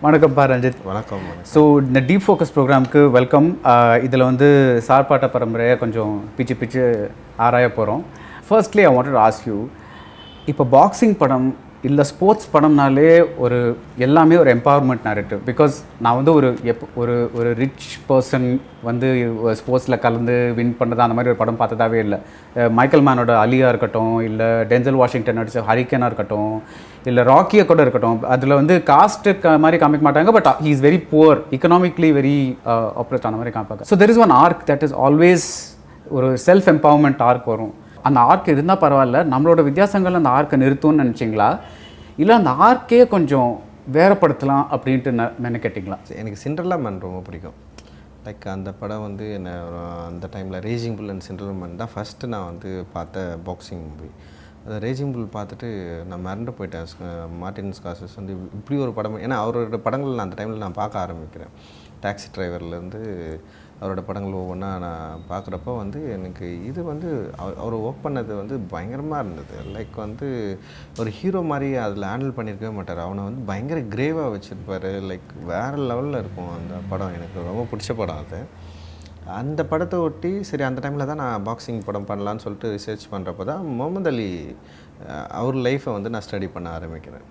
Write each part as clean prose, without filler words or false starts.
வணக்கம் பா ரஞ்சித். வணக்கம். ஸோ இந்த டீப் ஃபோக்கஸ் ப்ரோக்ராமுக்கு வெல்கம். இதில் வந்து சார்பாட்ட பரம்பரையை கொஞ்சம் பிச்சு ஆராய போகிறோம். Firstly I wanted to ask you, இப்போ பாக்ஸிங் படம் இல்லை ஸ்போர்ட்ஸ் படம்னாலே ஒரு எல்லாமே ஒரு எம்பவர்மெண்ட் நரேட்டிவ். பிகாஸ் நான் வந்து ஒரு ரிச் பர்சன் வந்து ஸ்போர்ட்ஸில் கலந்து வின் பண்ணுறது அந்த மாதிரி ஒரு படம் பார்த்ததாவே இல்லை. மைக்கேல் மேனோட அலியாக இருக்கட்டும், இல்லை டென்சல் வாஷிங்டன் நடிச்ச ஹரிக்கனாக இருக்கட்டும், இல்லை ராக்கியை கூட இருக்கட்டும், அதில் வந்து காஸ்ட்டு மாதிரி காமிக்க மாட்டாங்க. But he is very poor, economically very operate அந்த மாதிரி காமிப்பாங்க. So there is one arc that is always ஒரு செல்ஃப் எம்பவர்மெண்ட் ஆர்க் வரும். அந்த ஆர்க் இருந்தால் பரவாயில்ல, நம்மளோட வித்தியாசங்கள் அந்த ஆர்க்கை நிறுத்தும்னு நினச்சிங்களா, இல்லை அந்த ஆர்க்கே கொஞ்சம் வேறுபடுத்தலாம் அப்படின்ட்டு நினைக்கிட்டீங்களா? எனக்கு சிண்ட்ரெல்லா மேன் ரொம்ப பிடிக்கும். லைக் அந்த படம் வந்து என்ன அந்த டைமில் Raging Bull and Cinderella Man தான் ஃபஸ்ட்டு நான் வந்து பார்த்த பாக்ஸிங் மூவி. அந்த ரேசிங் புல் பார்த்துட்டு நான் மறந்து போயிட்டேன். மார்ட்டின் ஸ்கார்செஸ் வந்து இப்படி ஒரு படம், ஏன்னா அவரோட படங்கள் நான் அந்த டைமில் நான் பார்க்க ஆரம்பிக்கிறேன். டாக்ஸி டிரைவர்லேருந்து அவரோட படங்கள் ஒவ்வொன்றா நான் பார்க்குறப்போ வந்து எனக்கு இது வந்து அவர் ஒர்க் பண்ணது வந்து பயங்கரமாக இருந்தது. லைக் வந்து ஒரு ஹீரோ மாதிரி அதில் ஹேண்டில் பண்ணியிருக்கவே மாட்டார். அவனை வந்து பயங்கர கிரேவாக வச்சுருப்பார். லைக் வேறு லெவலில் இருக்கும் அந்த படம். எனக்கு ரொம்ப பிடிச்ச படம் அது. அந்த படத்தை ஒட்டி சரி அந்த டைமில் தான் நான் பாக்ஸிங் படம் பண்ணலான்னு சொல்லிட்டு ரிசர்ச் பண்ணுறப்போ தான் முகமது அலி அவர் லைஃப்பை வந்து நான் ஸ்டடி பண்ண ஆரம்பிக்கிறேன்.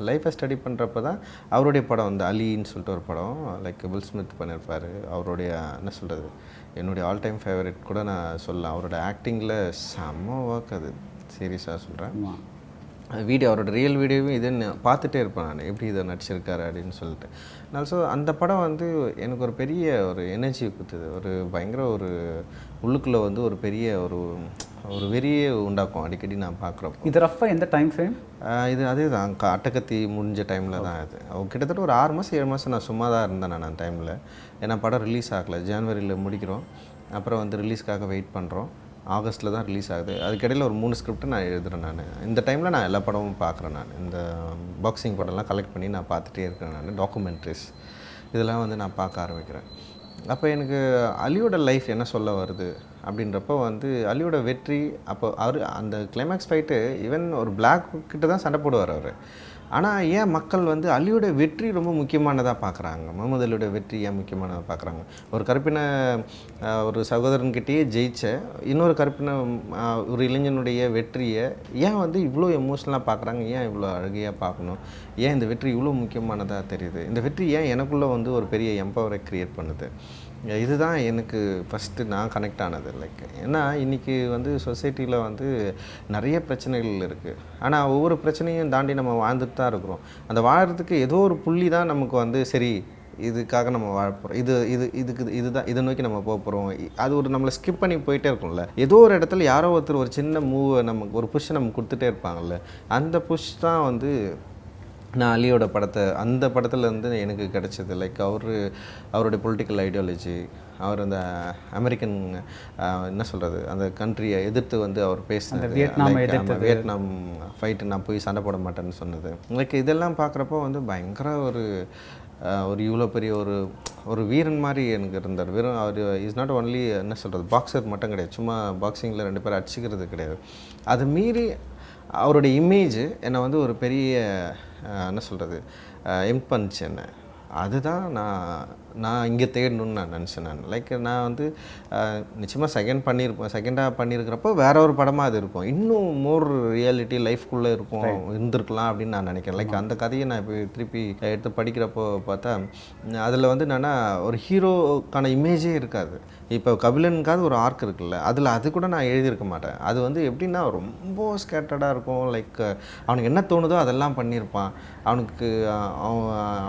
லைஃப்பை ஸ்டடி பண்ணுறப்ப தான் அவருடைய படம் வந்து அலின்னு சொல்லிட்டு ஒரு படம், லைக் வில் ஸ்மித் பண்ணியிருப்பார். அவருடைய என்ன சொல்கிறது, என்னுடைய ஆல் டைம் ஃபேவரட் கூட நான் சொல்லலாம். அவரோட ஆக்டிங்கில் செம்ம ஒர்க் அது, சீரியஸாக சொல்கிறேன். வீடியோ அவரோட ரியல் வீடியோவும் இதுன்னு பார்த்துட்டே இருப்பேன் நான், எப்படி இதை நடிச்சிருக்காரு அப்படின்னு சொல்லிட்டு. ஆல்சோ அந்த படம் வந்து எனக்கு ஒரு பெரிய ஒரு எனர்ஜி கொடுத்தது. ஒரு பயங்கர ஒரு உள்ளுக்குள்ளே வந்து ஒரு பெரிய ஒரு வெறியே உண்டாக்கும் அடிக்கடி நான் பார்க்குறோம். இது ரஃபாக எந்த டைம் ஃப்ரேம்? இது அதே தான், அட்டகத்தி முடிஞ்ச டைமில் தான் அது. கிட்டத்தட்ட ஒரு 6 மாதம் 7 மாதம் நான் சும்மா தான் இருந்தேன் நான் அந்த டைமில். ஏன்னா படம் ரிலீஸ் ஆகலை. ஜனவரியில் முடிக்கிறோம், அப்புறம் வந்து ரிலீஸ்க்காக வெயிட் பண்ணுறோம். ஆகஸ்ட்டில் தான் ரிலீஸ் ஆகுது. அதுக்கிடையில் ஒரு 3 ஸ்கிரிப்ட் நான் எழுதுகிறேன் நான். இந்த டைமில் நான் எல்லா படமும் பார்க்குறேன் நான். இந்த பாக்ஸிங் படம்லாம் கலெக்ட் பண்ணி நான் பார்த்துட்டே இருக்கிறேன் நான். டாக்குமெண்ட்ரிஸ் இதெல்லாம் வந்து நான் பார்க்க ஆரம்பிக்கிறேன். அப்போ எனக்கு அலியோட லைஃப் என்ன சொல்ல வருது அப்படின்றப்போ வந்து அலியோட வெற்றி, அப்போ அவர் அந்த கிளைமேக்ஸ் ஃபைட்டு ஈவன் ஒரு பிளாக் கிட்ட தான் சண்டை போடுவார் அவர். ஆனால் ஏன் மக்கள் வந்து அலியோட வெற்றி ரொம்ப முக்கியமானதாக பார்க்குறாங்க, முகமது அலியோட வெற்றி ஏன் முக்கியமானதாக பார்க்குறாங்க? ஒரு கருப்பின ஒரு சகோதரன்கிட்டயே ஜெயிச்ச இன்னொரு கருப்பின ஒரு இளைஞனுடைய வெற்றியை ஏன் வந்து இவ்வளோ எமோஷ்னலாக பார்க்குறாங்க, ஏன் இவ்வளோ அழகையாக பார்க்கணும், ஏன் இந்த வெற்றி இவ்வளோ முக்கியமானதாக தெரியுது, இந்த வெற்றி ஏன் எனக்குள்ளே வந்து ஒரு பெரிய எம்பவரை க்ரியேட் பண்ணுது? இதுதான் எனக்கு ஃபஸ்ட்டு நான் கனெக்ட் ஆனது. லைக் ஏன்னா இன்றைக்கி வந்து சொசைட்டியில் வந்து நிறைய பிரச்சனைகள் இருக்குது. ஆனால் ஒவ்வொரு பிரச்சனையும் தாண்டி நம்ம வாழ்ந்துட்டு தான் இருக்கிறோம். அந்த வாழறதுக்கு ஏதோ ஒரு புள்ளி தான் நமக்கு வந்து சரி இதுக்காக நம்ம வாழ போகிறோம், இதுதான் இதை நோக்கி நம்ம போக போகிறோம். அது ஒரு நம்மளை ஸ்கிப் பண்ணி போயிட்டே இருக்கும்ல. ஏதோ ஒரு இடத்துல யாரோ ஒருத்தர் ஒரு சின்ன மூவை நமக்கு ஒரு புஷ்ஷை நமக்கு கொடுத்துட்டே இருப்பாங்கள்ல. அந்த புஷ் தான் வந்து நான் அலியோட படத்தை, அந்த படத்துலேருந்து எனக்கு கிடச்சிது. லைக் அவருடைய பொலிட்டிக்கல் ஐடியாலஜி, அவர் அந்த அமெரிக்கன் என்ன சொல்கிறது அந்த கண்ட்ரியை எதிர்த்து வந்து அவர் பேசினது, வியட்நாம் ஃபைட்டு நான் போய் சண்டை போட மாட்டேன்னு சொன்னது. லைக் இதெல்லாம் பார்க்குறப்போ வந்து பயங்கர ஒரு இவ்வளோ பெரிய ஒரு வீரன் மாதிரி எனக்கு இருந்தார். வெறும் அவர் இஸ் நாட் ஒன்லி என்ன சொல்கிறது பாக்ஸர் மட்டும் கிடையாது, சும்மா பாக்ஸிங்கில் 2 பேர் அடிச்சிக்கிறது கிடையாது. அது மீறி அவருடைய இமேஜ் என்னை வந்து ஒரு பெரிய என்ன சொல்கிறது எம்ப் பண்ணிச்சு என்ன. அதுதான் நான் இங்கே தேடணும்னு நான் நினச்சேன் நான். லைக் நான் வந்து நிச்சயமாக செகண்டாக பண்ணியிருக்கிறப்போ வேற ஒரு படமாக அது இருக்கும், இன்னும் மோர் ரியாலிட்டி லைஃப்குள்ளே இருந்திருக்கலாம் அப்படின்னு நான் நினைக்கிறேன். லைக் அந்த கதையை நான் இப்போ திருப்பி எடுத்து படிக்கிறப்போ பார்த்தா அதில் வந்து என்னென்னா ஒரு ஹீரோக்கான இமேஜே இருக்காது. இப்போ கபிலனுக்காவது ஒரு ஆர்க் இருக்குல்ல, அது கூட நான் எழுதியிருக்க மாட்டேன். அது வந்து எப்படின்னா ரொம்ப ஸ்கேட்டர்டாக இருக்கும். லைக் அவனுக்கு என்ன தோணுதோ அதெல்லாம் பண்ணியிருப்பான்.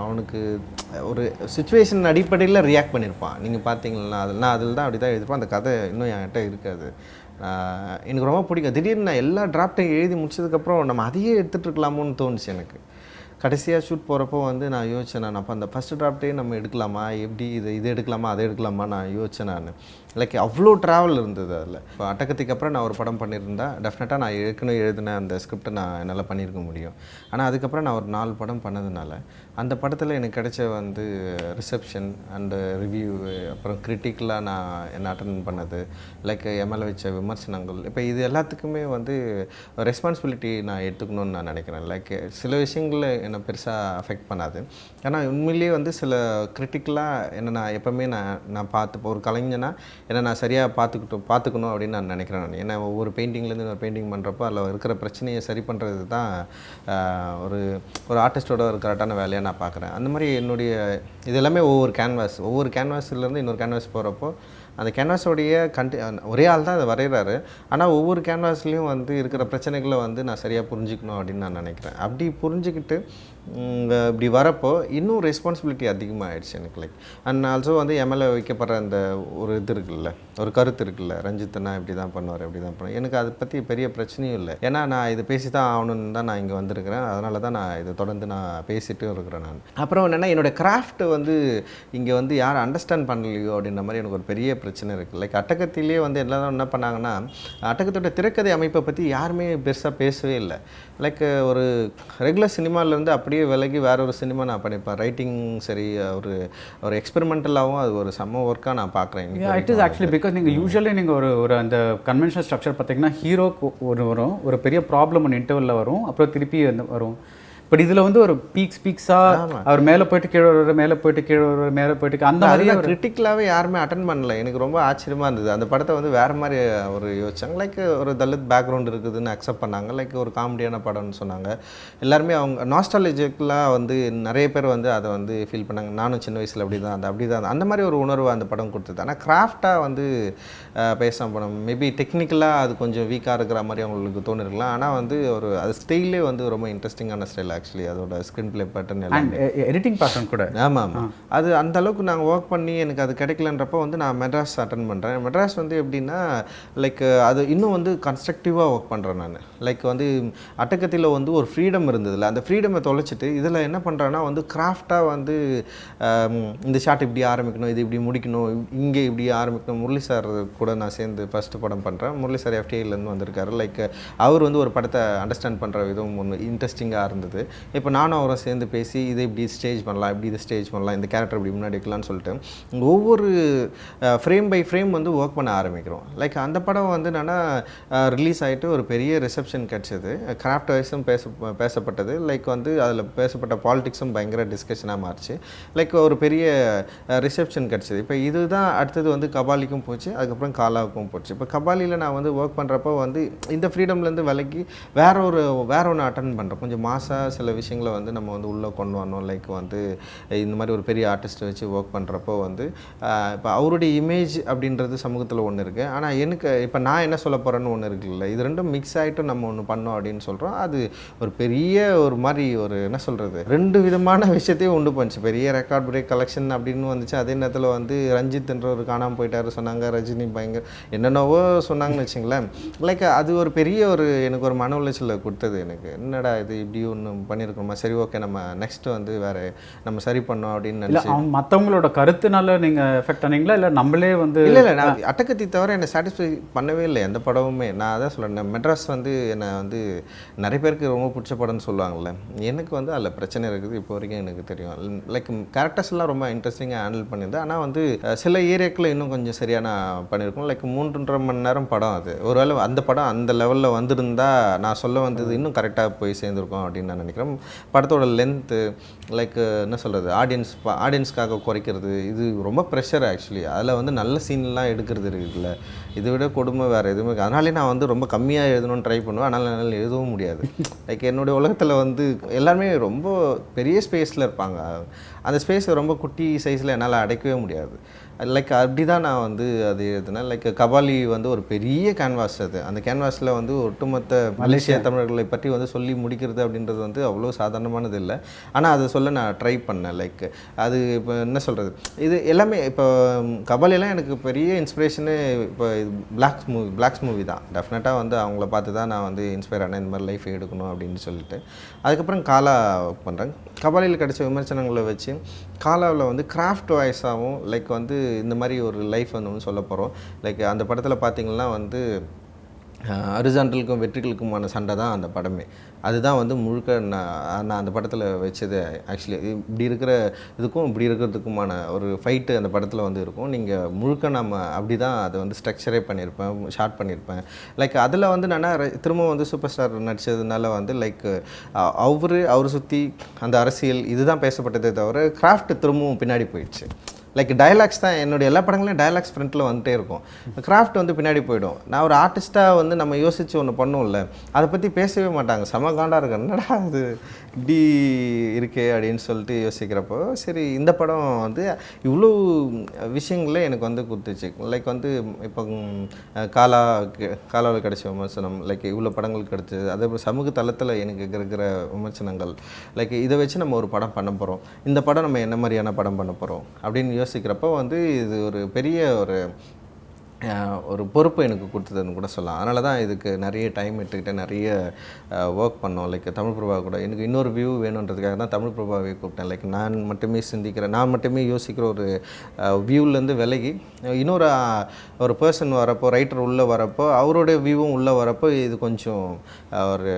அவனுக்கு ஒரு சுச்சுவேஷன் அடிப்படையில் ரியாக்ட் பண்ணியிருப்பான். நீங்கள் பார்த்தீங்களா, நான் அதில் தான் அப்படி தான் எழுதியிருப்பேன். அந்த கதை இன்னும் என்கிட்ட இருக்காது. எனக்கு ரொம்ப பிடிக்கும். திடீர்னு நான் எல்லா டிராஃப்டையும் எழுதி முடிச்சதுக்கப்புறம் நம்ம அதையே எடுத்துகிட்டு இருக்கலாமோன்னு தோணுச்சு எனக்கு. கடைசியாக ஷூட் போகிறப்போ வந்து நான் யோசித்தேன் நான், அப்போ அந்த ஃபஸ்ட்டு டிராஃப்டே நம்ம எடுக்கலாமா, எப்படி இது எடுக்கலாமா அதை எடுக்கலாமா நான் யோசித்தேன் நான். லைக் அவ்வளோ ட்ராவல் இருந்தது அதில். இப்போ அட்டகத்திக்கு அப்புறம் நான் ஒரு படம் பண்ணியிருந்தேன், டெஃபினட்டாக நான் ஏற்கனவே எழுதின அந்த ஸ்கிரிப்டை நான் என்னால் பண்ணியிருக்க முடியும். ஆனால் அதுக்கப்புறம் நான் ஒரு 4 படம் பண்ணதுனால அந்த படத்தில் எனக்கு கிடைச்ச வந்து ரிசப்ஷன் அண்டு ரிவ்யூ, அப்புறம் கிரிட்டிக்கலாக நான் என்ன அட்டன் பண்ணது, லைக் எம்எல்ஏ வச்ச விமர்சனங்கள், இப்போ இது எல்லாத்துக்குமே வந்து ரெஸ்பான்சிபிலிட்டி நான் எடுத்துக்கணும்னு நான் நினைக்கிறேன். லைக் சில விஷயங்களில் என்னை பெருசாக அஃபெக்ட் பண்ணாது. ஏன்னா உண்மையிலேயே வந்து சில கிரிட்டிக்கலாக என்ன நான் எப்போவுமே நான் பார்த்து ஒரு கலைஞனா என்னை நான் சரியாக பார்த்துக்கணும் அப்படின்னு நான் நினைக்கிறேன். ஏன்னா ஒவ்வொரு பெயிண்டிங்லேருந்து ஒரு பெயிண்டிங் பண்ணுறப்போ அதில் இருக்கிற பிரச்சனையை சரி பண்ணுறது தான் ஒரு ஒரு ஆர்டிஸ்டோட ஒரு கரெக்டான வேலையாக நான் பார்க்குறேன். அந்த மாதிரி என்னுடைய இது எல்லாமே ஒவ்வொரு கேன்வாஸ்லேருந்து இன்னொரு கேன்வாஸ் போகிறப்போ அந்த கேன்வாஸோடைய ஒரே ஆள் தான் அதை வரைகிறாரு. ஆனால் ஒவ்வொரு கேன்வாஸ்லேயும் வந்து இருக்கிற பிரச்சனைகளை வந்து நான் சரியாக புரிஞ்சுக்கணும் அப்படின்னு நான் நினைக்கிறேன். அப்படி புரிஞ்சுக்கிட்டு இப்படி வரப்போ இன்னும் ரெஸ்பான்சிபிலிட்டி அதிகமாகிடுச்சு எனக்கு. லைக் அண்ட் ஆல்சோ வந்து எம்எல்ஏ வைக்கப்படுற அந்த ஒரு இது இருக்குல்ல, ஒரு கருத்து இருக்குல்ல, ரஞ்சித்னா இப்படி தான் பண்ணுவார் இப்படி தான் பண்ணுவார். எனக்கு அதை பற்றி பெரிய பிரச்சனையும் இல்லை. ஏன்னா நான் இதை பேசி தான் ஆகணுன்னு தான் நான் இங்கே வந்திருக்கிறேன். அதனால தான் நான் இதை தொடர்ந்து நான் பேசிகிட்டும் இருக்கிறேன். நான் அப்புறம் என்னென்னா என்னோடய கிராஃப்ட் வந்து இங்கே வந்து யாரும் அண்டர்ஸ்டாண்ட் பண்ணலையோ அப்படின்ற மாதிரி எனக்கு ஒரு பெரிய பிரச்சனை இருக்குது. லைக் அட்டகத்திலே வந்து எல்லாரும் என்ன பண்ணாங்கன்னா, அட்டகத்தோட திரைக்கதை அமைப்பை பற்றி யாருமே பெருசாக பேசவே இல்லை. லைக் ஒரு ரெகுலர் சினிமாவிலேருந்து அப்படியே விலகி வேற ஒரு சினிமா நான் பண்ணிப்பேன். ரைட்டிங் சரி, ஒரு எக்ஸ்பெரிமெண்டலாகவும் அது ஒரு செம்ம ஒர்க்காக நான் பார்க்குறேன். இட் இஸ் ஆக்சுவலி பிகாஸ் நீங்கள் யூஸ்வலி நீங்கள் ஒரு அந்த கன்வென்ஷனல் ஸ்ட்ரக்சர் பார்த்தீங்கன்னா ஹீரோக்கு வரும், ஒரு பெரிய ப்ராப்ளம் ஒன்று இன்டர்வலில் வரும், அப்புறம் திருப்பி வரும். பட் இதில் வந்து ஒரு பீக்ஸாக அவர் மேலே போயிட்டு கீழே வருவார், மேலே போயிட்டு கீழே வருவார், மேலே போயிட்டு அந்த மாதிரி கிரிட்டிக்கலாகவே யாருமே அட்டன் பண்ணல. எனக்கு ரொம்ப ஆச்சரியமாக இருந்தது. அந்த படத்தை வந்து வேறு மாதிரி ஒரு யோசிச்சாங்க. லைக் ஒரு தலித் பேக்ரவுண்ட் இருக்குதுன்னு அக்செப்ட் பண்ணாங்க. லைக் ஒரு காமெடியான படம்னு சொன்னாங்க. எல்லாருமே அவங்க நாஸ்டாலஜிக்கலாக வந்து நிறைய பேர் வந்து அதை வந்து ஃபீல் பண்ணாங்க. நானும் சின்ன வயசில் அப்படி தான் அந்த மாதிரி ஒரு உணர்வு அந்த படம் கொடுத்தது. ஆனால் கிராஃப்டாக வந்து பேசாம படம் மேபி டெக்னிக்கலாக அது கொஞ்சம் வீக்காக இருக்கிற மாதிரி அவங்களுக்கு தோணிருக்கலாம். ஆனால் வந்து ஒரு அது ஸ்டைலே வந்து ரொம்ப இன்ட்ரெஸ்டிங்கான ஸ்டைல். ஆக்சுவலி அதோட ஸ்க்ரீன் பிளே பேட்டர்ன் எல்லாம் எடிட்டிங் பேட்டர்ன் கூட ஆமாம். அது அந்த அளவுக்கு நாங்கள் ஒர்க் பண்ணி எனக்கு அது கிடைக்கலன்றப்போ வந்து நான் மெட்ராஸ் அட்டன் பண்ணுறேன். மெட்ராஸ் வந்து எப்படின்னா லைக் அது இன்னும் வந்து கன்ஸ்ட்ரக்டிவாக ஒர்க் பண்ணுறேன் நான். லைக் வந்து அட்டகத்தில் வந்து ஒரு ஃப்ரீடம் இருந்ததில்ல, அந்த ஃப்ரீடமை தொலைச்சிட்டு இதில் என்ன பண்ணுறேன்னா வந்து கிராஃப்டாக வந்து இந்த ஷாட் இப்படி ஆரம்பிக்கணும், இது இப்படி முடிக்கணும், இங்கே இப்படி ஆரம்பிக்கணும். முரளி சார் கூட நான் சேர்ந்து ஃபஸ்ட்டு படம் பண்ணுறேன். முரளி சார் FTIலேருந்து வந்திருக்காரு. லைக் அவர் வந்து ஒரு படத்தை அண்டர்ஸ்டாண்ட் பண்ணுற விதம் ஒன்று இன்ட்ரெஸ்டிங்காக இருந்தது. இப்போ நானும் அவரை சேர்ந்து பேசி இதை இப்படி ஸ்டேஜ் பண்ணலாம், இப்படி இதை ஸ்டேஜ் பண்ணலாம், இந்த கேரக்டர் இப்படி முன்னாடி வைக்கலாம்னு சொல்லிட்டு ஒவ்வொரு ஃப்ரேம் பை ஃப்ரேம் வந்து ஒர்க் பண்ண ஆரம்பிக்கிறோம். லைக் அந்த படம் வந்து என்னென்னா ரிலீஸ் ஆகிட்டு ஒரு பெரிய ரிசப்ஷன் கிடச்சிது. கிராஃப்ட் வைஸும் பேசப்பட்டது. லைக் வந்து அதில் பேசப்பட்ட பாலிடிக்ஸும் பயங்கர டிஸ்கஷனாக மாறிச்சு. லைக் ஒரு பெரிய ரிசப்ஷன் கிடச்சிது. இப்போ இதுதான் அடுத்தது வந்து கபாலிக்கும் போச்சு, அதுக்கப்புறம் காலாவுக்கும் போச்சு. இப்போ கபாலியில் நான் வந்து ஒர்க் பண்ணுறப்போ வந்து இந்த ஃப்ரீடம்லேருந்து விலகி வேற ஒன்று அட்டன் பண்ணுறேன். கொஞ்சம் மாசாக சில விஷயங்களை வந்து நம்ம வந்து உள்ளே கொண்டு வரணும். லைக் வந்து இந்த மாதிரி ஒரு பெரிய ஆர்டிஸ்ட்டை வச்சு ஒர்க் பண்ணுறப்போ வந்து இப்போ அவருடைய இமேஜ் அப்படின்றது சமூகத்தில் ஒன்று இருக்குது. ஆனால் எனக்கு இப்போ நான் என்ன சொல்ல போகிறேன்னு ஒன்று இருக்குல்ல, இது ரெண்டும் மிக்ஸ் ஆகிட்டு நம்ம ஒன்று பண்ணோம் அப்படின்னு சொல்கிறோம். அது ஒரு பெரிய ஒரு மாதிரி ஒரு என்ன சொல்கிறது, ரெண்டு விதமான விஷயத்தையும் உண்டு பண்ணிச்சு. பெரிய ரெக்கார்ட் பிரேக் கலெக்ஷன் அப்படின்னு வந்துச்சு. அதே நேரத்தில் வந்து ரஞ்சித்ன்ற ஒரு காணாமல் போயிட்டாரு சொன்னாங்க, ரஜினி பயங்கர என்னென்னவோ சொன்னாங்கன்னு வச்சுங்களேன். லைக் அது ஒரு பெரிய ஒரு எனக்கு ஒரு மன உளைச்சலை கொடுத்தது. எனக்கு என்னடா இது இப்படி ஒன்று பண்ணியிருக்கோமா, சரி ஓகே நம்ம நெக்ஸ்ட் வந்து வேறு நம்ம சரி பண்ணோம் அப்படின்னு நினச்சி. மற்றவங்களோட கருத்துனால நீங்கள் எஃபெக்ட் ஆனீங்களா இல்லை நம்மளே வந்து? இல்லை நான் அட்டகத்தி தவிர என்னை சாட்டிஸ்ஃபை பண்ணவே இல்லை எந்த படமுமே. நான் அதான் சொல்கிறேன், மெட்ராஸ் வந்து என்னை வந்து நிறைய பேருக்கு ரொம்ப பிடிச்ச படம்னு சொல்லுவாங்கள்ல, எனக்கு வந்து அதில் பிரச்சனை இருக்குது இப்போ வரைக்கும் எனக்கு தெரியும். லைக் கேரக்டர்ஸ்லாம் ரொம்ப இன்ட்ரெஸ்டிங்காக ஹேண்டில் பண்ணியிருந்தேன். ஆனால் வந்து சில ஏரியாக்களில் இன்னும் கொஞ்சம் சரியாக நான் பண்ணியிருக்கோம். லைக் 3.5 மணி நேரம் படம் அது. ஒருவேளை அந்த படம் அந்த லெவலில் வந்திருந்தா நான் சொல்ல வந்தது இன்னும் கரெக்டாக போய் சேர்ந்துருக்கோம் அப்படின்னு நான் நினைக்கிறேன். படத்தோட லென்த்து லைக் என்ன சொல்கிறது, ஆடியன்ஸ்க்காக குறைக்கிறது இது ரொம்ப ப்ரெஷர் ஆக்சுவலி. அதில் வந்து நல்ல சீன்லாம் எடுக்கிறது இருக்குல்ல, இதை விட கொடுமை வேறு எதுவுமே. அதனாலே நான் வந்து ரொம்ப கம்மியாக எழுதணும்னு ட்ரை பண்ணுவேன். ஆனால் என்னால் எழுதவும் முடியாது. லைக் என்னுடைய உலகத்தில் வந்து எல்லாருமே ரொம்ப பெரிய ஸ்பேஸில் இருப்பாங்க. அந்த ஸ்பேஸை ரொம்ப குட்டி சைஸில் என்னால் அடைக்கவே முடியாது. லைக் அப்படி தான் நான் வந்து அது எழுதினேன். லைக் கபாலி வந்து ஒரு பெரிய கேன்வாஸ். அது அந்த கேன்வாஸில் வந்து ஒட்டுமொத்த மலேசியா தமிழர்களை பற்றி வந்து சொல்லி முடிக்கிறது அப்படின்றது வந்து அவ்வளோ சாதாரணமானது இல்லை. ஆனால் அதை சொல்ல நான் ட்ரை பண்ணேன். லைக் அது இப்போ என்ன சொல்கிறது, இது எல்லாமே இப்போ கபாலியெல்லாம் எனக்கு பெரிய இன்ஸ்பிரேஷனு இப்போ பிளாக்ஸ் மூவி தான். டெஃபினட்டாக வந்து அவங்கள பார்த்து தான் நான் வந்து இன்ஸ்பயர் ஆனேன், இந்த மாதிரி லைஃப் எடுக்கணும் அப்படின்னு சொல்லிட்டு. அதுக்கப்புறம் காலா ஒர்க் பண்ணுறேன். கபாலியில் கிடைச்ச விமர்சனங்களை வச்சு காலாவில் வந்து கிராஃப்ட் வாய்ஸாகவும் லைக் வந்து இந்த மாதிரி ஒரு லைஃப் வந்து சொல்ல போகிறோம். லைக் அந்த படத்தில் பார்த்திங்கன்னா வந்து ஹரிசாண்டலுக்கும் வெற்றிகளுக்குமான சண்டை தான் அந்த படமே. அதுதான் வந்து முழுக்க நான் அந்த படத்தில் வச்சது. ஆக்சுவலி இப்படி இருக்கிற இதுக்கும் இப்படி இருக்கிறதுக்குமான ஒரு ஃபைட்டு அந்த படத்தில் வந்து இருக்கும். நீங்கள் முழுக்க நம்ம அப்படி தான் அதை வந்து ஸ்ட்ரக்சரே பண்ணியிருப்பேன், ஷார்ட் பண்ணியிருப்பேன். லைக் அதில் வந்து நான் திரும்ப வந்து சூப்பர் ஸ்டார் நடித்ததுனால வந்து லைக் அவர் சுற்றி அந்த அரசியல் இதுதான் பேசப்பட்டதே தவிர கிராஃப்ட் திரும்பவும் பின்னாடி போயிடுச்சு. லைக் டயலாக்ஸ் தான் என்னுடைய எல்லா படங்களையும் டயலாக்ஸ் ஃப்ரண்ட்டில் வந்துட்டே இருக்கும், கிராஃப்ட் வந்து பின்னாடி போயிடும். நான் ஒரு ஆர்டிஸ்ட்டாக வந்து நம்ம யோசித்து ஒன்று பண்ணுவோம்ல, அதை பற்றி பேசவே மாட்டாங்க. செம காண்டாக இருக்கு, என்னடா அது இப்படி இருக்கே அப்படின்னு சொல்லிட்டு யோசிக்கிறப்போ சரி இந்த படம் வந்து இவ்வளோ விஷயங்களே எனக்கு வந்து கொடுத்துச்சு. லைக் வந்து இப்போ காலாவில் கிடைச்ச விமர்சனம், லைக் இவ்வளோ படங்கள் கிடைச்சது, அதே போல் சமூக தளத்தில் எனக்கு இருக்கிற விமர்சனங்கள், லைக் இதை வச்சு நம்ம ஒரு படம் பண்ண போகிறோம், இந்த படம் நம்ம என்ன மாதிரியான படம் பண்ண போகிறோம் அப்படின்னு யோசிக்கிறப்போ வந்து இது ஒரு பெரிய ஒரு பொறுப்பு எனக்கு கொடுத்ததுன்னு கூட சொல்லலாம். அதனால தான் இதுக்கு நிறைய டைம் எடுத்துக்கிட்டு நிறைய ஒர்க் பண்ணோம். லைக் தமிழ் பிரபா கூட எனக்கு இன்னொரு வியூ வேணுன்றதுக்காக தான் தமிழ் பிரபாவை கூப்பிட்டேன். லைக் நான் மட்டுமே யோசிக்கிற ஒரு வியூலேருந்து விலகி இன்னொரு ஒரு பர்சன் வரப்போ, ரைட்டர் உள்ளே வரப்போ, அவருடைய வியூவும் உள்ளே வரப்போ இது கொஞ்சம் ஒரு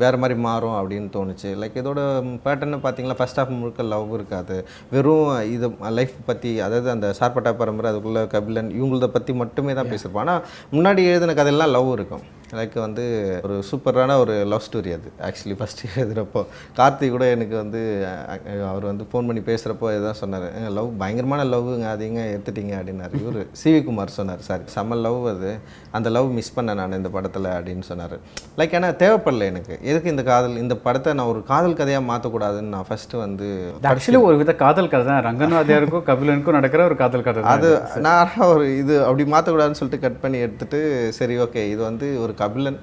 வேறு மாதிரி மாறும் அப்படின்னு தோணுச்சு. லைக் இதோட பேட்டர்னு பார்த்தீங்கன்னா ஃபர்ஸ்ட் ஹாஃப் முழுக்க லவ் இருக்காது, வெறும் இது லைஃப் பற்றி, அதாவது அந்த சார்பட்டா பரம்பரை அதுக்குள்ளே கபிலன் இவங்களத பற்றி மட்டுமே தான் பேசியிருப்போம். ஆனால் முன்னாடி எழுதின கதையெல்லாம் லவ் இருக்கும். லைக் வந்து ஒரு சூப்பரான ஒரு லவ் ஸ்டோரி அது. ஆக்சுவலி ஃபஸ்ட்டு எழுதுகிறப்போ கார்த்தி கூட எனக்கு வந்து அவர் வந்து ஃபோன் பண்ணி பேசுகிறப்போ இதுதான் சொன்னார், லவ் பயங்கரமான லவ்வுங்க, அதிங்க எடுத்துட்டீங்க அப்படின்னாரு. இவர் சிவி குமார் சொன்னார், சார் செம்ம லவ் அது, அந்த லவ் மிஸ் பண்ணேன் நான் இந்த படத்தில் அப்படின்னு சொன்னார். லைக் ஏன்னா தேவைப்படல எனக்கு, எதுக்கு இந்த படத்தை நான் ஒரு காதல் கதையாக மாற்றக்கூடாதுன்னு நான் ஃபஸ்ட்டு வந்து ஆக்சுவலி ஒரு வித காதல் கதை தான், ரங்கநாதியாருக்கும் கபிலனுக்கும் நடக்கிற ஒரு காதல் கதை அது. நான் ஒரு இது அப்படி மாற்றக்கூடாதுன்னு சொல்லிட்டு கட் பண்ணி எடுத்துகிட்டு சரி ஓகே இது வந்து ஒரு கபிலன்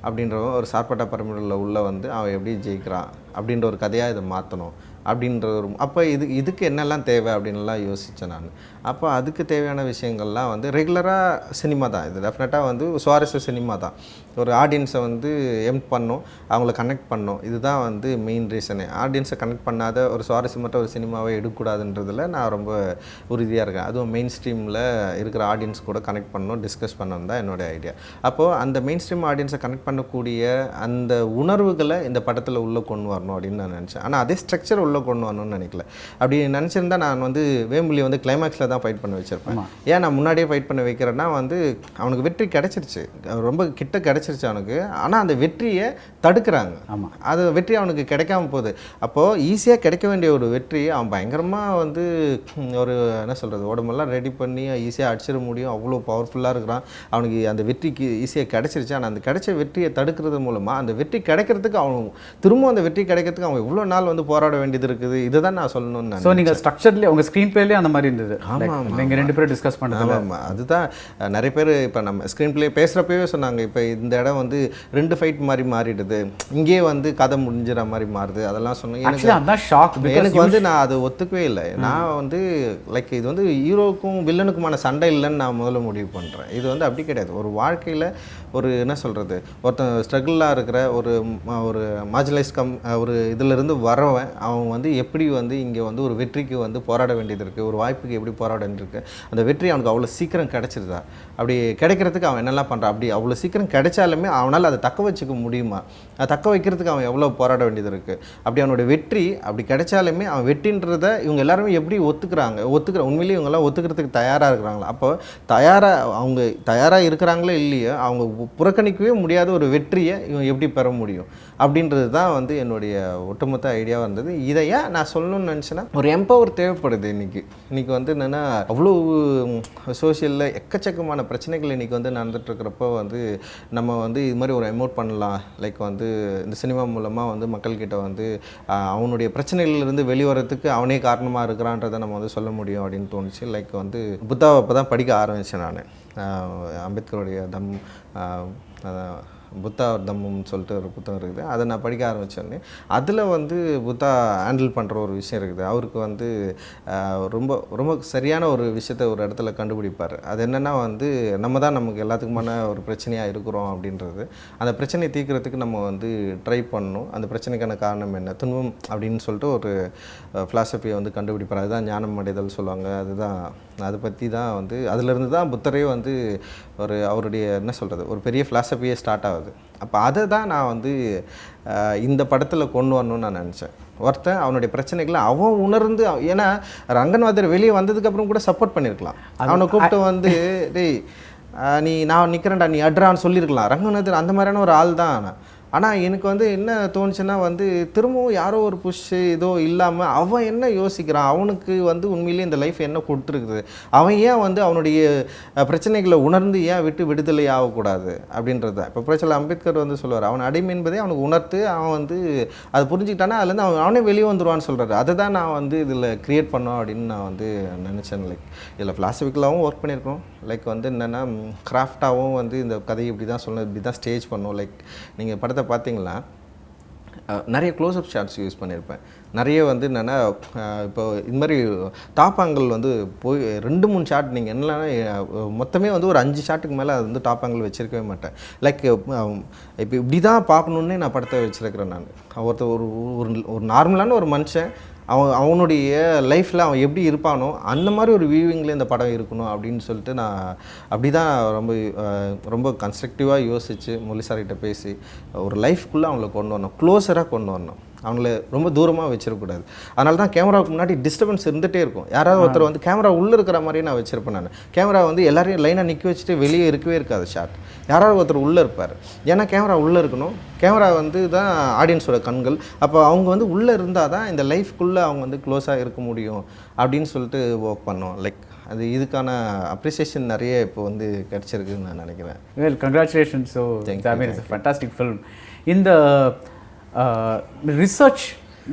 அப்படின்றவன் ஒரு சார்பட்டா பரம்பரையில் உள்ள வந்து அவன் எப்படி ஜெயிக்கிறான் அப்படின்ற ஒரு கதையாக இதை மாற்றணும் அப்படின்ற ஒரு அப்போ இதுக்கு என்னெல்லாம் தேவை அப்படின்லாம் யோசித்தேன் நான். அப்போ அதுக்கு தேவையான விஷயங்கள்லாம் வந்து ரெகுலராக சினிமா தான், இது டெஃபினட்டாக வந்து சுவாரஸ்ய சினிமா தான். ஒரு ஆடியன்ஸை வந்து பண்ணும், அவங்கள கனெக்ட் பண்ணும், இதுதான் வந்து மெயின் ரீசனே. ஆடியன்ஸை கனெக்ட் பண்ணாத ஒரு சுவாரஸ்யமற்ற ஒரு சினிமாவை எடுக்கக்கூடாதுன்றதில் நான் ரொம்ப உறுதியாக இருக்கேன். அதுவும் மெயின் ஸ்ட்ரீமில் இருக்கிற ஆடியன்ஸ் கூட கனெக்ட் பண்ணணும், டிஸ்கஸ் பண்ணணும் தான் என்னோடய ஐடியா. அப்போது அந்த மெயின் ஸ்ட்ரீம் ஆடியன்ஸை கனெக்ட் பண்ணக்கூடிய அந்த உணர்வுகளை இந்த படத்தில் உள்ளே கொண்டு வரணும் அப்படின்னு நான் நினச்சேன். ஆனால் அதே ஸ்ட்ரக்சர் உள்ளே கொண்டு வரணும்னு நினைக்கல. அப்படி நினச்சிருந்தா நான் வந்து வேம்புலி வந்து கிளைமேக்ஸில் தான் ஃபைட் பண்ண வச்சுருப்பேன். ஏன் நான் முன்னாடியே ஃபைட் பண்ண வைக்கிறேன்னா வந்து அவனுக்கு வெற்றி கிடச்சிருச்சு, ரொம்ப கிட்ட கிடச்சிருச்சு அவனுக்கு. ஆனால் அந்த வெற்றியை தடுக்கிறாங்க. ஆமாம், அது வெற்றி அவனுக்கு கிடைக்காம போகுது. அப்போது ஈஸியாக கிடைக்க வேண்டிய ஒரு வெற்றி அவன் பயங்கரமாக வந்து ஒரு என்ன சொல்கிறது, உடம்பெல்லாம் ரெடி பண்ணி ஈஸியாக அடிச்சிட முடியும், அவ்வளோ பவர்ஃபுல்லாக இருக்கிறான். அவனுக்கு அந்த வெற்றிக்கு ஈஸியாக கிடச்சிருச்சு. ஆனால் அந்த கிடைச்ச வெற்றியை தடுக்கிறது மூலமாக அந்த வெற்றி கிடைக்கிறதுக்கு அவன் திரும்ப அந்த வெற்றி கிடைக்கிறதுக்கு அவன் எவ்வளோ நாள் வந்து போராட வேண்டியது இருக்குது. இதுதான் நான் சொல்லணும்னு. ஸோ நீங்கள் ஸ்ட்ரக்சர்லேயே உங்கள் ஸ்க்ரீன் பிளேலேயே அந்த மாதிரி இருந்தது. ஆமாம், நீங்கள் 2 பேரும் டிஸ்கஸ் பண்ணுறது. ஆமாம், அதுதான் நிறைய பேர் இப்போ நம்ம ஸ்க்ரீன் பிளே பேசுகிறப்பவே சொன்னாங்க, இப்போ இந்த இடம் வந்து 2 ஃபைட் மாதிரி மாறிடுது, இங்கேயே வந்து கதை முடிஞ்சிட மாதிரி மாறுது, அதெல்லாம் சொன்னேன். எனக்கு ஷாக். எனக்கு வந்து நான் அதை ஒத்துக்கவே இல்லை. நான் வந்து லைக் இது வந்து ஹீரோக்கும் வில்லனுக்குமான சண்டை இல்லைன்னு நான் முதல்ல முடிவு பண்ணுறேன். இது வந்து அப்படி கிடையாது. ஒரு வாழ்க்கையில் ஒரு என்ன சொல்கிறது, ஒருத்தன் ஸ்ட்ரகிளாக இருக்கிற ஒரு மார்ஜினலைஸ் ஒரு இதிலிருந்து வரவன் அவன் வந்து எப்படி வந்து இங்கே வந்து ஒரு வெற்றிக்கு வந்து போராட வேண்டியது இருக்குது, ஒரு வாய்ப்புக்கு எப்படி போராட வேண்டியிருக்கு, அந்த வெற்றி அவனுக்கு அவ்வளோ சீக்கிரம் கிடைச்சிருதா, அப்படி கிடைக்கிறதுக்கு அவன் என்னெல்லாம் பண்ணுறான், அப்படி அவ்வளோ சீக்கிரம் கிடைச்சாலுமே அவனால் அதை தக்க வச்சுக்க முடியுமா, அதை தக்க வைக்கிறதுக்கு அவன் எவ்வளோ போராட வேண்டியது இருக்குது, அப்படி அவனுடைய வெற்றி அப்படி கிடைச்சாலுமே அவன் வெற்றின்றதை இவங்க எல்லாருமே எப்படி ஒத்துக்கிற உண்மையிலேயே இவங்கெல்லாம் ஒத்துக்கிறதுக்கு தயாராக இருக்கிறாங்களா. அப்போ அவங்க தயாராக இருக்கிறாங்களோ இல்லையோ அவங்க புறக்கணிக்கவே முடியாத ஒரு வெற்றியை இவங்க எப்படி பெற முடியும் அப்படின்றது தான் வந்து என்னுடைய ஒட்டுமொத்த ஐடியாவாக இருந்தது. இதையா நான் சொல்லணும்னு நினச்சேன்னா ஒரு எம்பவர் தேவைப்படுது. இன்றைக்கி வந்து என்னென்னா அவ்வளோ சோஷியலில் எக்கச்சக்கமான பிரச்சனைகள் இன்றைக்கி வந்து நடந்துகிட்ருக்கிறப்போ வந்து நம்ம வந்து இது மாதிரி ஒரு எமோட் பண்ணலாம். லைக் வந்து இந்த சினிமா மூலமாக வந்து மக்கள்கிட்ட வந்து அவனுடைய பிரச்சனைகளிலிருந்து வெளிவரத்துக்கு அவனே காரணமாக இருக்கிறான்றதை நம்ம வந்து சொல்ல முடியும் அப்படின்னு தோணுச்சு. லைக் வந்து புத்தாவை அப்போ தான் படிக்க ஆரம்பித்தேன் நான். அம்பேத்கருடைய புத்தா தம்மம்னு சொல்லிட்டு ஒரு புத்தகம் இருக்குது. அதை நான் படிக்க ஆரம்பித்தோடனே அதில் வந்து புத்தா ஹேண்டில் பண்ணுற ஒரு விஷயம் இருக்குது. அவருக்கு வந்து ரொம்ப ரொம்ப சரியான ஒரு விஷயத்தை ஒரு இடத்துல கண்டுபிடிப்பார். அது என்னென்னா வந்து நம்ம தான் நமக்கு எல்லாத்துக்குமான ஒரு பிரச்சனையாக இருக்கிறோம் அப்படின்றது. அந்த பிரச்சனையை தீர்க்கறதுக்கு நம்ம வந்து ட்ரை பண்ணணும். அந்த பிரச்சனைக்கான காரணம் என்ன, துன்பம் அப்படின்னு சொல்லிட்டு ஒரு ஃபிலாசபியை வந்து கண்டுபிடிப்பார். அதுதான் ஞானம் அடைதல் சொல்லுவாங்க. அதுதான் அதை பற்றி தான் வந்து அதிலிருந்து தான் புத்தரே வந்து ஒரு அவருடைய என்ன சொல்கிறது ஒரு பெரிய ஃபிலாசபியே ஸ்டார்ட் ஆகுது. அப்போ அதை தான் நான் வந்து இந்த படத்தில் கொண்டு வரணும்னு நான் நினச்சேன். ஒருத்தன் அவனுடைய பிரச்சனைகளை அவன் உணர்ந்து, ஏன்னா ரங்கநாதர் வெளியே வந்ததுக்கப்புறம் கூட சப்போர்ட் பண்ணியிருக்கலாம். அவனை கூப்பிட்டு வந்து டேய் நீ நான் நிற்கிறேன்டா நீ அட்ரான்னு சொல்லியிருக்கலாம். ரங்கநாதர் அந்த மாதிரியான ஒரு ஆள் தான். ஆனால் எனக்கு வந்து என்ன தோணுச்சுன்னா வந்து திரும்பவும் யாரோ ஒரு புஷ்ஷு ஏதோ இல்லாமல் அவன் என்ன யோசிக்கிறான், அவனுக்கு வந்து உண்மையிலேயே இந்த லைஃப் என்ன கொடுத்துருக்குது, அவன் ஏன் வந்து அவனுடைய பிரச்சனைகளை உணர்ந்து ஏன் விடுதலை ஆகக்கூடாது அப்படின்றத. இப்போ பிரச்சனை அம்பேத்கர் வந்து சொல்லுவார், அவன் அடிமை என்பதே அவனுக்கு உணர்த்து அவன் வந்து அதை புரிஞ்சுக்கிட்டானா அதுலேருந்து அவனே வெளியே வந்துடுவான்னு சொல்கிறாரு. அதை தான் நான் வந்து இதில் க்ரியேட் பண்ணோம் அப்படின்னு நான் வந்து நினச்சேன். லைக் இதில் ஃபிலாசபிக்கலாகவும் ஒர்க் பண்ணியிருக்கோம். லைக் வந்து என்னென்னா கிராஃப்டாகவும் வந்து இந்த கதையை இப்படி தான் சொல்லணும், இப்படி தான் ஸ்டேஜ் பண்ணோம். லைக் நீங்கள் படத்தை பார்த்தீங்களா நிறைய க்ளோஸ்அப் ஷாட்ஸ் யூஸ் பண்ணியிருப்பேன். நிறைய வந்து என்னென்னா இப்போ இது மாதிரி டாப் ஆங்கிள் வந்து போய் 2-3 ஷாட் நீங்கள் என்னன்னா மொத்தமே வந்து ஒரு 5 ஷாட்டுக்கு மேலே அது வந்து டாப் ஆங்கிள் வச்சுருக்கவே மாட்டேன். லைக் இப்போ இப்படி தான் பார்க்கணுன்னே நான் படத்தை வச்சுருக்கிறேன். நான் ஒருத்தர் ஒரு நார்மலான ஒரு மனுஷன் அவனுடைய லைஃப்பில் அவன் எப்படி இருப்பானோ அந்த மாதிரி ஒரு வியூவிங்கில் இந்த படம் இருக்கணும் அப்படின்னு சொல்லிட்டு நான் அப்படி தான் ரொம்ப கன்ஸ்ட்ரக்டிவாக யோசித்து முரளி சார்கிட்ட பேசி ஒரு லைஃப்குள்ளே அவங்கள கொண்டு வரணும், க்ளோஸராக கொண்டு வரணும். அவங்கள ரொம்ப தூரமாக வச்சிடக்கூடாது. அதனால தான் கேமராவுக்கு முன்னாடி டிஸ்டர்பன்ஸ் இருந்துகிட்டே இருக்கும். யாராவது ஒருத்தர் வந்து கேமரா உள்ளே இருக்கிற மாதிரியே நான் வச்சுருப்பேன். நான் கேமரா வந்து எல்லாரையும் லைனாக நிற்க வச்சுட்டு வெளியே இருக்கவே இருக்காது ஷாட். யாராவது ஒருத்தர் உள்ளே இருப்பார். ஏன்னா கேமரா உள்ளே இருக்கணும். கேமரா வந்து தான் ஆடியன்ஸோட கண்கள். அப்போ அவங்க வந்து உள்ளே இருந்தால் தான் இந்த லைஃப்குள்ளே அவங்க வந்து க்ளோஸாக இருக்க முடியும் அப்படின்னு சொல்லிட்டு ஒர்க் பண்ணோம். லைக் அது இதுக்கான அப்ரிசியேஷன் நிறைய இப்போ வந்து கிடச்சிருக்குன்னு நான் நினைக்கிறேன். Well, congratulations. So it's a fantastic film. இந்த ரிசர்ச்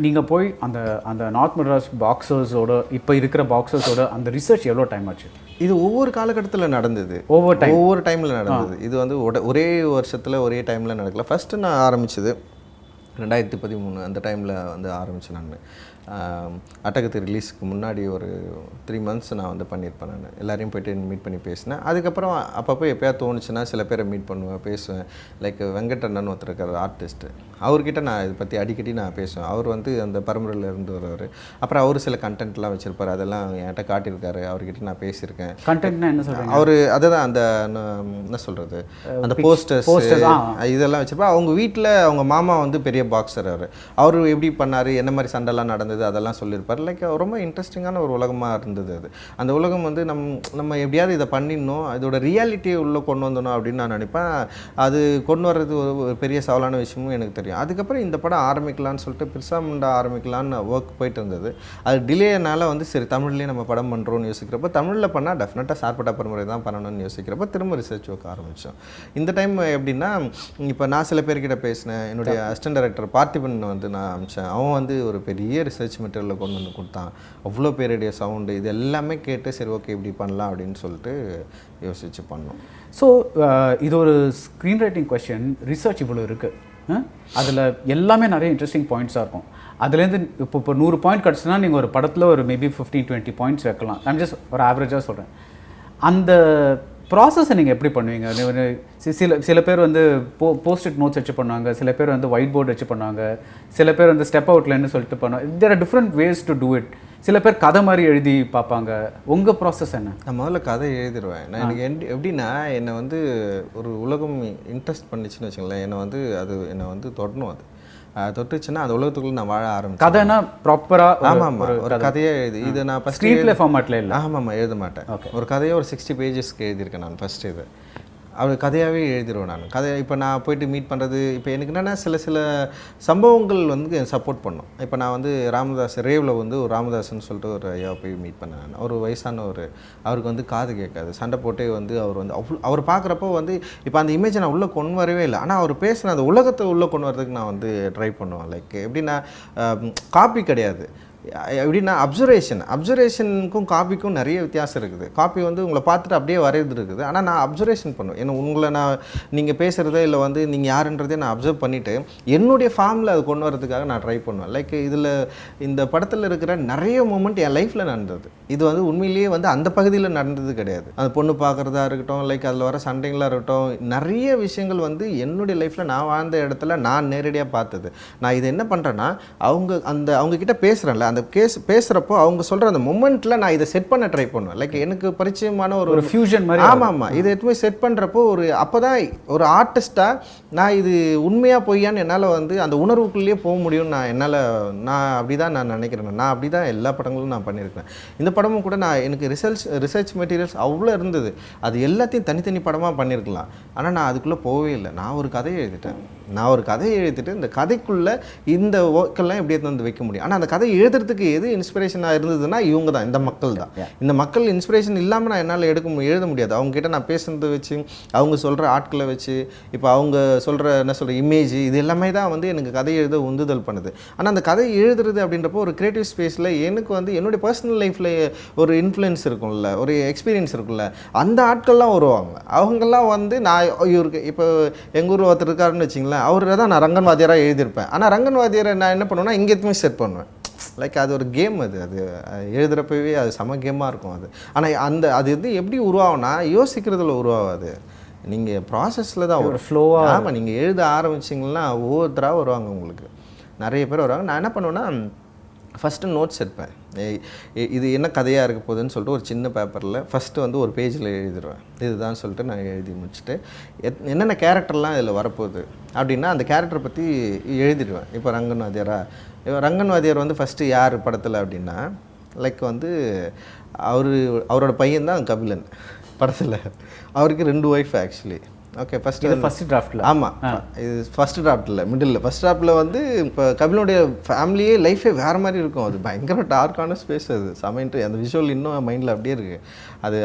நீங்கள் போய் அந்த நார்த் மெட்ராஸ் பாக்ஸர்ஸோட இப்போ இருக்கிற பாக்ஸர்ஸோட அந்த ரிசர்ச் எவ்வளோ டைம் ஆச்சு? இது ஒவ்வொரு காலகட்டத்தில் நடந்தது, ஒவ்வொரு டைமில் நடந்தது. இது வந்து ஒரே வருஷத்தில் ஒரே டைமில் நடக்கல. ஃபஸ்ட்டு நான் ஆரம்பித்தது 2013 அந்த டைமில் வந்து ஆரம்பித்தேன். நான் அட்டகத்தி ரிலீஸுக்கு முன்னாடி ஒரு 3 months நான் வந்து பண்ணியிருப்பேன். நான் எல்லாரையும் போய்ட்டு மீட் பண்ணி பேசினேன். அதுக்கப்புறம் அப்பப்போ எப்போயாவது தோணுச்சுன்னா சில பேரை மீட் பண்ணுவேன், பேசுவேன். லைக் வெங்கடண்ணன் ஒருத்தர் இருக்கார் ஆர்டிஸ்ட்டு, அவர்கிட்ட நான் இதை பற்றி அடிக்கடி நான் பேசுவேன். அவர் வந்து அந்த பரம்பரையில் இருந்து வருவார். அப்புறம் அவர் சில கண்டென்ட்லாம் வச்சுருப்பார், அதெல்லாம் என்கிட்ட காட்டியிருக்காரு. அவர்கிட்ட நான் பேசியிருக்கேன். கண்டென்ட்னா என்ன சொல்கிறேன்? அவர் அதை தான் அந்த என்ன சொல்கிறது அந்த போஸ்டர்ஸ் இதெல்லாம் வச்சுருப்பா. அவங்க வீட்டில் அவங்க மாமா வந்து பெரிய பாக்ஸர். அவர் எப்படி பண்ணார், என்ன மாதிரி சண்டைலாம் நடந்தது அதெல்லாம் சொல்லியிருப்பார். லைக் ரொம்ப இன்ட்ரெஸ்டிங்கான ஒரு உலகமாக இருந்தது அது. அந்த உலகம் வந்து நம்ம எப்படியாவது இதை பண்ணிடணும், இதோட ரியாலிட்டியை உள்ளே கொண்டு வந்தணும் அப்படின்னு நான் நினைப்பேன். அது கொண்டு வர்றது ஒரு பெரிய சவாலான விஷயமும் எனக்கு தெரியும். அதுக்கப்புறம் இந்த படம் ஆரம்பிக்கலான்னு சொல்லிட்டு பிர்சாமுண்டா ஆரம்பிக்கலான்னு ஒர்க் போயிட்டு இருந்தது. அது டிலேனால வந்து சரி தமிழ்லேயே நம்ம படம் பண்ணுறோன்னு யோசிக்கிறப்ப, தமிழில் பண்ணால் டெஃபினட்டாக சார்பட்டா பரம்பரை தான் பண்ணணும்னு யோசிக்கிறப்ப திரும்ப ரிசர்ச் ஒர்க் ஆரம்பித்தோம். இந்த டைம் எப்படின்னா, இப்போ நான் சில பேர்கிட்ட பேசினேன். என்னுடைய அசிஸ்டன்ட் டைரக்டர் பார்த்திபன் வந்து நான் அமிச்சேன். அவன் வந்து ஒரு பெரிய ரிசர்ச் மெட்டீரியலில் கொண்டு வந்து கொடுத்தான். அவ்வளோ பேருடைய சவுண்டு இது எல்லாமே கேட்டு சரி ஓகே இப்படி பண்ணலாம் அப்படின்னு சொல்லிட்டு யோசித்து பண்ணோம். ஸோ இது ஒரு ஸ்க்ரீன் ரைட்டிங் கொஸ்டின். ரிசர்ச் இவ்வளோ இருக்குது, அதில் எல்லாமே நிறைய இன்ட்ரெஸ்டிங் பாயிண்ட்ஸாக இருக்கும். அதுலேருந்து இப்போ 100 பாயிண்ட் கிடச்சுன்னா நீங்கள் ஒரு படத்தில் ஒரு மேபி 15-20 பாயிண்ட்ஸ் வைக்கலாம். நான் ஜஸ்ட் ஒரு ஆவரேஜாக சொல்கிறேன். அந்த ப்ராசஸை நீங்கள் எப்படி பண்ணுவீங்க? சில பேர் வந்து போஸ்ட் நோட்ஸ் வச்சு பண்ணுவாங்க, சில பேர் வந்து ஒயிட் போர்டு வச்சு பண்ணுவாங்க, சில பேர் வந்து ஸ்டெப் அவுட்லைன்னு சொல்லிட்டு பண்ணுவாங்க. There are different ways to do it. சில பேர் கதை மாதிரி எழுதி பார்ப்பாங்க. உங்கள் ப்ராசஸ் என்ன? நான் முதல்ல கதை எழுதிடுவேன். நான் எனக்கு எப்படின்னா என்னை வந்து ஒரு உலகம் இன்ட்ரெஸ்ட் பண்ணிச்சுன்னு வச்சுங்களேன், என்னை வந்து தொடணும். அது தொட்டுச்சுன்னா அந்த உலகத்துக்குள்ள நான் வாழ ஆரம்பிச்சேன். கதைனா ப்ராப்பராக ஆமாம் ஒரு கதையே எழுதி இதை நான் ஃபஸ்ட் ஸ்க்ரீன் ப்ளே ஃபார்மேட்டில் இல்லை. ஆமாம் எழுத மாட்டேன். ஒரு கதையை ஒரு 60 பேஜஸ்க்கு எழுதியிருக்கேன் நான் ஃபஸ்ட்டு. இது அவர் கதையாகவே எழுதிடுவேன் நான். கதை இப்போ நான் போய்ட்டு மீட் பண்ணுறது, இப்போ எனக்கு என்னென்னா சில சம்பவங்கள் வந்து சப்போர்ட் பண்ணோம். இப்போ நான் வந்து ராமதாஸ் ரேவில் வந்து ஒரு ராமதாஸ்ன்னு சொல்லிட்டு ஒரு ஐயா போய் மீட் பண்ணேன் நான். அவர் வயசானவர், அவருக்கு வந்து காது கேட்காது. சண்டை போட்டே வந்து அவர் வந்து அவர் பார்க்குறப்போ வந்து இப்போ அந்த இமேஜை நான் உள்ளே கொண்டு வரவே இல்லை. ஆனால் அவர் பேசுகிற அந்த உலகத்தை உள்ளே கொண்டு வரதுக்கு நான் வந்து ட்ரை பண்ணுவேன். லைக் எப்படின்னா காப்பி கிடையாது. எப்படின்னா அப்சர்வேஷனுக்கும் காப்பிக்கும் நிறைய வித்தியாசம் இருக்குது. காப்பி வந்து உங்களை பார்த்துட்டு அப்படியே வரைகிறது இருக்குது. ஆனால் நான் அப்சர்வேஷன் பண்ணுவேன். ஏன்னா உங்களை நீங்கள் பேசுகிறதே இல்லை வந்து நீங்கள் யாருன்றதே நான் அப்சர்வ் பண்ணிவிட்டு என்னுடைய ஃபார்மில் அது கொண்டு வரதுக்காக நான் ட்ரை பண்ணுவேன். லைக் இதில் இந்த படத்தில் இருக்கிற நிறைய மூமெண்ட் என் லைஃப்பில் நடந்தது. இது வந்து உண்மையிலேயே வந்து அந்த பகுதியில் நடந்தது கிடையாது. அந்த பொண்ணு பார்க்குறதா இருக்கட்டும், லைக் அதில் வர சண்டைகளாக இருக்கட்டும், நிறைய விஷயங்கள் வந்து என்னுடைய லைஃப்பில் நான் வாழ்ந்த இடத்துல நான் நேரடியாக பார்த்தது. நான் இது என்ன பண்ணுறேன்னா, அவங்கக்கிட்ட பேசுகிறேன்ல, அந்த பேசுகிறப்போ அவங்க சொல்கிற அந்த மொமெண்ட்டில் நான் இதை செட் பண்ண ட்ரை பண்ணுவேன். லைக் எனக்கு பரிச்சயமான ஒரு ஃபியூஷன் மாதிரி. ஆமாம், இதை எதுவுமே செட் பண்ணுறப்போ அப்போ தான் ஒரு ஆர்டிஸ்ட்டாக நான் இது உண்மையாக பொய்யான்னு என்னால் வந்து அந்த உணர்வுக்குள்ளேயே போக முடியும்னு நான் அப்படி தான் நான் நினைக்கிறேன். நான் அப்படி தான் எல்லா படங்களும் நான் பண்ணியிருக்கேன். இந்த படமும் கூட எனக்கு ரிசர்ச் மெட்டீரியல்ஸ் அவ்வளோ இருந்தது. அது எல்லாத்தையும் தனித்தனி படமாக பண்ணியிருக்கலாம். ஆனால் நான் அதுக்குள்ளே போகவே இல்லை. நான் ஒரு கதையை எழுதிட்டு இந்த கதைக்குள்ளே இந்த ஒர்க்கெல்லாம் எப்படி எடுத்து வந்து வைக்க முடியும். ஆனால் அந்த கதை எழுதுறதுக்கு எது இன்ஸ்பிரேஷனாக இருந்ததுன்னா இவங்க தான், இந்த மக்கள் தான். இந்த மக்கள் இன்ஸ்பிரேஷன் இல்லாமல் நான் என்னால் எழுத முடியாது. அவங்ககிட்ட நான் பேசுனதை வச்சு, அவங்க சொல்கிற ஆட்களை வச்சு, இப்போ அவங்க சொல்கிற இமேஜ், இது எல்லாமே தான் வந்து எனக்கு கதை எழுத உந்துதல் பண்ணுது. ஆனால் அந்த கதை எழுதுறது அப்படின்றப்போ ஒரு கிரியேட்டிவ் ஸ்பேஸில் எனக்கு வந்து என்னுடைய பர்சனல் லைஃப்பில் ஒரு இன்ஃப்ளூயன்ஸ் இருக்கும்ல, ஒரு எக்ஸ்பீரியன்ஸ் இருக்குல்ல, அந்த ஆட்கள்லாம் வருவாங்க. அவங்கெல்லாம் வந்து நான் இவருக்கு இப்போ எங்கள் ஊரில் ஒருத்தர் இருக்காருன்னு வச்சிங்களேன், அவரை தான் நான் ரங்கன்வாதியராக எழுதியிருப்பேன். ஆனால் ரங்கன்வாதியரை நான் என்ன பண்ணுவேன்னா இங்கே எதுவுமே செட் பண்ணுவேன். லைக் அது ஒரு கேம். அது எழுதுகிறப்பவே அது செம கேமாக இருக்கும். ஆனால் அது வந்து எப்படி உருவாகும்னா யோசிக்கிறதுல உருவாகாது, நீங்கள் ப்ராசஸில் தான் ஒரு ஃப்ளோவாக. ஆமாம், நீங்கள் எழுத ஆரம்பிச்சிங்கன்னா ஒவ்வொருத்தராக வருவாங்க, உங்களுக்கு நிறைய பேர் வருவாங்க. நான் என்ன பண்ணுவேன்னா ஃபஸ்ட்டு நோட்ஸ் எடுப்பேன். இது என்ன கதையாக இருக்க போகுதுன்னு சொல்லிட்டு ஒரு சின்ன பேப்பரில் ஃபஸ்ட்டு வந்து ஒரு பேஜில் எழுதிடுவேன். இதுதான் சொல்லிட்டு நான் எழுதி முடிச்சுட்டு என்னென்ன கேரக்டர்லாம் இதில் வரப்போகுது அப்படின்னா அந்த கேரக்டரை பற்றி எழுதிடுவேன். இப்போ ரங்கன்வாதியார் வந்து ஃபஸ்ட்டு யார் படத்தில் அப்படின்னா, லைக் வந்து அவரோட பையன்தான் கபிலன் படத்தில். அவருக்கு 2 ஒய்ஃப் ஆக்சுவலி. ஓகே, ஃபஸ்ட் டிராஃப்டில். ஆமாம், இது ஃபஸ்ட் டிராஃப்டில் மிடில். ஃபஸ்ட் டிராஃப்டில் வந்து இப்போ கபிலனுடைய ஃபேமிலியே லைஃபே வேறு மாதிரி இருக்கும். அது பயங்கர டார்க்கான ஸ்பேஸ். அது சமையன்ட்டு அந்த விஷுவல் இன்னும் மைண்டில் அப்படியே இருக்குது.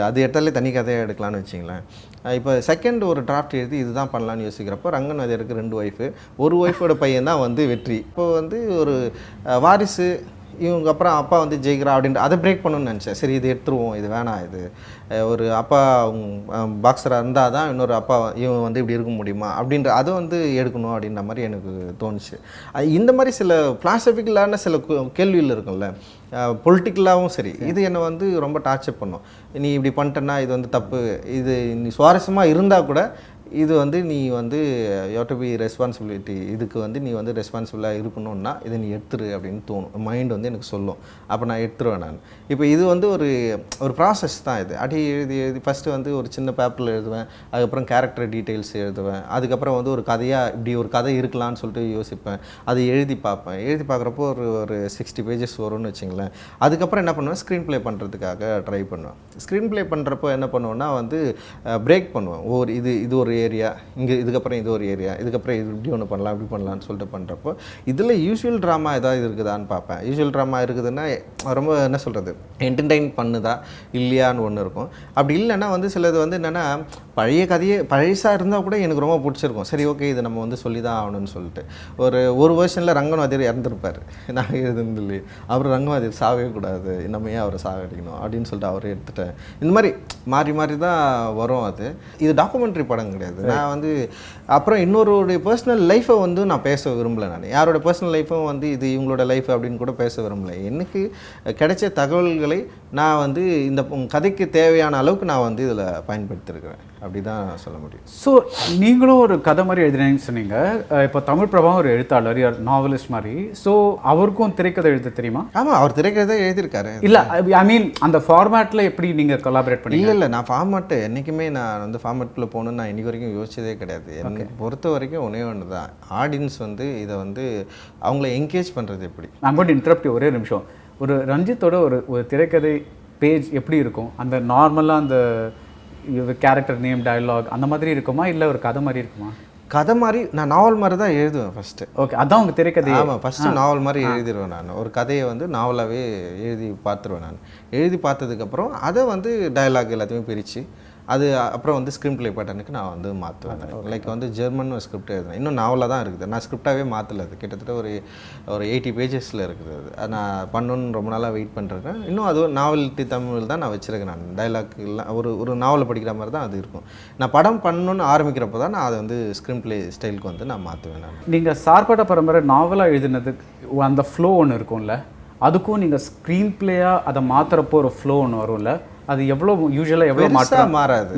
அது எடுத்தாலே தனி கதையாக எடுக்கலான்னு வச்சிங்களேன். இப்போ செகண்ட் ஒரு டிராஃப்ட் எழுதி இதுதான் பண்ணலான்னு யோசிக்கிறப்போ ரங்கன்வாதியாருக்கு 2 ஒய்ஃபு. ஒரு ஒய்ஃபோட பையன் தான் வந்து வெற்றி. இப்போ வந்து ஒரு வாரிசு, இவங்க அப்புறம் அப்பா வந்து ஜெயிக்கிறா அப்படின்ட்டு அதை பிரேக் பண்ணணும்னு நினச்சேன். சரி, இது எடுத்துருவோம், இது வேணாம். இது ஒரு அப்பா பாக்ஸராக இருந்தால் தான் இன்னொரு அப்பா இவன் வந்து இப்படி இருக்க முடியுமா அப்படின்ற அதை வந்து எடுக்கணும் அப்படின்ற மாதிரி எனக்கு தோணுச்சு. இந்த மாதிரி சில பிலாசபிக்கலான சில கேள்விகள் இருக்கும்ல, பொலிட்டிக்கலாகவும் சரி, இது என்னை வந்து ரொம்ப டார்ச்சர் பண்ணும். நீ இப்படி பண்ணிட்டேன்னா இது வந்து தப்பு, இது நீ சுவாரஸ்யமாக இருந்தால் கூட இது வந்து நீ வந்து you have to be responsibility, இதுக்கு வந்து நீ வந்து ரெஸ்பான்சிபிளாக இருக்கணும்னா இதை நீ எடுத்துரு அப்படின்னு தோணும். மைண்ட் வந்து எனக்கு சொல்லும். அப்போ நான் எடுத்துருவேன் நான். இப்போ இது வந்து ஒரு ப்ராசஸ் தான். இது எழுதி ஃபஸ்ட்டு வந்து ஒரு சின்ன பேப்பரில் எழுதுவேன். அதுக்கப்புறம் கேரக்டர் டீட்டெயில்ஸ் எழுதுவேன். அதுக்கப்புறம் வந்து ஒரு கதையாக இப்படி ஒரு கதை இருக்கலான்னு சொல்லிட்டு யோசிப்பேன். அது எழுதி பார்ப்பேன். எழுதி பார்க்குறப்போ ஒரு 60 பேஜஸ் வரும்னு வச்சுங்களேன். அதுக்கப்புறம் என்ன பண்ணுவேன், ஸ்க்ரீன் ப்ளே பண்ணுறதுக்காக ட்ரை பண்ணுவேன். ஸ்க்ரீன் ப்ளே பண்ணுறப்போ என்ன பண்ணுவேன்னா வந்து பிரேக் பண்ணுவேன். இது ஒரு ஏரியா, இங்கே இதுக்கப்புறம் இது ஒரு ஏரியா, இதுக்கப்புறம் இது இப்படி ஒன்று பண்ணலாம், இப்படி பண்ணலான்னு சொல்லிட்டு பண்ணுறப்போ இதில் யூஸ்வல் ட்ராமா ஏதாவது இருக்குதான்னு பார்ப்பேன். யூஸ்வல் ட்ராமா இருக்குதுன்னா ரொம்ப என்ன சொல்கிறது, என்டர்டெயின் பண்ணுதா இல்லையான்னு ஒன்று இருக்கும். அப்படி இல்லைன்னா வந்து சிலது வந்து என்னென்னா பழைய கதையே பழசாக இருந்தால் கூட எனக்கு ரொம்ப பிடிச்சிருக்கும். சரி, ஓகே, இது நம்ம வந்து சொல்லி தான் ஆகணும்னு சொல்லிட்டு ஒரு வருஷனில் ரங்கன்வாதியர் இறந்துருப்பார். நான் எழுதுனது அவர் ரங்கன்வாதியர் சாகவே கூடாது, நம்ம ஏன் அவரை சாகடிக்கணும் அப்படின்னு சொல்லிட்டு அவரை எடுத்துட்டேன். இந்த மாதிரி மாறி தான் வரும். இது டாக்குமெண்ட்ரி படம் கிடையாது. நான் வந்து அப்புறம் இன்னொருடைய பர்சனல் லைஃப்பை வந்து நான் பேச விரும்பலை. நான் யாரோட பர்சனல் லைஃப்பும் வந்து இது இவங்களோட லைஃப் அப்படின்னு கூட பேச விரும்பலை. எனக்கு கிடைச்ச தகவல்களை நான் வந்து இந்த கதைக்கு தேவையான அளவுக்கு நான் வந்து இதில் பயன்படுத்தியிருக்கிறேன். அப்படி தான் சொல்ல முடியும். ஸோ நீங்களும் ஒரு கதை மாதிரி எழுதுனீங்கன்னு சொன்னீங்க. இப்போ தமிழ் பிரபா ஒரு எழுத்தாளர், நாவலிஸ்ட் மாதிரி. ஸோ அவருக்கும் திரைக்கதை எழுத தெரியுமா? ஆமாம், அவர் திரைக்கதை எழுதியிருக்காரு. இல்லை, ஐ மீன் அந்த ஃபார்மேட்டில் எப்படி நீங்கள் கொலாபரேட் பண்ணி? இல்லை, நான் ஃபார்மேட்டு என்றைக்குமே நான் வந்து ஃபார்மேட்டில் போகணுன்னு நான் இன்றைக்கி வரைக்கும் யோசிச்சதே கிடையாது. எனக்கு பொறுத்த வரைக்கும் ஒன்று தான், ஆடியன்ஸ் வந்து இதை வந்து அவங்கள என்கேஜ் பண்ணுறது எப்படி. நான் கூட இன்டரப்ட் ஒரே நிமிஷம். ஒரு ரஞ்சித்தோட ஒரு திரைக்கதை பேஜ் எப்படி இருக்கும்? அந்த நார்மலாக அந்த கேரக்டர் நேம், டயலாக் அந்த மாதிரி இருக்குமா, இல்லை ஒரு கதை மாதிரி இருக்குமா? கதை மாதிரி, நான் நாவல் மாதிரி தான் எழுதுவேன் ஃபஸ்ட்டு. ஓகே, அதான் உங்கள் திரைக்கதை? ஆமாம், ஃபஸ்ட்டு நாவல் மாதிரி எழுதிடுவேன். நான் ஒரு கதையை வந்து நாவலாகவே எழுதி பார்த்துருவேன். நான் எழுதி பார்த்ததுக்கப்புறம் அதை வந்து டயலாக் எல்லாத்தையுமே பிரித்து அது அப்புறம் வந்து ஸ்க்ரீன் ப்ளே பேட்டர்னுக்கு நான் வந்து மாற்றுவேன். லைக் வந்து ஜெர்மன் ஸ்கிரிப்ட் எழுதுனேன். இன்னும் நாவலாக தான் இருக்குது. நான் ஸ்கிரிப்டாகவே மாற்றல. அது கிட்டத்தட்ட ஒரு 80 பேஜஸில் இருக்குது அது நான் பண்ணணுன்னு ரொம்ப நாளாக வெயிட் பண்ணுறேன். இன்னும் அது நாவல்ட்டி தமிழ் தான் நான் வச்சுருக்கேன். நான் டைலாக் இல்லை ஒரு நாவலை படிக்கிற மாதிரி தான் அது இருக்கும். நான் படம் பண்ணணுன்னு ஆரம்பிக்கிறப்போ தான் நான் அதை வந்து ஸ்க்ரீன் ப்ளே ஸ்டைலுக்கு வந்து நான் மாற்றுவேன். நான் நீங்கள் சார்பாட்ட பரம்பரை நாவலாக எழுதினதுக்கு அந்த ஃப்ளோ ஒன்று இருக்கும்ல, அதுக்கும் நீங்கள் ஸ்க்ரீன் பிளேயாக அதை மாற்றுறப்போ ஒரு ஃப்ளோ ஒன்று வரும்ல, அது எவ்வளோ யூஸ்வலாக எவ்வளோ மாறாது.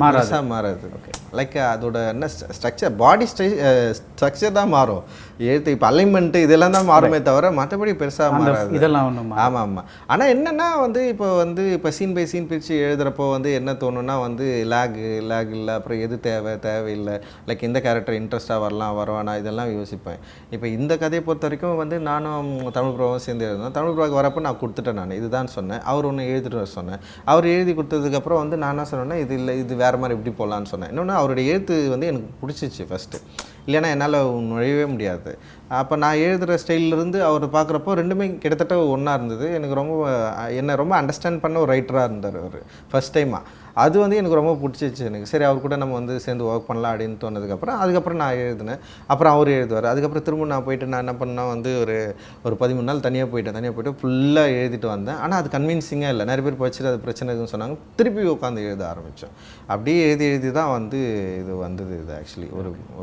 ஓகே, லைக் அதோட என்ன ஸ்ட்ரக்சர், பாடி ஸ்ட்ரக்சர் தான் மாறும். எழுத்து இப்போ அலைன்மெண்ட்டு இதெல்லாம் தான் மாறுமே தவிர மற்றபடி பெருசாக மாறாது. இதெல்லாம் ஒன்றும் ஆமாம். ஆனால் என்னென்னா வந்து இப்போ சீன் பை சீன் பிரித்து எழுதுகிறப்போ வந்து என்ன தோணுன்னா வந்து லேக் இல்லை, அப்புறம் எது தேவையில்லை, லைக் இந்த கேரக்டர் இன்ட்ரெஸ்ட்டாக வருவானா இதெல்லாம் யோசிப்பேன். இப்போ இந்த கதையை பொறுத்த வரைக்கும் வந்து நானும் தமிழ் ப்ரோவும் சேர்ந்து எழுதுனேன். தமிழ் ப்ரோக்கு வரப்போ நான் கொடுத்துட்டேன். நான் இதுதான் சொன்னேன். அவர் ஒன்று எழுதிட்டு வர சொன்னேன். அவர் எழுதி கொடுத்ததுக்கப்புறம் வந்து நான் என்ன சொன்னேன்னா இது இல்லை, இது வேறு மாதிரி இப்படி போகலான்னு சொன்னேன். இன்னொன்று அவருடைய எழுத்து வந்து எனக்கு பிடிச்சிச்சு ஃபஸ்ட்டு, இல்லைன்னா என்னால் நுழையவே முடியாது. அப்போ நான் எழுதுகிற ஸ்டைலிருந்து அவர் பார்க்குறப்போ ரெண்டுமே கிட்டத்தட்ட ஒன்றா இருந்தது. எனக்கு என்னை ரொம்ப அண்டர்ஸ்டாண்ட் பண்ண ஒரு ரைட்டராக இருந்தார் அவர் ஃபஸ்ட் டைமாக. அது வந்து எனக்கு ரொம்ப பிடிச்சிச்சு. எனக்கு சரி அவர் கூட நம்ம வந்து சேர்ந்து ஒர்க் பண்ணலாம் அப்படின்னு அதுக்கப்புறம் நான் எழுதினேன். அப்புறம் அவர் எழுதுவார். அதுக்கப்புறம் திரும்ப நான் போயிட்டு நான் என்ன பண்ணால் வந்து ஒரு 13 நாள் தனியாக போயிட்டு ஃபுல்லாக எழுதிட்டு வந்தேன். ஆனால் அது கன்வின்சிங்காக இல்லை. நிறைய பேர் படிச்சுட்டு அது பிரச்சனை இருக்குன்னு சொன்னாங்க. திருப்பி உட்காந்து எழுத ஆரம்பித்தோம். அப்படியே எழுதி தான் வந்து இது வந்தது. இது ஆக்சுவலி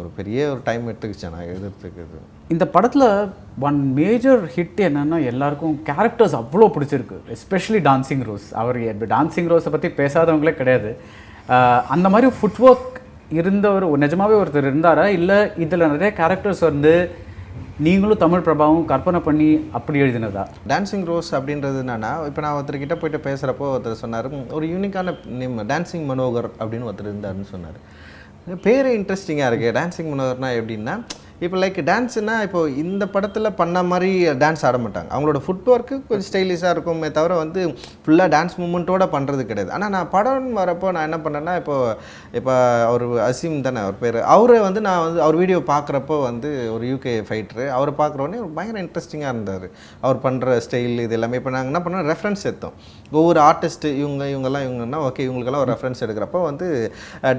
ஒரு பெரிய ஒரு டைம் எடுத்துக்கிச்சேன் நான் எழுதுறதுக்கு. இது இந்த படத்தில் ஒன் மேஜர் ஹிட் என்னென்னா எல்லாருக்கும் கேரக்டர்ஸ் அவ்வளோ பிடிச்சிருக்கு. Especially Dancing Rose. அவர் டான்சிங் ரோஸை பற்றி பேசாதவங்களே கிடையாது. அந்த மாதிரி ஃபுட்வொர்க் இருந்தவர் நிஜமாகவே ஒருத்தர் இருந்தாரா, இல்லை இதில் நிறைய கேரக்டர்ஸ் வந்து நீங்களும் தமிழ் பிரபாவும் கற்பனை பண்ணி அப்படி எழுதினதா? டான்சிங் ரோஸ் அப்படின்றது என்னன்னா, இப்போ நான் ஒருத்தர்கிட்ட போயிட்டு பேசுகிறப்போ ஒருத்தர் சொன்னார், ஒரு யூனிக்கான நேம் டான்சிங் மனோகர் அப்படின்னு ஒருத்தர் இருந்தாருன்னு சொன்னார். பேர் இன்ட்ரெஸ்டிங்காக இருக்குது. டான்சிங் மனோகர்னா எப்படின்னா, இப்போ லைக் டான்ஸுன்னா இப்போ இந்த படத்தில் பண்ண மாதிரி டான்ஸ் ஆட மாட்டாங்க. அவங்களோட ஃபுட்வொர்க்கு கொஞ்சம் ஸ்டைலிஷாக இருக்குமே தவிர வந்து ஃபுல்லாக டான்ஸ் மூமெண்ட்டோடு பண்ணுறது கிடையாது. ஆனால் நான் படம் வரப்போ நான் என்ன பண்ணேன்னா, இப்போ அவர் அசீம் தானே அவர் பேர், அவரை வந்து நான் வந்து அவர் வீடியோ பார்க்குறப்போ வந்து ஒரு யூகே ஃபைட்டரு, அவரை பார்க்குறோன்னே பயங்கர இன்ட்ரெஸ்டிங்காக இருந்தார். அவர் பண்ணுற ஸ்டைல் இது எல்லாமே. இப்போ நாங்கள் என்ன பண்ணோம், ரெஃபரன்ஸ் எடுத்தோம். ஒவ்வொரு ஆர்டிஸ்ட்டு இவங்கன்னா ஓகே இவங்களுக்கெல்லாம் ஒரு ரெஃபரன்ஸ் எடுக்கிறப்போ வந்து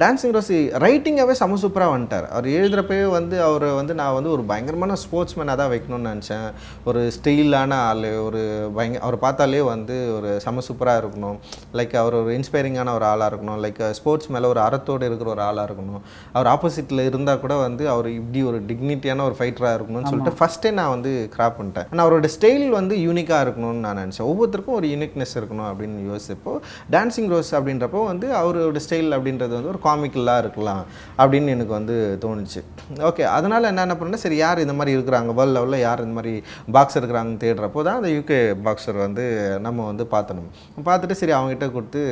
டான்சிங் ரோஸ் ரைட்டிங்காகவே சூப்பராக வந்துட்டார். அவர் எழுதுகிறப்பவே வந்து அவரை வந்து நான் வந்து ஒரு பயங்கரமான ஸ்போர்ட்ஸ்மேனாக தான் வைக்கணும்னு நினச்சேன். ஒரு ஸ்டைலான ஆள், அவரை பார்த்தாலே வந்து ஒரு சூப்பராக இருக்கணும். லைக் அவர் ஒரு இன்ஸ்பைரிங்கான ஒரு ஆளாக இருக்கணும். லைக் ஸ்போர்ட்ஸ் மேலே ஒரு அறத்தோடு இருக்கிற ஒரு ஆளாக இருக்கணும். அவர் ஆப்போசிட்டில் இருந்தால் கூட வந்து அவர் இப்படி ஒரு டிக்னிட்டியான ஒரு ஃபைட்டராக இருக்கணும்னு சொல்லிட்டு ஃபஸ்ட்டே நான் வந்து கிராப் பண்ணிட்டேன். ஆனால் அவரோட ஸ்டைல் வந்து யூனிக்காக இருக்கணும்னு நான் நினச்சேன். ஒவ்வொருத்தருக்கும் ஒரு யூனிக்னஸ் இருக்கணும் அப்படின்னு யோசிப்போ டான்சிங் ரோஸ் அப்படின்றப்போ வந்து அவரோட ஸ்டைல் அப்படின்றது வந்து ஒரு காமிக்கலாக இருக்கலாம் அப்படின்னு எனக்கு வந்து தோணுச்சு. ஓகே, அதனால் என்ன பண்ணேன்னா, சரி யார் இந்த மாதிரி இருக்கிறாங்க வேர்ல்டு லெவலில், யார் இந்த மாதிரி பாக்ஸர் இருக்கிறாங்கன்னு தேடுறப்போ தான் அந்த யூகே பாக்ஸர் வந்து நம்ம வந்து பார்த்துட்டு சரி அவங்ககிட்ட கொடுத்து,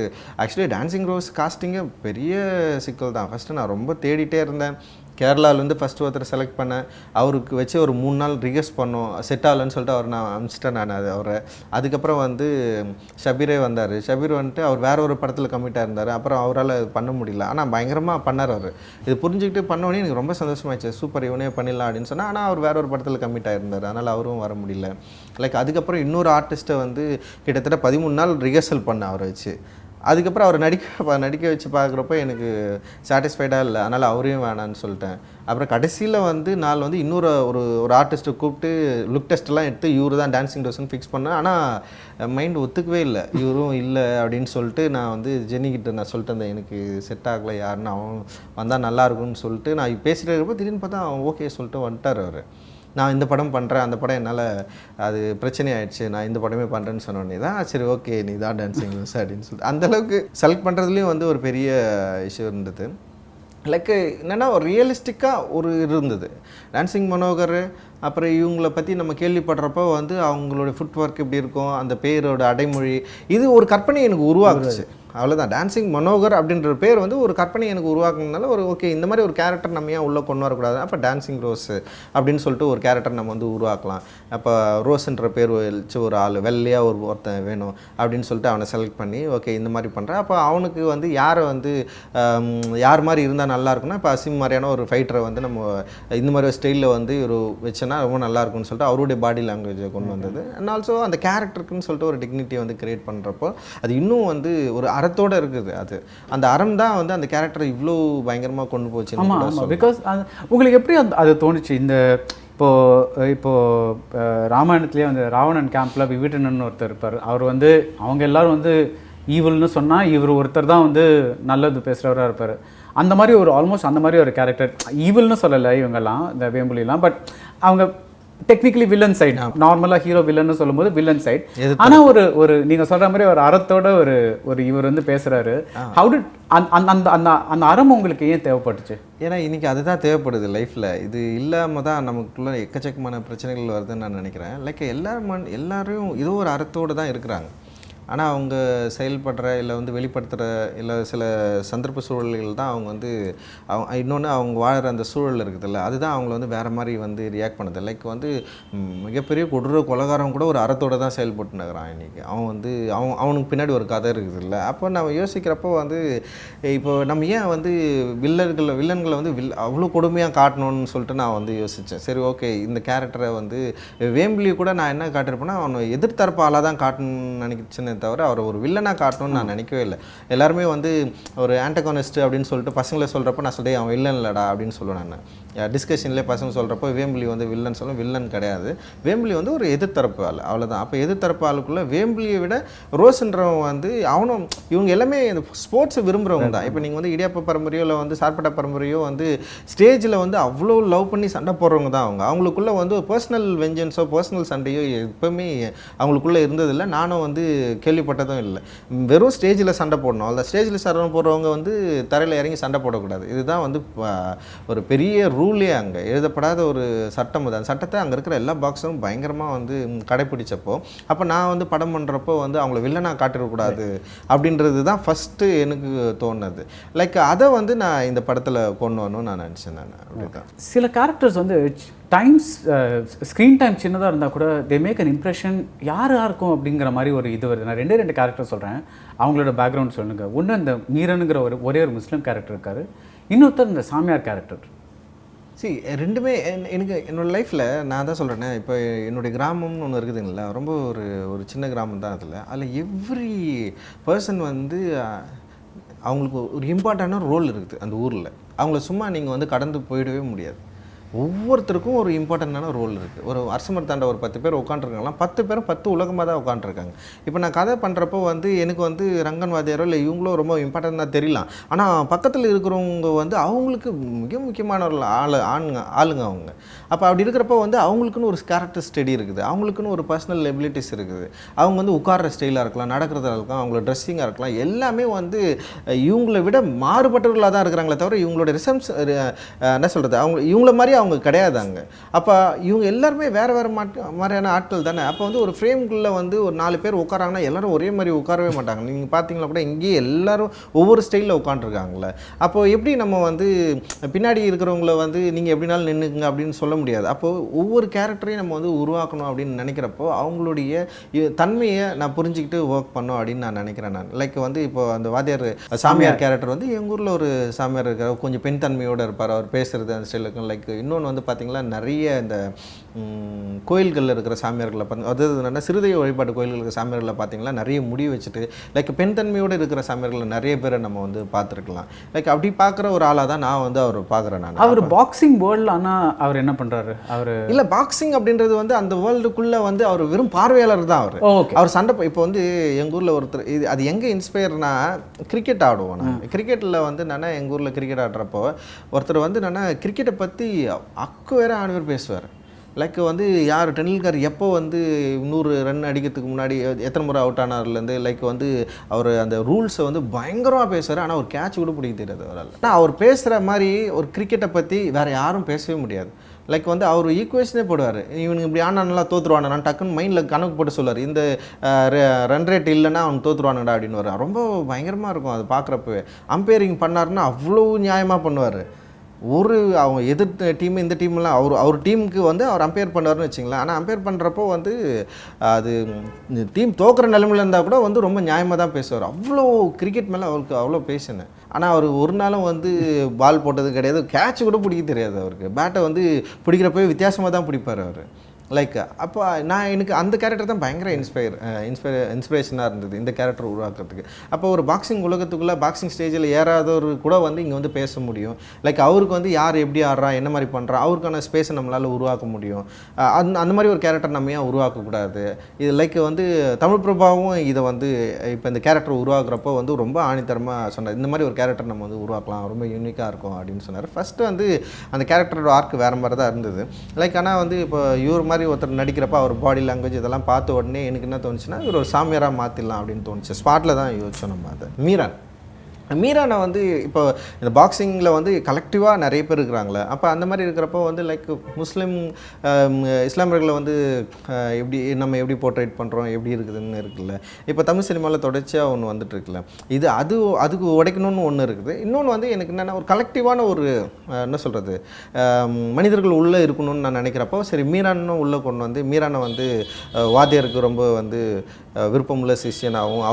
ஆக்சுவலி டான்சிங் ரோஸ் காஸ்டிங்கே பெரிய சிக்கல் தான். ஃபஸ்ட்டு நான் ரொம்ப தேடிட்டே இருந்தேன். கேரளாவிலேருந்து ஃபஸ்ட்டு ஒருத்தர் செலக்ட் பண்ணேன். அவருக்கு வச்சு ஒரு 3 நாள் ரிகர்ஸ் பண்ணோம். செட் ஆகலன்னு சொல்லிட்டு அவர் நான் அனுப்பிச்சிட்டேன். நான் அவரை அதுக்கப்புறம் வந்து ஷபீரே வந்தார். ஷபீர் வந்துட்டு அவர் வேற ஒரு படத்தில் கமிட்டாக இருந்தார். அப்புறம் அவரால் பண்ண முடியல. ஆனால் பயங்கரமாக பண்ணார் அவர். இது புரிஞ்சுக்கிட்டு பண்ணோடனே எனக்கு ரொம்ப சந்தோஷமாயிடுச்சு. சூப்பர், இவனே பண்ணிடலாம் அப்படின்னு சொன்னால். ஆனால் அவர் வேற ஒரு படத்தில் கமிட் ஆகிருந்தார். அதனால் அவரும் வர முடியல. லைக் அதுக்கப்புறம் இன்னொரு ஆர்டிஸ்ட்டை வந்து கிட்டத்தட்ட 13 நாள் ரிகர்சல் பண்ண அவரை வச்சு. அதுக்கப்புறம் அவர் நடிக்க வச்சு பார்க்குறப்ப எனக்கு சாட்டிஸ்ஃபைடாக இல்லை. அதனால் அவரையும் வேணான்னு சொல்லிட்டேன். அப்புறம் கடைசியில் வந்து நாள் வந்து இன்னொரு ஒரு ஆர்டிஸ்ட்டை கூப்பிட்டு லுக் டெஸ்ட்டெல்லாம் எடுத்து இவரு தான் டான்சிங் ரோஸ்ன்னு ஃபிக்ஸ் பண்ணேன். ஆனால் மைண்ட் ஒத்துக்கவே இல்லை. இவரும் இல்லை அப்படின்னு சொல்லிட்டு நான் வந்து ஜென்னிக்கிட்ட நான் சொல்லிட்டு இருந்தேன், எனக்கு செட் ஆகலை யாருன்னு, அவன் வந்தால் நல்லாயிருக்குன்னு சொல்லிட்டு நான் பேசிகிட்டு இருக்கப்போ திடீர்னு பார்த்தா அவன் ஓகே சொல்லிட்டு வந்துட்டார் அவர். நான் இந்த படம் பண்ணுறேன், அந்த படம் என்னால் அது பிரச்சனை ஆயிடுச்சு, நான் இந்த படமே பண்ணுறேன்னு சொன்னோடனே தான் சரி ஓகே நீ தான் டான்சிங் ரோஸ் அப்படின்னு சொல்லிட்டு அந்தளவுக்கு செலக்ட் பண்ணுறதுலேயும் வந்து ஒரு பெரிய இஷ்யூ இருந்தது. லைக் என்னென்னா ஒரு ரியலிஸ்டிக்காக இருந்தது. டான்சிங் மனோகர் அப்புறம் இவங்களை பற்றி நம்ம கேள்விப்படுறப்போ வந்து அவங்களோட ஃபுட்வொர்க் எப்படி இருக்கும், அந்த பேரோட அடைமொழி, இது ஒரு கற்பனை எனக்கு உருவாக்குச்சு. அவ்வளோதான். டான்சிங் மனோகர் அப்படின்ற பேர் வந்து ஒரு கற்பனை எனக்கு உருவாக்குனதுனால ஒரு ஓகே இந்த மாதிரி ஒரு கேரக்டர் நம்ம ஏன் உள்ளே கொண்டு வரக்கூடாது, அப்போ டான்சிங் ரோஸ் அப்படின்னு சொல்லிட்டு ஒரு கேரக்டர் நம்ம வந்து உருவாக்கலாம். அப்போ ரோஸ்ன்ற பேர் வச்சு ஒரு ஆள் வெள்ளையாக ஒருத்தன் வேணும் அப்படின்னு சொல்லிட்டு அவனை செலக்ட் பண்ணி ஓகே இந்த மாதிரி பண்ணுறேன். அப்போ அவனுக்கு வந்து யாரை வந்து யார் மாதிரி இருந்தால் நல்லா இருக்குன்னா, இப்போ அசீம் மாதிரியான ஒரு ஃபைட்டரை வந்து நம்ம இந்த மாதிரி ஸ்டைலில் வந்து ஒரு வச்சோன்னா ரொம்ப நல்லாயிருக்குன்னு சொல்லிட்டு அவருடைய பாடி லாங்குவேஜை கொண்டு வந்தது. அண்ட் ஆல்சோ அந்த கேரக்டருக்குன்னு சொல்லிட்டு ஒரு டிக்னிட்டியை வந்து கிரியேட் பண்ணுறப்போ அது இன்னும் வந்து ஒரு அறத்தோடு இருக்குது. அது அந்த அறம் தான் வந்து அந்த கேரக்டரை இவ்வளோ பயங்கரமாக கொண்டு போச்சு. ஆமாம், பிகாஸ் உங்களுக்கு எப்படி அது தோணுச்சு? இப்போது ராமாயணத்துலேயே வந்து ராவணன் கேம்பில் விபீட்டனன் ஒருத்தர் இருப்பார். அவர் வந்து அவங்க எல்லோரும் வந்து ஈவில்னு சொன்னால் இவர் ஒருத்தர் தான் வந்து நல்லது பேசுகிறவராக இருப்பார். அந்த மாதிரி ஒரு ஆல்மோஸ்ட் அந்த மாதிரி ஒரு கேரக்டர். ஈவில்னு சொல்லலை இவங்கெல்லாம், இந்த வேம்புலிலாம், பட் அவங்க டெக்னிக்கலி வில்லன் சைட். நார்மலாக ஹீரோ வில்லன்னு சொல்லும்போது வில்லன் சைட். ஆனால் ஒரு நீங்கள் சொல்கிற மாதிரி ஒரு அறத்தோட ஒரு இவர் வந்து பேசுகிறாரு. ஹவு டிட் அந்த அறம் உங்களுக்கு ஏன் தேவைப்பட்டுச்சு? ஏன்னா இன்றைக்கி அதுதான் தேவைப்படுது லைஃப்பில். இது இல்லாமல் தான் நமக்குள்ள எக்கச்சக்கமான பிரச்சனைகள் வருதுன்னு நான் நினைக்கிறேன். லைக் எல்லாரும் ஏதோ ஒரு அறத்தோடு தான் இருக்கிறாங்க. ஆனால் அவங்க செயல்படுற இல்லை வந்து வெளிப்படுத்துகிற இல்லை சில சந்தர்ப்ப சூழல்கள் தான் அவங்க வந்து இன்னொன்று அவங்க வாழ்கிற அந்த சூழல் இருக்குதுல்ல, அதுதான் அவங்கள வந்து வேறு மாதிரி வந்து ரியாக்ட் பண்ணுது. லைக் வந்து மிகப்பெரிய கொடூர கொலைகாரம் கூட ஒரு அறத்தோடு தான் செயல்பட்டு நகரான் இன்றைக்கி. அவன் வந்து அவனுக்கு பின்னாடி ஒரு கதை இருக்குது இல்லை. அப்போ நம்ம யோசிக்கிறப்போ வந்து இப்போ நம்ம ஏன் வந்து வில்லன்களை வந்து அவ்வளோ கொடுமையாக காட்டணும்னு சொல்லிட்டு நான் வந்து யோசித்தேன். சரி, ஓகே, இந்த கேரக்டரை வந்து வேம்பிலி கூட நான் என்ன காட்டியிருப்பேன்னா அவனை எதிர்த்தரப்பாலாக தான் காட்டணும்னு நினைக்கிறேன் தவிர அவர் ஒரு வில்லனாக காட்டணும்னு நான் நினைக்கவே இல்லை. எல்லாருமே வந்து ஒரு ஆன்டகோனிஸ்ட் அப்படின்னு சொல்லிட்டு பசங்களை சொல்கிறப்ப நான் சொல்கிறேன் அவன் வில்லன் இல்லடா அப்படின்னு சொல்லுவேன். நான் டிஸ்கஷன்லேயே பசங்க சொல்கிறப்போ வேம்பிலி வந்து வில்லன் சொல்லுவேன். வில்லன் கிடையாது, வேம்பிலி வந்து ஒரு எதிர்த்தரப்பு ஆள், அவ்வளோதான். அப்போ எதிர்த்தரப்பு ஆளுக்குள்ளே வேம்பிலியை விட ரோஸ்ன்றவன் வந்து அவனும் இவங்க எல்லாமே இந்த ஸ்போர்ட்ஸை விரும்புகிறவங்க தான். இப்போ நீங்கள் வந்து இடியாப்ப பரம்பரையோ இல்லை வந்து சார்பட்ட பரம்பரையோ வந்து ஸ்டேஜில் வந்து அவ்வளோ லவ் பண்ணி சண்டை போடுறவங்க தான் அவங்க. அவங்களுக்குள்ளே வந்து பர்சனல் வெஞ்சன்ஸோ பர்சனல் சண்டையோ எப்போவுமே அவங்களுக்குள்ளே இருந்ததில்லை. நானும் வந்து கேள்விப்பட்டதும் இல்லை. வெறும் ஸ்டேஜில் சண்டை போடணும். அந்த ஸ்டேஜில் சண்டை போடுறவங்க வந்து தரையில் இறங்கி சண்டை போடக்கூடாது. இதுதான் வந்து ஒரு பெரிய ரூலே, அங்கே எழுதப்படாத ஒரு சட்டம். அது அந்த சட்டத்தை அங்கே இருக்கிற எல்லா பாக்ஸரும் பயங்கரமாக வந்து கடைப்பிடிச்சப்போ, அப்போ நான் வந்து படம் பண்ணுறப்போ வந்து அவங்கள வில்லனாக காட்டிடக்கூடாது அப்படின்றது தான் ஃபஸ்ட்டு எனக்கு தோணுது. லைக் அதை வந்து நான் இந்த படத்தில் கொண்டு வரணும்னு நான் நினச்சேன். நான் அப்படிதான். சில கேரக்டர்ஸ் வந்து ஸ்க்ரீன் டைம் சின்னதாக இருந்தால் கூட தே மேக் அன் இம்ப்ரெஷன் யாருக்கும் அப்படிங்கிற மாதிரி ஒரு இது வருது. நான் ரெண்டு கேரக்டர் சொல்கிறேன், அவங்களோட பேக்ரவுண்ட் சொல்லுங்க. ஒன்று இந்த மீரனுங்கிற ஒரே ஒரு முஸ்லீம் கேரக்டர் இருக்கார், இன்னொருத்தர் இந்த சாமியார் கேரக்டர். ரெண்டுமே எனக்கு என்னோடய லைஃப்பில் நான் தான் சொல்கிறேன்னே. இப்போ என்னுடைய கிராமம்னு ஒன்று இருக்குதுங்களா, ரொம்ப ஒரு சின்ன கிராமம் தான். அதில் எவ்ரி பர்சன் வந்து அவங்களுக்கு ஒரு இம்பார்ட்டண்டான ரோல் இருக்குது அந்த ஊரில். அவங்கள சும்மா நீங்கள் வந்து கடந்து போயிடவே முடியாது. ஒவ்வொருத்தருக்கும் ஒரு இம்பார்ட்டண்டான ரோல் இருக்குது. ஒரு அரசமர் தாண்ட ஒரு 10 பேர் உட்காந்துருக்காங்களாம், 10 பேரும் 10 உலகமாக தான் உட்காந்துருக்காங்க. இப்போ நான் கதை பண்ணுறப்போ வந்து எனக்கு வந்து ரங்கன் வாத்தியாரோ இல்லை இவங்களோ ரொம்ப இம்பார்ட்டண்டாக தெரியலாம். ஆனால் பக்கத்தில் இருக்கிறவங்க வந்து அவங்களுக்கு மிக முக்கியமான ஆளுங்க அவங்க. அப்போ அப்படி இருக்கிறப்போ வந்து அவங்களுக்குன்னு ஒரு கேரக்டர் ஸ்டடி இருக்குது, அவங்களுக்குன்னு ஒரு பர்சனல் எபிலிட்டிஸ் இருக்குது. அவங்க வந்து உட்கார்ற ஸ்டைலாக இருக்கலாம், நடக்கிறதா இருக்கலாம், அவங்களோட ட்ரெஸ்ஸிங்காக இருக்கலாம், எல்லாமே வந்து இவங்களை விட மாறுபட்டவர்களாக தான் இருக்கிறாங்களே தவிர இவங்களோட என்ன சொல்கிறது, இவங்கள மாதிரி அவங்க கிடையாதாங்க. அப்போ இவங்க எல்லாருமே வேறு மாதிரியான ஆட்கள் தானே. அப்போ வந்து ஒரு ஃப்ரேம்குள்ளே வந்து ஒரு 4 பேர் உட்காராங்கன்னா எல்லாரும் ஒரே மாதிரி உட்காரவே மாட்டாங்க. நீங்கள் பார்த்தீங்களா கூட இங்கேயே எல்லாரும் ஒவ்வொரு ஸ்டைலில் உட்காந்துருக்காங்களே. அப்போ எப்படி நம்ம வந்து பின்னாடி இருக்கிறவங்கள வந்து நீங்கள் எப்படினாலும் நின்றுக்குங்க அப்படின்னு சொல்ல முடியாது. அப்போது ஒவ்வொரு கேரக்டரையும் நம்ம வந்து உருவாக்கணும் அப்படின்னு நினைக்கிறப்போ அவங்களுடைய தன்மையை நான் புரிஞ்சுக்கிட்டு ஒர்க் பண்ணோம் அப்படின்னு நான் நினைக்கிறேன். நான் லைக் வந்து இப்போ அந்த வாத்தியார் சாமியார் கேரக்டர் வந்து எங்கள் ஊரில் ஒரு சாமியார் இருக்கிற கொஞ்சம் பெண் தன்மையோடு இருப்பார். அவர் பேசுகிறது அந்த ஸ்டைலுக்கும். லைக் இன்னொன்று வந்து பார்த்திங்களா நிறைய இந்த கோயில்களில் இருக்கிற சாமியார்களை அதாவது என்னென்னா சிறுதெய்வ வழிபாட்டு கோயில்கள் இருக்கிற சாமியார்களை பார்த்திங்களா நிறைய முடி வச்சுட்டு லைக் பெண் தன்மையோடு இருக்கிற சாமியார்களை நிறைய பேரை நம்ம வந்து பார்த்துருக்கலாம். லைக் அப்படி பார்க்குற ஒரு ஆளாக தான் நான் வந்து அவர் பார்க்குறேன். நான் அவர் பாக்ஸிங் வேர்ல்டில் ஆனால் அவர் என்ன பண்ணுறாரு, அவர் இல்லை பாக்ஸிங் அப்படின்றது வந்து அந்த வேர்ல்டுக்குள்ளே வந்து அவர் வெறும் பார்வையாளர் தான். அவர் சண்டை இப்போ வந்து எங்கள் ஊரில் ஒருத்தர் அது எங்கே இன்ஸ்பயர்னா கிரிக்கெட் ஆடுவோம். நான் கிரிக்கெட்டில் வந்து நான் எங்கள் ஊரில் கிரிக்கெட் ஆடுறப்போ ஒருத்தர் வந்து நான் கிரிக்கெட்டை பற்றி வேறு ஆனவர் பேசுவார். லைக் வந்து யார் டெண்டுல்கர் எப்போ வந்து 100 ரன் அடிக்கிறதுக்கு முன்னாடி எத்தனை முறை அவுட் ஆனார்லேருந்து லைக் வந்து அவர் அந்த ரூல்ஸை வந்து பயங்கரமாக பேசுவார். ஆனால் ஒரு கேட்ச் கூட பிடிக்க தெரியாது அவரால். ஆனால் அவர் பேசுகிற மாதிரி ஒரு கிரிக்கெட்டை பற்றி வேறு யாரும் பேசவே முடியாது. லைக் வந்து அவர் ஈக்குவேஷனே போடுவார். இவனுக்கு இப்படி ஆனா நல்லா தோற்றுருவானா, நான் டக்குன்னு மைண்டில் கணக்கு போட்டு சொல்லுவார், இந்த ரன் ரேட் இல்லைன்னா அவன் தோற்றுருவானுடா அப்படின்னு வர ரொம்ப பயங்கரமாக இருக்கும் அது பார்க்குறப்பவே. அம்பையரிங் பண்ணாருன்னா அவ்வளோ நியாயமாக பண்ணுவார். அவங்க எதிர் டீம் இந்த டீம்லாம் அவர் டீமுக்கு வந்து அவர் அம்பையர் பண்ணுவார்னு வச்சிங்களேன். ஆனால் அம்பையர் பண்ணுறப்போ வந்து அது டீம் தோக்குற நிலைமையில் இருந்தால் கூட வந்து ரொம்ப நியாயமாக தான் பேசுவார். அவ்வளோ கிரிக்கெட் மேலே அவருக்கு அவ்வளோ பேசினேன். ஆனால் அவர் ஒரு நாளும் வந்து பால் போட்டது கிடையாது, கேட்ச் கூட பிடிக்க தெரியாது அவருக்கு. பேட்டை வந்து பிடிக்கிறப்பவே வித்தியாசமாக தான் பிடிப்பார் அவர். லைக் அப்போ எனக்கு அந்த கேரக்டர் தான் பயங்கர இன்ஸ்பிரேஷனாக இருந்தது இந்த கேரக்டர் உருவாக்குறதுக்கு. அப்போ ஒரு பாக்ஸிங் உலகத்துக்குள்ளே பாக்ஸிங் ஸ்டேஜில் ஏறாதவர் கூட வந்து இங்கே வந்து பேச முடியும். லைக் அவருக்கு வந்து யார் எப்படி ஆடுறா, என்ன மாதிரி பண்ணுறா, அவருக்கான ஸ்பேஸை நம்மளால் உருவாக்க முடியும். அந்த மாதிரி ஒரு கேரக்டர் நம்ம ஏன் உருவாக்கக்கூடாது? இது லைக் வந்து தமிழ் பிரபாவும் இதை வந்து இப்போ இந்த கேரக்டர் உருவாக்குறப்போ வந்து ரொம்ப ஆணித்தரமாக சொன்னார். இந்த மாதிரி ஒரு கேரக்டர் நம்ம வந்து உருவாக்கலாம், ரொம்ப யூனிக்காக இருக்கும் அப்படின்னு சொன்னார். ஃபஸ்ட்டு வந்து அந்த கேரக்டரோட ஆர்க் வேறு மாதிரி தான் இருந்தது. லைக் ஆனால் வந்து இப்போ இவர் மாதிரி ஒருத்தர் நடிக்கிறப்ப அவர் பாடி லாங்குவேஜ் இதெல்லாம் பார்த்த உடனே எனக்கு என்ன தோணுச்சுன்னா இவர் ஒரு சாமியாராக மாற்றிடலாம் அப்படின்னு தோணுச்சு. ஸ்பாட்டில் தான் யோசிச்சோம் நம்ம அதை. மீரானை வந்து இப்போ இந்த பாக்ஸிங்கில் வந்து கலெக்டிவாக நிறைய பேர் இருக்கிறாங்களே, அப்போ அந்த மாதிரி இருக்கிறப்போ வந்து லைக் இஸ்லாமியர்களை வந்து நம்ம எப்படி போர்ட்ரேட் பண்ணுறோம், எப்படி இருக்குதுன்னு இருக்குல்ல. இப்போ தமிழ் சினிமாவில் தொடர்ச்சியாக ஒன்று வந்துட்டு இருக்குல்ல, இது அதுக்கு உடைக்கணும்னு ஒன்று இருக்குது. இன்னொன்று வந்து எனக்கு என்னென்னா ஒரு கலெக்டிவான ஒரு என்ன சொல்கிறது, மனிதர்கள் உள்ளே இருக்கணும்னு நான் நினைக்கிறப்போ சரி மீரானும் உள்ளே கொண்டு வந்து மீரானை வந்து வாத்தியாருக்கு ரொம்ப வந்து விருப்பமுள்ள சிஷியனாகவும்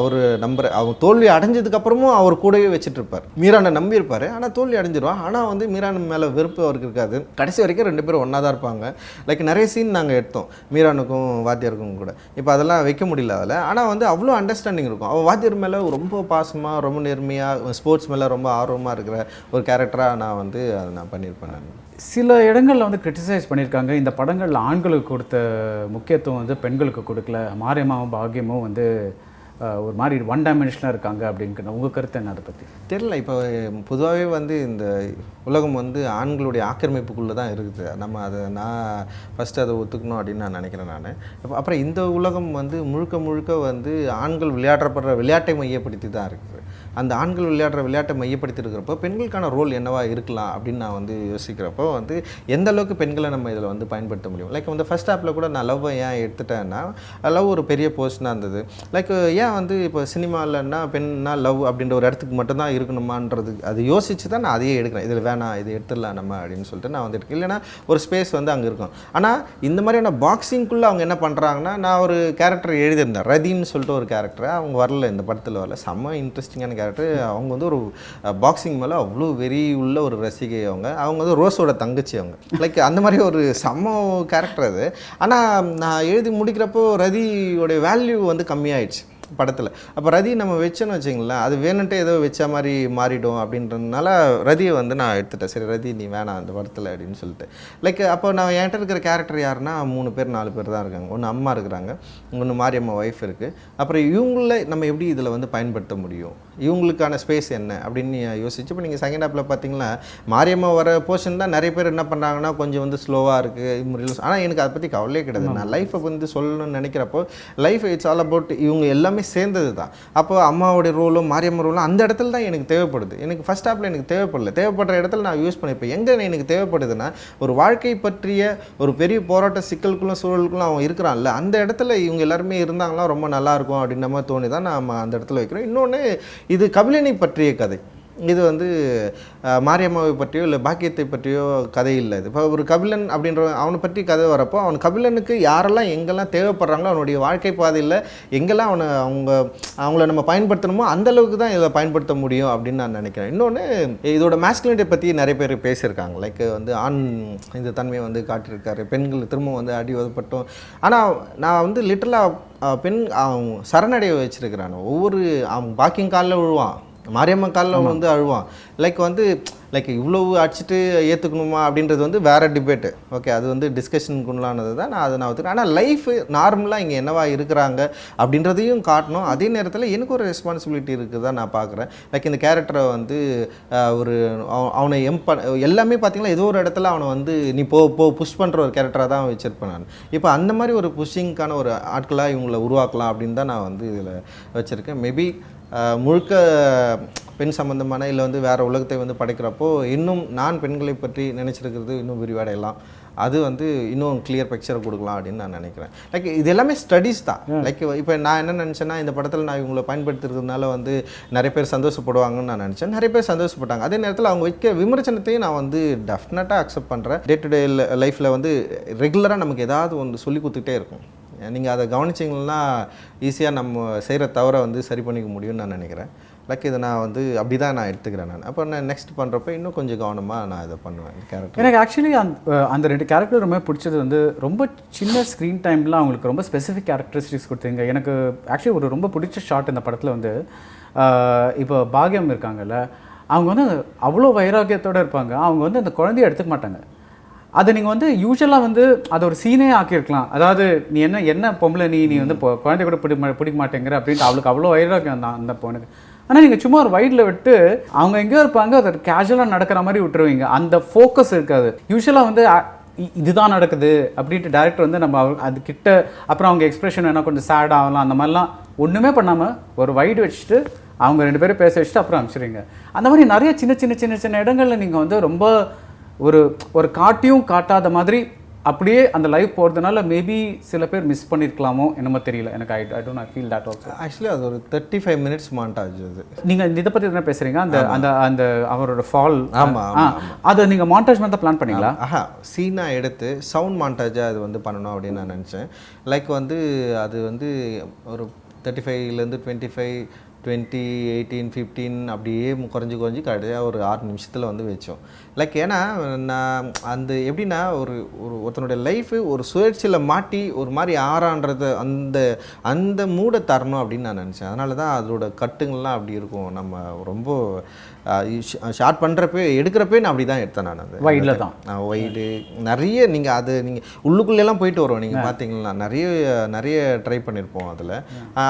அவங்க தோல்வி அடைஞ்சதுக்கப்புறமும் அவர் கூடவே வச்சுட்டு இருப்பார். மீரானை நம்பியிருப்பார், ஆனால் தோல்வி அடைஞ்சிருவான். ஆனால் வந்து மீரான் மேலே வெறுப்பு அவருக்கு இருக்காது. கடைசி வரைக்கும் 2 பேரும் ஒன்றா தான் இருப்பாங்க. லைக் நிறைய சீன் நாங்கள் எடுத்தோம் மீரானுக்கும் வாத்தியாருக்கும் கூட. இப்போ அதெல்லாம் வைக்க முடியல அதில். ஆனால் வந்து அவ்வளோ அண்டர்ஸ்டாண்டிங் இருக்கும். அவள் வாத்தியார் மேலே ரொம்ப பாசமாக, ரொம்ப நேர்மையாக, ஸ்போர்ட்ஸ் மேலே ரொம்ப ஆர்வமாக இருக்கிற ஒரு கேரக்டராக நான் பண்ணியிருப்பேன். நான் சில இடங்களில் வந்து கிரிட்டிசைஸ் பண்ணியிருக்காங்க, இந்த படங்களில் ஆண்களுக்கு கொடுத்த முக்கியத்துவம் வந்து பெண்களுக்கு கொடுக்கல, மாரியம்மாவும் பாக்கியமும் வந்து ஒரு மாதிரி ஒன் டைமென்ஷனாக இருக்காங்க அப்படின்னு. உங்கள் கருத்து என்ன அதை பற்றி? தெரியல. இப்போ பொதுவாகவே வந்து இந்த உலகம் வந்து ஆண்களுடைய ஆக்கிரமிப்புக்குள்ளே தான் இருக்குது. நான் ஃபஸ்ட்டு அதை ஒத்துக்கணும் அப்படின்னு நான் நினைக்கிறேன். அப்புறம் இந்த உலகம் வந்து முழுக்க வந்து ஆண்கள் விளையாடப்படுற விளையாட்டை மையப்படுத்தி தான் இருக்குது. அந்த ஆண்கள் விளையாடுற விளையாட்டை மையப்படுத்தி இருக்கிறப்போ பெண்களுக்கான ரோல் என்னவா இருக்கலாம் அப்படின்னு நான் வந்து யோசிக்கிறப்போ வந்து எந்த அளவுக்கு பெண்களை நம்ம இதில் வந்து பயன்படுத்த முடியும். லைக் வந்து ஃபஸ்ட் ஆப்பில் கூட நான் லவ்வை ஏன் எடுத்துட்டேன்னா, லவ் ஒரு பெரிய போர்ஷனாக இருந்தது. லைக் ஏன் வந்து இப்போ சினிமாவில்னா பெண்ணா லவ் அப்படின்ற ஒரு இடத்துக்கு மட்டும்தான் இருக்கணுமான்றது அது யோசிச்சு தான் நான் அதையே எடுக்கிறேன். இதில் வேணாம், இது எடுத்துடலாம் நம்ம அப்படின்னு சொல்லிட்டு நான் வந்து எடுக்கிறேன். இல்லைனா ஒரு ஸ்பேஸ் வந்து அங்கே இருக்கும். ஆனால் இந்த மாதிரியான பாக்ஸிங்குள்ளே அவங்க என்ன பண்ணுறாங்கன்னா, நான் ஒரு கேரக்டர் எழுதியிருந்தேன், ரதின்னு சொல்லிட்டு ஒரு கேரக்டர். அவங்க வரல, இந்த படத்தில் வரல. செம்ம இன்ட்ரெஸ்டிங்கான கேரக்டர். அவங்க வந்து ஒரு பாக்ஸிங் மேலே அவ்வளோ வெறி உள்ள ஒரு ரசிகை. அவங்க வந்து ரோஸோட தங்கச்சி. அவங்க லைக் அந்த மாதிரி ஒரு செம்ம கேரக்டர் அது. ஆனால் நான் எழுதி முடிக்கிறப்போ ரதியோடைய வேல்யூ வந்து கம்மியாயிடுச்சு படத்தில். அப்போ ரதி நம்ம வச்சோன்னு வச்சிங்களேன், அது வேணுன்ட்டு ஏதோ வச்ச மாதிரி மாறிடும் அப்படின்றதுனால ரதியை வந்து நான் எடுத்துட்டேன். சரி ரதி நீ வேணாம் அந்த படத்தில் அப்படின்னு சொல்லிட்டு. லைக் அப்போ நான் என்கிட்ட இருக்கிற கேரக்டர் யாருன்னா 3 பேர் 4 பேர் தான் இருக்காங்க. ஒன்று அம்மா இருக்கிறாங்க, ஒன்று மாரியம்மா ஒய்ஃப் இருக்குது. அப்புறம் இவங்கள நம்ம எப்படி இதில் வந்து பயன்படுத்த முடியும், இவங்களுக்கான ஸ்பேஸ் என்ன அப்படின்னு யோசிச்சு. இப்போ நீங்கள் செகண்ட் ஹாப்பில் பார்த்தீங்கன்னா மாரியம்மா வர போர்ஷன் தான் நிறைய பேர் என்ன பண்ணுறாங்கன்னா கொஞ்சம் வந்து ஸ்லோவாக இருக்குது. ஆனால் எனக்கு அதை பற்றி கவலையே கிடையாது. நான் லைஃப்பை வந்து சொல்லணும்னு நினைக்கிறப்போ லைஃப் இட்ஸ் ஆல் அபவுட் இவங்க எல்லாமே சேர்ந்தது தான். அப்போ அம்மாவோடைய ரோலும் மாரியம்மா ரோலும் அந்த இடத்துல தான் எனக்கு தேவைப்படுது. எனக்கு ஃபஸ்ட் ஹாப்பில் எனக்கு தேவைப்படுற இடத்துல நான் யூஸ் பண்ணிப்பேன். எங்கே எனக்கு தேவைப்படுதுன்னா ஒரு வாழ்க்கை பற்றிய ஒரு பெரிய போராட்ட சிக்கலுக்குள்ளும் சூழலுக்குள்ளும் அவன் இருக்கிறான்ல, அந்த இடத்துல இவங்க எல்லாருமே இருந்தாங்களா ரொம்ப நல்லாயிருக்கும் அப்படின்ற மாதிரி தோணி தான் நம்ம அந்த இடத்துல வைக்கிறோம். இன்னொன்று இது கபிலனை பற்றிய கதை. இது வந்து மாரியம்மாவை பற்றியோ இல்லை பாக்கியத்தை பற்றியோ கதை இல்லை. இது இப்போ ஒரு கபிலன் அப்படின்ற அவனை பற்றி கதை வரப்போ அவன் கபிலனுக்கு யாரெல்லாம் எங்கெல்லாம் தேவைப்படுறாங்களோ அவனுடைய வாழ்க்கை பாதையில் எங்கெல்லாம் அவங்கள நம்ம பயன்படுத்தணுமோ அந்தளவுக்கு தான் இதை பயன்படுத்த முடியும் அப்படின்னு நான் நினைக்கிறேன். இன்னொன்று இதோட மேஸ்குலினிட்டி பற்றி நிறைய பேர் பேசியிருக்காங்க. லைக் வந்து ஆண் இந்த தன்மையை வந்து காட்டியிருக்காரு, பெண்கள் திரும்ப வந்து அடி உதப்பட்டோம். ஆனால் நான் வந்து லிட்டரலாக பெண் சரணடைய வச்சுருக்கிறான். அவன் பாக்கியம் காலில் விழுவான், மாரியம்மா காலில் வந்து அழுவான். லைக் இவ்வளவு அடிச்சுட்டு ஏற்றுக்கணுமா அப்படின்றது வந்து வேறு டிபேட்டு. ஓகே, அது வந்து டிஸ்கஷனுக்குள்ளானது தான். நான் ஒத்துக்கிறேன். ஆனால் லைஃப் நார்மலாக இங்கே என்னவா இருக்கிறாங்க அப்படின்றதையும் காட்டணும். அதே நேரத்தில் எனக்கு ஒரு ரெஸ்பான்சிபிலிட்டி இருக்குது தான் நான் பார்க்குறேன். லைக் இந்த கேரக்டரை வந்து அவனை எல்லாமே பார்த்திங்கன்னா ஏதோ ஒரு இடத்துல அவனை வந்து நீ புஷ் பண்ணுற ஒரு கேரக்டராக தான் வச்சுருப்பேன் நான். இப்போ அந்த மாதிரி ஒரு புஷ்ஷிங்கான ஒரு ஆட்களாக இவங்களை உருவாக்கலாம் அப்படின்னு தான் நான் வந்து இதில் வச்சுருக்கேன். மேபி முழுக்க பெண் சம்மந்தமான இல்லை வந்து வேறு உலகத்தை வந்து படைக்கிறப்போ இன்னும் நான் பெண்களை பற்றி நினச்சிருக்கிறது இன்னும் விரிவடையலாம். அது வந்து இன்னும் கிளியர் பிக்சரை கொடுக்கலாம் அப்படின்னு நான் நினைக்கிறேன். லைக் இது எல்லாமே ஸ்டடீஸ் தான். லைக் இப்போ நான் என்ன நினச்சேன்னா இந்த படத்தில் நான் இவங்களை பயன்படுத்துறதுனால வந்து நிறைய பேர் சந்தோஷப்படுவாங்கன்னு நான் நினச்சேன். நிறைய பேர் சந்தோஷப்பட்டாங்க. அதே நேரத்தில் அவங்க வைக்க விமர்சனத்தையும் நான் வந்து டெஃபினட்டாக அக்செப்ட் பண்ணுறேன். டே டு டே லைஃப்பில் வந்து ரெகுலராக நமக்கு ஏதாவது ஒன்று சொல்லி கொடுத்துட்டே இருக்கும். நீங்கள் அதை கவனிச்சிங்கன்னா ஈஸியாக நம்ம செய்கிற தவறை வந்து சரி பண்ணிக்க முடியும்னு நான் நினைக்கிறேன். லைக் இதை நான் வந்து அப்படி தான் நான் எடுத்துக்கிறேன். நான் அப்போ நான் நெக்ஸ்ட் பண்ணுறப்ப இன்னும் கொஞ்சம் கவனமாக நான் இதை பண்ணுவேன் கேரக்டர். எனக்கு ஆக்சுவலி அந்த 2 கேரக்டர் ரொம்ப பிடிச்சது வந்து ரொம்ப சின்ன ஸ்க்ரீன் டைமில் அவங்களுக்கு ரொம்ப ஸ்பெசிஃபிக் கேரக்டரிஸ்டிக்ஸ் கொடுத்தீங்க. எனக்கு ஆக்சுவலி ஒரு ரொம்ப பிடிச்ச ஷாட் இந்த படத்தில் வந்து இப்போ பாக்யம் இருக்காங்கல்ல, அவங்க வந்து அவ்வளோ வைராக்கியத்தோடு இருப்பாங்க. அவங்க வந்து அந்த குழந்தைய எடுத்துக்க மாட்டாங்க. அதை நீங்கள் வந்து யூஸ்வலாக வந்து அதை ஒரு சீனே ஆக்கியிருக்கலாம். அதாவது நீ என்ன பொம்பளை நீ வந்து குழந்தைய கூட பிடிக்க மாட்டேங்கிற அப்படின்ட்டு அவளுக்கு அவ்வளோ வைராக்கியம் தான் அந்த பொண்ணுக்கு. ஆனால் நீங்கள் சும்மா ஒரு வைடில் விட்டு அவங்க எங்கேயோ இருப்பாங்க, அதை கேஷுவலாக நடக்கிற மாதிரி விட்டுருவீங்க. அந்த ஃபோக்கஸ் இருக்காது. யூஸ்வலாக வந்து இதுதான் நடக்குது அப்படின்ட்டு டேரக்டர் வந்து நம்ம அது கிட்ட அப்புறம் அவங்க எக்ஸ்பிரஷன் வேணால் கொஞ்சம் சேட் ஆகலாம், அந்த மாதிரிலாம் ஒன்றுமே பண்ணாமல் ஒரு வைடு வச்சுட்டு அவங்க 2 பேரும் பேச வச்சுட்டு அப்புறம் அனுப்பிச்சிடுங்க. அந்த மாதிரி நிறைய சின்ன இடங்களில் நீங்கள் வந்து ரொம்ப ஒரு காட்டியும் காட்டாத மாதிரி அப்படியே அந்த லைஃப் போகிறதுனால மேபி சில பேர் மிஸ் பண்ணியிருக்கலாமோ என்னமோ தெரியல. எனக்கு I don't feel that also. Actually அது ஒரு 35 மினிட்ஸ் மாண்டாஜ். அது நீங்கள் இதை பற்றி என்ன பேசுகிறீங்க? அந்த அவரோட ஃபால். ஆமாம், அதை நீங்கள் மாண்டாஜ் மாதிரி தான் பிளான் பண்ணீங்களா? சீனாக எடுத்து சவுண்ட் மாண்டாஜாக அது வந்து பண்ணணும் அப்படின்னு நான் நினச்சேன். லைக் வந்து அது வந்து ஒரு 35லேருந்து 25, 20, 18, 15 அப்படியே குறைஞ்சி கடைசியாக ஒரு 6 நிமிஷத்தில் வந்து வச்சோம். லைக் ஏன்னா நான் அந்த எப்படின்னா ஒருத்தனுடைய லைஃபு ஒரு சுழற்சியில் மாட்டி ஒரு மாதிரி ஆறான்றது அந்த மூடை தரணும் அப்படின்னு நான் நினச்சேன். அதனால தான் அதோட கட்டுங்கள்லாம் அப்படி இருக்கும். நம்ம ரொம்ப ஷார்ட் பண்ணுறப்பே எடுக்கிறப்பே நான் அப்படி தான் எடுத்தேன். நான் அந்த வைடில் தான் வைடு நிறைய நீங்கள் உள்ளுக்குள்ளெல்லாம் போயிட்டு வருவோம். நீங்கள் பார்த்தீங்கன்னா நிறைய ட்ரை பண்ணியிருப்போம். அதில்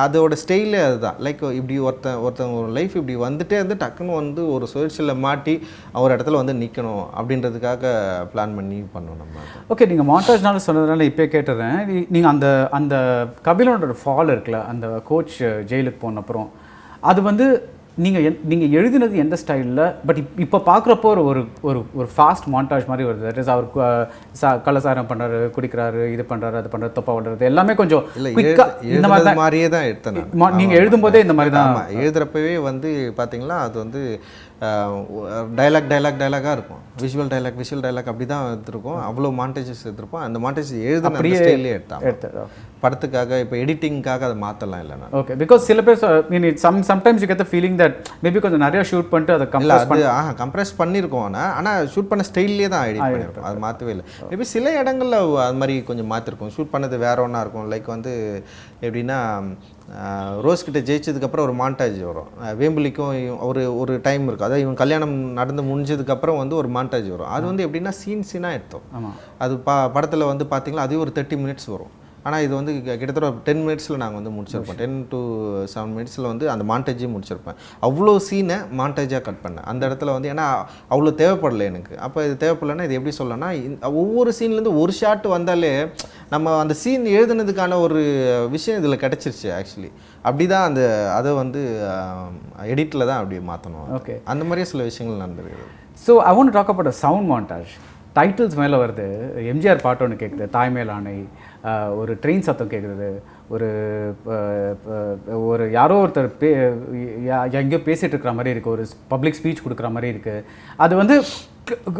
அதோட ஸ்டைலே அதுதான். லைக் இப்படி ஒருத்தன் ஒரு லைஃப் இப்படி வந்துட்டே வந்து டக்குன்னு வந்து ஒரு சுழற்சியில் மாட்டி ஒரு இடத்துல வந்து நிற்கணும் அப்படின்றதுக்காக பிளான் பண்ணி பண்ணோம் நம்ம. ஓகே, நீங்கள் மாண்டாஜ்னால சொன்னதுனால இப்போ கேட்டுறேன். நீங்கள் அந்த கபிலனோட ஃபால் இருக்குல்ல, அந்த கோச் ஜெயிலுக்கு போன அப்புறம் அது வந்து நீங்கள் எழுதினது எந்த ஸ்டைலில்? பட் இப்போ பார்க்குறப்போ ஒரு ஃபாஸ்ட் மாண்டாஜ் மாதிரி வருது. தட் இஸ் அவர் கள்ளசாரம் பண்ணுறாரு, குடிக்கிறாரு, இது பண்ணுறாரு, அது பண்ணுறாரு, தொப்பா பண்ணுறது எல்லாமே கொஞ்சம் இந்த மாதிரியே தான் எடுத்தேன். நீங்கள் எழுதும்போதே இந்த மாதிரி தான் எழுதுகிறப்பவே வந்து பார்த்தீங்கன்னா அது வந்து டைலாகாக இருக்கும். விஷுவல் டைலாக் அப்படி தான் எடுத்துருக்கோம். அவ்வளோ மாண்டேஜஸ் எடுத்துருப்போம். அந்த மாண்டேஜ் எழுதுன ஸ்டைல்லே எடுத்தேன் படத்துக்காக. இப்போ எடிட்டிங்காக அதை மாற்றலாம் இல்லை நான். ஓகே, பிகாஸ் சில பேர் sometimes you get the feeling that maybe கொஞ்சம் நிறைய ஷூட் பண்ணிட்டு அதை கம்ப்ரஸ் பண்ணியிருக்கோம். ஆனால் ஷூட் பண்ண ஸ்டைல்லே தான் எடிட் பண்ணியிருக்கோம். அது மாற்றவே இல்லை. மேபி சில இடங்களில் அது மாதிரி கொஞ்சம் மாற்றிருக்கோம். ஷூட் பண்ணது வேற ஒன்றா இருக்கும். லைக் வந்து எப்படின்னா ரோஸ் கிட்ட ஜெயிச்சதுக்கப்புறம் ஒரு மாண்டாஜ் வரும். வேம்புலிக்கும் ஒரு டைம் இருக்கும். அதாவது இவங்க கல்யாணம் நடந்து முடிஞ்சதுக்கப்புறம் வந்து ஒரு மாண்டாஜ் வரும். அது வந்து எப்படின்னா சீனாக எடுத்தோம். அது படத்தில் வந்து பார்த்தீங்கன்னா அதே ஒரு 30 மினிட்ஸ் வரும். ஆனால் இது வந்து கிட்டத்தட்ட 10 மினிட்ஸில் நாங்கள் வந்து முடிச்சிருப்போம். 10 to 7 மினிட்ஸில் வந்து அந்த மாண்டேஜே முடிச்சிருப்பேன். அவ்வளோ சீனை மாண்டேஜாக கட் பண்ணேன் அந்த இடத்துல வந்து. ஏன்னா அவ்வளோ தேவைப்படலை எனக்கு. அப்போ இது தேவைப்படலைன்னா இது எப்படி சொல்லலாம்னா, ஒவ்வொரு சீன்லேருந்து ஒரு ஷாட் வந்தாலே நம்ம அந்த சீன் எழுதுனதுக்கான ஒரு விஷயம் இதில் கிடச்சிருச்சு. ஆக்சுவலி அப்படி தான் அதை வந்து எடிட்டில் தான் அப்படி மாற்றணும். ஓகே, அந்த மாதிரியே சில விஷயங்கள் நடந்துருக்கு. So I want to talk about a sound montage. Titles மேலே வருது. எம்ஜிஆர் பாட்டு ஒன்று கேட்குது, தாய்மேல் ஆணை. ஒரு ட்ரெயின் சத்தம் கேட்குறது. ஒரு யாரோ ஒருத்தர் எங்கேயோ பேசிகிட்டு இருக்கிற மாதிரி இருக்குது. ஒரு பப்ளிக் ஸ்பீச் கொடுக்குற மாதிரி இருக்குது. அது வந்து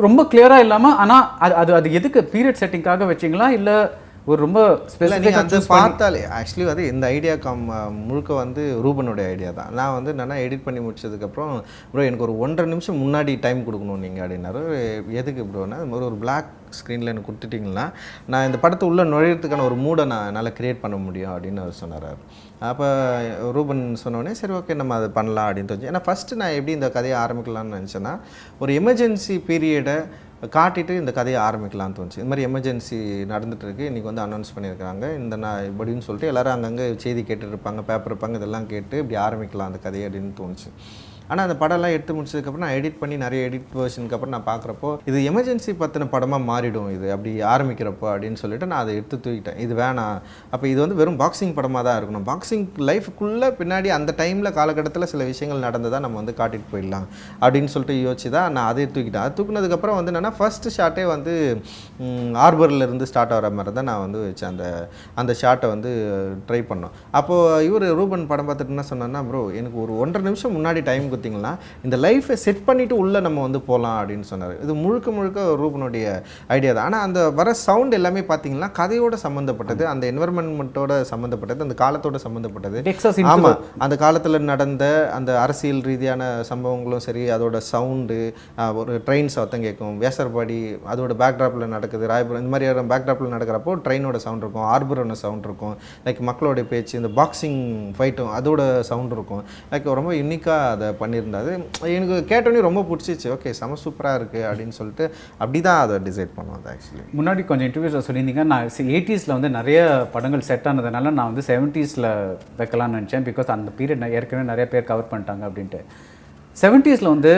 ரொம்ப கிளியராக இல்லாமல், ஆனால் அது எதுக்கு பீரியட் செட்டிங்காக வச்சிங்களா இல்லை ஒரு ரொம்ப ஸ்பெசிஃபிக்காக அது பார்த்தாலே ஆக்சுவலி வந்து இந்த ஐடியா முழுக்க வந்து ரூபனுடைய ஐடியா தான். நான் வந்து என்னென்னா எடிட் பண்ணி முடிச்சதுக்கப்புறம் ப்ரோ எனக்கு ஒரு 1.5 நிமிஷம் முன்னாடி டைம் கொடுக்கணும் நீங்கள் அப்படின்னாரு. எதுக்கு ப்ரோன்னா இது மாதிரி ஒரு பிளாக் ஸ்க்ரீனில் எனக்கு கொடுத்துட்டிங்கன்னா நான் இந்த படத்தை உள்ளே நுழையிறதுக்கான ஒரு மூடை நான் என்னால் க்ரியேட் பண்ண முடியும் அப்படின்னு அவர் சொன்னார். அப்போ ரூபன் சொன்னோடனே சரி ஓகே நம்ம அதை பண்ணலாம் அப்படின்னு தோணுச்சு. ஏன்னா ஃபஸ்ட்டு நான் எப்படி இந்த கதையை ஆரம்பிக்கலாம்னு நினச்சேன்னா, ஒரு எமர்ஜென்சி பீரியடை காட்டிட்டு இந்த கதையை ஆரம்பிக்கலாம்னு தோணுச்சு. இது மாதிரி எமர்ஜென்சி நடந்துகிட்ருக்கு, இன்றைக்கி வந்து அனௌன்ஸ் பண்ணியிருக்காங்க இந்த இப்படின்னு சொல்லிட்டு எல்லோரும் அங்கங்கே செய்தி கேட்டுருப்பாங்க, பேப்பர் இருப்பாங்க, இதெல்லாம் கேட்டு இப்படி ஆரம்பிக்கலாம் அந்த கதையை அப்படின்னு தோணுச்சு. ஆனால் அந்த படம்லாம் எடுத்து முடிச்சதுக்கப்புறம் நான் எடிட் பண்ணி நிறைய எடிட் வெர்ஷனுக்கு அப்புறம் நான் பார்க்குறப்போ இது எமர்ஜென்சி பற்றின படமாக மாறிடும் இது அப்படி ஆரம்பிக்கிறப்போ அப்படின்னு சொல்லிட்டு நான் அதை எடுத்து தூக்கிட்டேன். இது வேணாம், அப்போ இது வந்து வெறும் பாக்ஸிங் படமாக தான் இருக்கணும். பாக்ஸிங் லைஃபுக்குள்ளே பின்னாடி அந்த டைமில் காலகட்டத்தில் சில விஷயங்கள் நடந்ததாக நம்ம வந்து காட்டிட்டு போயிடலாம் அப்படின்னு சொல்லிட்டு யோசிச்சு தான் நான் அதை தூக்கிட்டேன். அது தூக்கினதுக்கப்புறம் வந்து என்னென்னா ஃபஸ்ட்டு ஷாட்டே வந்து ஹார்பர்லேருந்து ஸ்டார்ட் ஆகிற மாதிரி தான் நான் வந்து வச்சேன். அந்த ஷாட்டை வந்து ட்ரை பண்ணோம். அப்போது இவர் ரூபன் படம் பார்த்துட்டு என்ன சொன்னார்னா, ப்ரோ எனக்கு ஒரு 1.5 நிமிஷம் முன்னாடி டைம் பார்த்தீங்கன்னா இந்த லைஃப்பை செட் பண்ணிவிட்டு உள்ளே நம்ம வந்து போகலாம் அப்படின்னு சொன்னார். இது முழுக்க முழுக்க ரூபனுடைய ஐடியா தான். ஆனால் அந்த வர சவுண்ட் எல்லாமே பார்த்தீங்கன்னா கதையோட சம்மந்தப்பட்டது, அந்த என்வரன்மெண்ட்டோட சம்மந்தப்பட்டது, அந்த காலத்தோட சம்மந்தப்பட்டது. ஆமாம், அந்த காலத்தில் நடந்த அந்த அரசியல் ரீதியான சம்பவங்களும் சரி, அதோட சவுண்டு, ஒரு ட்ரெயின் சத்தம் கேட்கும், வேசர்பாடி அதோட பேக்ட்ராப்பில் நடக்குது, ராயபுரம் இந்த மாதிரியான பேக்ட்ராப்பில் நடக்கிறப்போ ட்ரெயினோட சவுண்ட் இருக்கும், ஆர்பரோட சவுண்ட் இருக்கும், லைக் மக்களோட பேச்சு, இந்த பாக்ஸிங் ஃபைட்டும் அதோட சவுண்ட் இருக்கும். லைக் ரொம்ப யூனிக்காக அதை பண்ணியிருந்தாது. எனக்கு கேட்டோன்னே ரொம்ப பிடிச்சிச்சு. ஓகே, செம சூப்பராக இருக்குது அப்படின்னு சொல்லிட்டு அப்படி தான் அதை டிசைட் பண்ணுவோம். அது ஆக்சுவலி முன்னாடி கொஞ்சம் இன்டர்வியூஸில் சொல்லியிருந்தீங்க, நான் 80s வந்து நிறைய படங்கள் செட் ஆனதுனால நான் வந்து 70s வைக்கலாம்னு நினச்சேன். பிகாஸ் அந்த பீரியட் ஏற்கனவே நிறைய பேர் கவர் பண்ணிட்டாங்க அப்படின்ட்டு. 70s வந்து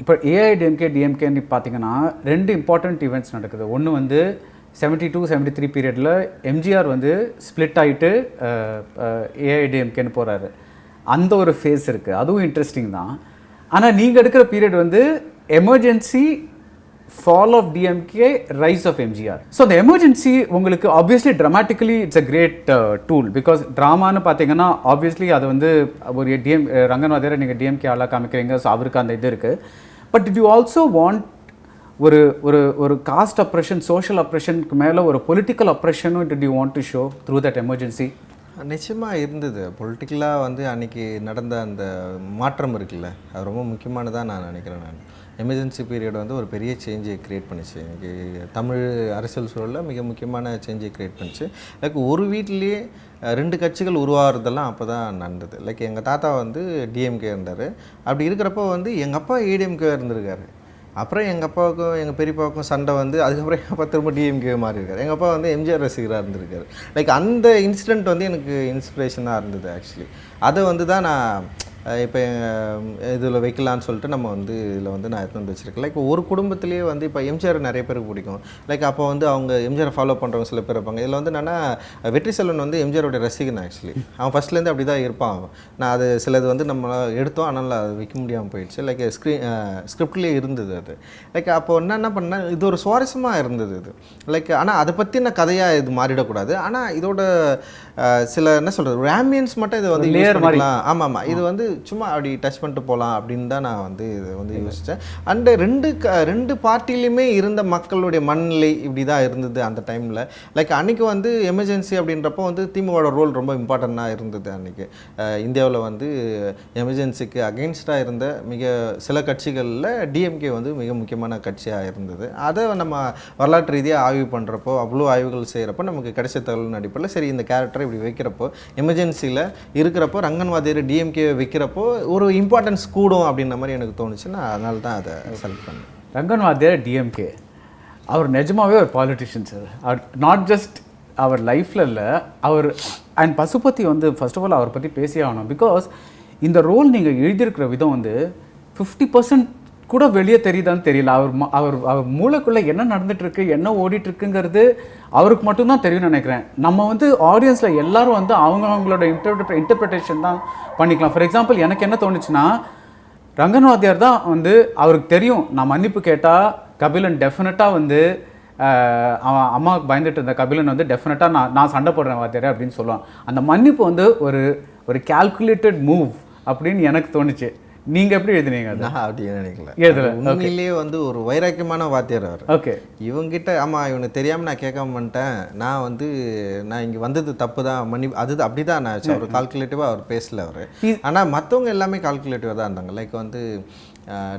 இப்போ ஏஐடிஎம்கே டிஎம்கேன்னு பார்த்தீங்கன்னா 2 இம்பார்ட்டண்ட் ஈவெண்ட்ஸ் நடக்குது. ஒன்று வந்து 72, 73 பீரியடில் எம்ஜிஆர் வந்து ஸ்ப்ளிட் ஆகிட்டு ஏஐடிஎம்கேன்னு போகிறாரு. அந்த ஒரு ஃபேஸ் இருக்குது, அதுவும் இன்ட்ரெஸ்டிங் தான். ஆனால் நீங்கள் எடுக்கிற பீரியட் வந்து emergency, fall of DMK, rise of MGR. So the emergency உங்களுக்கு obviously dramatically it's a great tool because dramaன்னு பார்த்தீங்கன்னா obviously அது வந்து ஒரு ரங்கன் வாத்தியாரை நீங்கள் டிஎம்கே ஆளாக காமிக்கிறீங்க, ஸோ அவருக்கு அந்த இது இருக்குது. But did you also want ஒரு ஒரு ஒரு காஸ்ட் அப்ரெஷன், சோஷியல் அப்ரெஷனுக்கு மேலே ஒரு political அப்ரெஷனும் did you want to show through that emergency? நிச்சயமாக இருந்தது. பொலிட்டிக்கலாக வந்து அன்றைக்கி நடந்த அந்த மாற்றம் இருக்குல்ல, அது ரொம்ப முக்கியமானதாக நான் நினைக்கிறேன். நான் எமர்ஜென்சி பீரியட் வந்து ஒரு பெரிய சேஞ்சை க்ரியேட் பண்ணிச்சு. எனக்கு தமிழ் அரசியல் சூழலில் மிக முக்கியமான சேஞ்சை க்ரியேட் பண்ணிச்சு. லைக் ஒரு வீட்டிலேயே 2 கட்சிகள் உருவாகிறதெல்லாம் அப்போ தான் நடந்தது. லைக் எங்கள் தாத்தா வந்து டிஎம்கே இருந்தார். அப்படி இருக்கிறப்போ வந்து எங்கள் அப்பா ஏடிஎம்கே இருந்திருக்காரு. அப்புறம் எங்கள் அப்பாவுக்கும் எங்கள் பெரியப்பாவுக்கும் சண்டை வந்து அதுக்கப்புறம் எங்கள் அப்பா திரும்ப டிஎம்கே மாறி இருக்கார். எங்கள் அப்பா வந்து எம்ஜிஆர் ரசிகராக இருந்திருக்காரு. லைக் அந்த இன்சிடெண்ட் வந்து எனக்கு இன்ஸ்பிரேஷனாக இருந்தது ஆக்சுவலி. அதை வந்து தான் நான் இப்போ இதில் வைக்கலான்னு சொல்லிட்டு நம்ம வந்து இதில் வந்து நான் எடுத்து வந்து வச்சுருக்கேன். லைக் ஒரு குடும்பத்திலேயே வந்து இப்போ எம்ஜிஆர் நிறைய பேருக்கு பிடிக்கும். லைக் அப்போ வந்து அவங்க எம்ஜிஆர் ஃபாலோ பண்ணுறவங்க சில பேர் இருப்பாங்க. இதில் வந்து என்னென்னா வெற்றி செல்வன் வந்து எம்ஜிஆரோட ரசிகன் ஆக்சுவலி. அவன் ஃபஸ்ட்லேருந்து அப்படி தான் இருப்பான். நான் அது சிலது வந்து நம்ம எடுத்தோம், ஆனால் அது வைக்க முடியாமல் போயிடுச்சு. லைக் ஸ்கிரிப்ட்லேயே இருந்தது அது. லைக் அப்போ என்ன பண்ணேன், இது ஒரு சுவாரஸ்யமாக இருந்தது இது. லைக் ஆனால் அதை பற்றின கதையாக இது மாறிடக்கூடாது. ஆனால் இதோட சில என்ன சொல்கிறது, ஒரு ஆம்பியன்ஸ் மட்டும் இதை வந்து யூஸ் பண்ணிக்கலாம். ஆமாம், இது வந்து சும்மா அப்படி டச் பண்ணிட்டு போகலாம் அப்படின்னு தான் நான் வந்து இதை வந்து யோசித்தேன். அண்டு 2 பார்ட்டிலையுமே இருந்த மக்களுடைய மனநிலை இப்படி தான் இருந்தது அந்த டைமில். லைக் அன்றைக்கி வந்து எமர்ஜென்சி அப்படின்றப்போ வந்து திமுகவோட ரோல் ரொம்ப இம்பார்ட்டண்ட்டாக இருந்தது. அன்றைக்கி இந்தியாவில் வந்து எமர்ஜென்சிக்கு அகெயின்ஸ்டாக இருந்த சில கட்சிகளில் டிஎம்கே வந்து மிக முக்கியமான கட்சியாக இருந்தது. அதை நம்ம வரலாற்று ரீதியாக ஆய்வு பண்ணுறப்போ, அவ்வளோ ஆய்வுகள் செய்கிறப்போ நமக்கு கிடைச்ச தகவல் அடிப்படையில் சரி இந்த கேரக்டரை இப்படி வைக்கிறப்போ, எமர்ஜென்சியில் இருக்கிறப்போ ரங்கன் வாத்தியார் டிஎம்கே வைக்கிறப்போ ஒரு இம்பார்ட்டன்ஸ் கூடும் அப்படின்ற மாதிரி எனக்கு தோணுச்சு. நான் அதனால தான் அதை செலக்ட் பண்ணேன். ரங்கன் வாத்தியார் டிஎம்கே அவர் நிஜமாகவே ஒரு பாலிட்டிஷியன் சார். அவர் நாட் ஜஸ்ட் அவர் லைஃப்பில் இல்லை, அவர் அண்ட் பசுபதி வந்து ஃபர்ஸ்ட் ஆஃப் ஆல் அவரை பற்றி பேசியே ஆகணும். பிகாஸ் இந்த ரோல் நீங்கள் எழுதியிருக்கிற விதம் வந்து 50% கூட வெளியே தெரியுதான்னு தெரியல. அவர் மூளைக்குள்ளே என்ன நடந்துகிட்ருக்கு, என்ன ஓடிட்டுருக்குங்கிறது அவருக்கு மட்டும்தான் தெரியும்னு நினைக்கிறேன். நம்ம வந்து ஆடியன்ஸில் எல்லோரும் வந்து அவங்களோட இன்டர்பிரிட்டேஷன் தான் பண்ணிக்கலாம். ஃபார் எக்ஸாம்பிள் எனக்கு என்ன தோணுச்சுன்னா, ரங்கன் வாத்தியார் தான் வந்து அவருக்கு தெரியும் நான் மன்னிப்பு கேட்டால் கபிலன் டெஃபினட்டாக வந்து அவன் அம்மாவுக்கு பயந்துட்டு இருந்த கபிலன் வந்து டெஃபினட்டாக நான் சண்டை போடுறேன் வாத்தியார் அப்படின்னு சொல்லுவான். அந்த மன்னிப்பு வந்து ஒரு கால்குலேட்டட் மூவ் அப்படின்னு எனக்கு தோணுச்சு. நீங்கள் எப்படி எழுதுனீங்க? நான் அப்படின்னு நினைக்கல. எழுதல. உண்மையிலேயே வந்து ஒரு வைராக்கியமான வாத்தியார் அவர். ஓகே, இவங்கிட்ட ஆமாம் இவனுக்கு தெரியாமல் நான் கேட்காம பண்ணிட்டேன், நான் இங்கே வந்தது தப்பு தான், அது அப்படி தான் நான் அவர் கால்குலேட்டிவாக அவர் பேசல அவர். ஆனால் மற்றவங்க எல்லாமே கால்குலேட்டிவாக தான் இருந்தாங்க. லைக் வந்து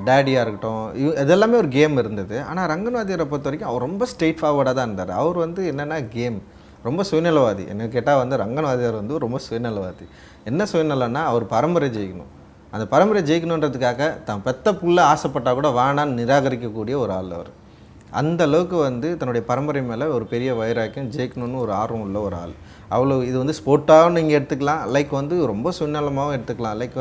டேடியாக இருக்கட்டும், இதெல்லாமே ஒரு கேம் இருந்தது. ஆனால் ரங்கன் வாத்தியாரை பொறுத்த வரைக்கும் அவர் ரொம்ப ஸ்ட்ரெயிட் ஃபார்வர்டாக தான் இருந்தார். அவர் வந்து என்னென்னா கேம் ரொம்ப சுயநலவாதி. என்ன கேட்டால் வந்து ரங்கன் வாத்தியார் வந்து ரொம்ப சுயநலவாதி. என்ன சுயநலன்னா அவர் பரம்பரை ஜெயிக்கணும், அந்த பரம்பரை ஜெயிக்கணுன்றதுக்காக தான் பெத்த புள்ள ஆசைப்பட்டால் கூட வேணான்னு நிராகரிக்கக்கூடிய ஒரு ஆள் அவர். அந்த அளவுக்கு வந்து தன்னுடைய பரம்பரை மேலே ஒரு பெரிய வைராக்கியம், ஜெயிக்கணும்னு ஒரு ஆர்வம் உள்ள ஒரு ஆள். அவ்வளோ இது வந்து ஸ்போர்ட்டாகவும் நீங்கள் எடுத்துக்கலாம், லைக் வந்து ரொம்ப சுயநலமாகவும் எடுத்துக்கலாம். லைக்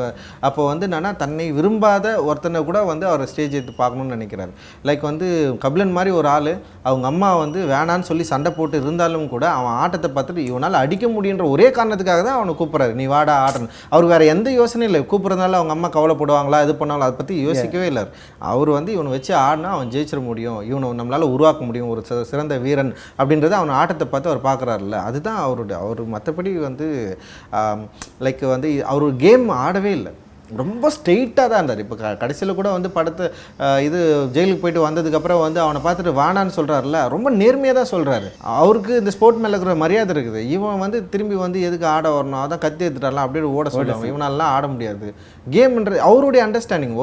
அப்போ வந்து என்னென்னா தன்னை விரும்பாத ஒருத்தனை கூட வந்து அவர் ஸ்டேஜ் எடுத்து பார்க்கணுன்னு நினைக்கிறார். லைக் வந்து கபிலன் மாதிரி ஒரு ஆள் அவங்க அம்மா வந்து வேணான்னு சொல்லி சண்டை போட்டு இருந்தாலும் கூட அவன் ஆட்டத்தை பார்த்துட்டு இவனால் அடிக்க முடியுன்ற ஒரே காரணத்துக்காக தான் அவனை கூப்பிட்றாரு, நீ வாடா ஆட்டணும். அவர் வேறு எந்த யோசனையும் இல்லை, கூப்பிட்றதுனால அவங்க அம்மா கவலைப்படுவாங்களா இது பண்ணாலும் அதை பற்றி யோசிக்கவே இல்லை. அவர் வந்து இவனை வச்சு ஆடினா அவன் ஜெயிச்சிட முடியும், இவனை நம்மளால் உருவாக்க முடியும், ஒரு சிறந்த வீரன் அப்படின்றத அவன் ஆட்டத்தை பார்த்து அவர் பார்க்குறாருல்ல, அதுதான் அவர் மற்றபடி வந்து லைக் வந்து அவர் கேம் ஆடவே இல்லை. ரொம்ப ஸ்ட்ரெயிட்டாக தான் இருந்தார். இப்போ கடைசியில் கூட வந்து படத்தை இது ஜெயிலுக்கு போயிட்டு வந்ததுக்கப்புறம் வந்து அவனை பார்த்துட்டு வானான்னு சொல்கிறாருல, ரொம்ப நேர்மையாக தான் சொல்கிறாரு. அவருக்கு இந்த ஸ்போர்ட் மேலே இருக்கிற மரியாதை இருக்குது. இவன் வந்து திரும்பி வந்து எதுக்கு ஆட வரணும், அதான் கத்தி எடுத்துட்டாலாம் அப்படியே ஓட சொல்லுவாங்க. இவனாலாம் ஆட முடியாது. கேம்ன்றது அவருடைய அண்டர்ஸ்டாண்டிங்.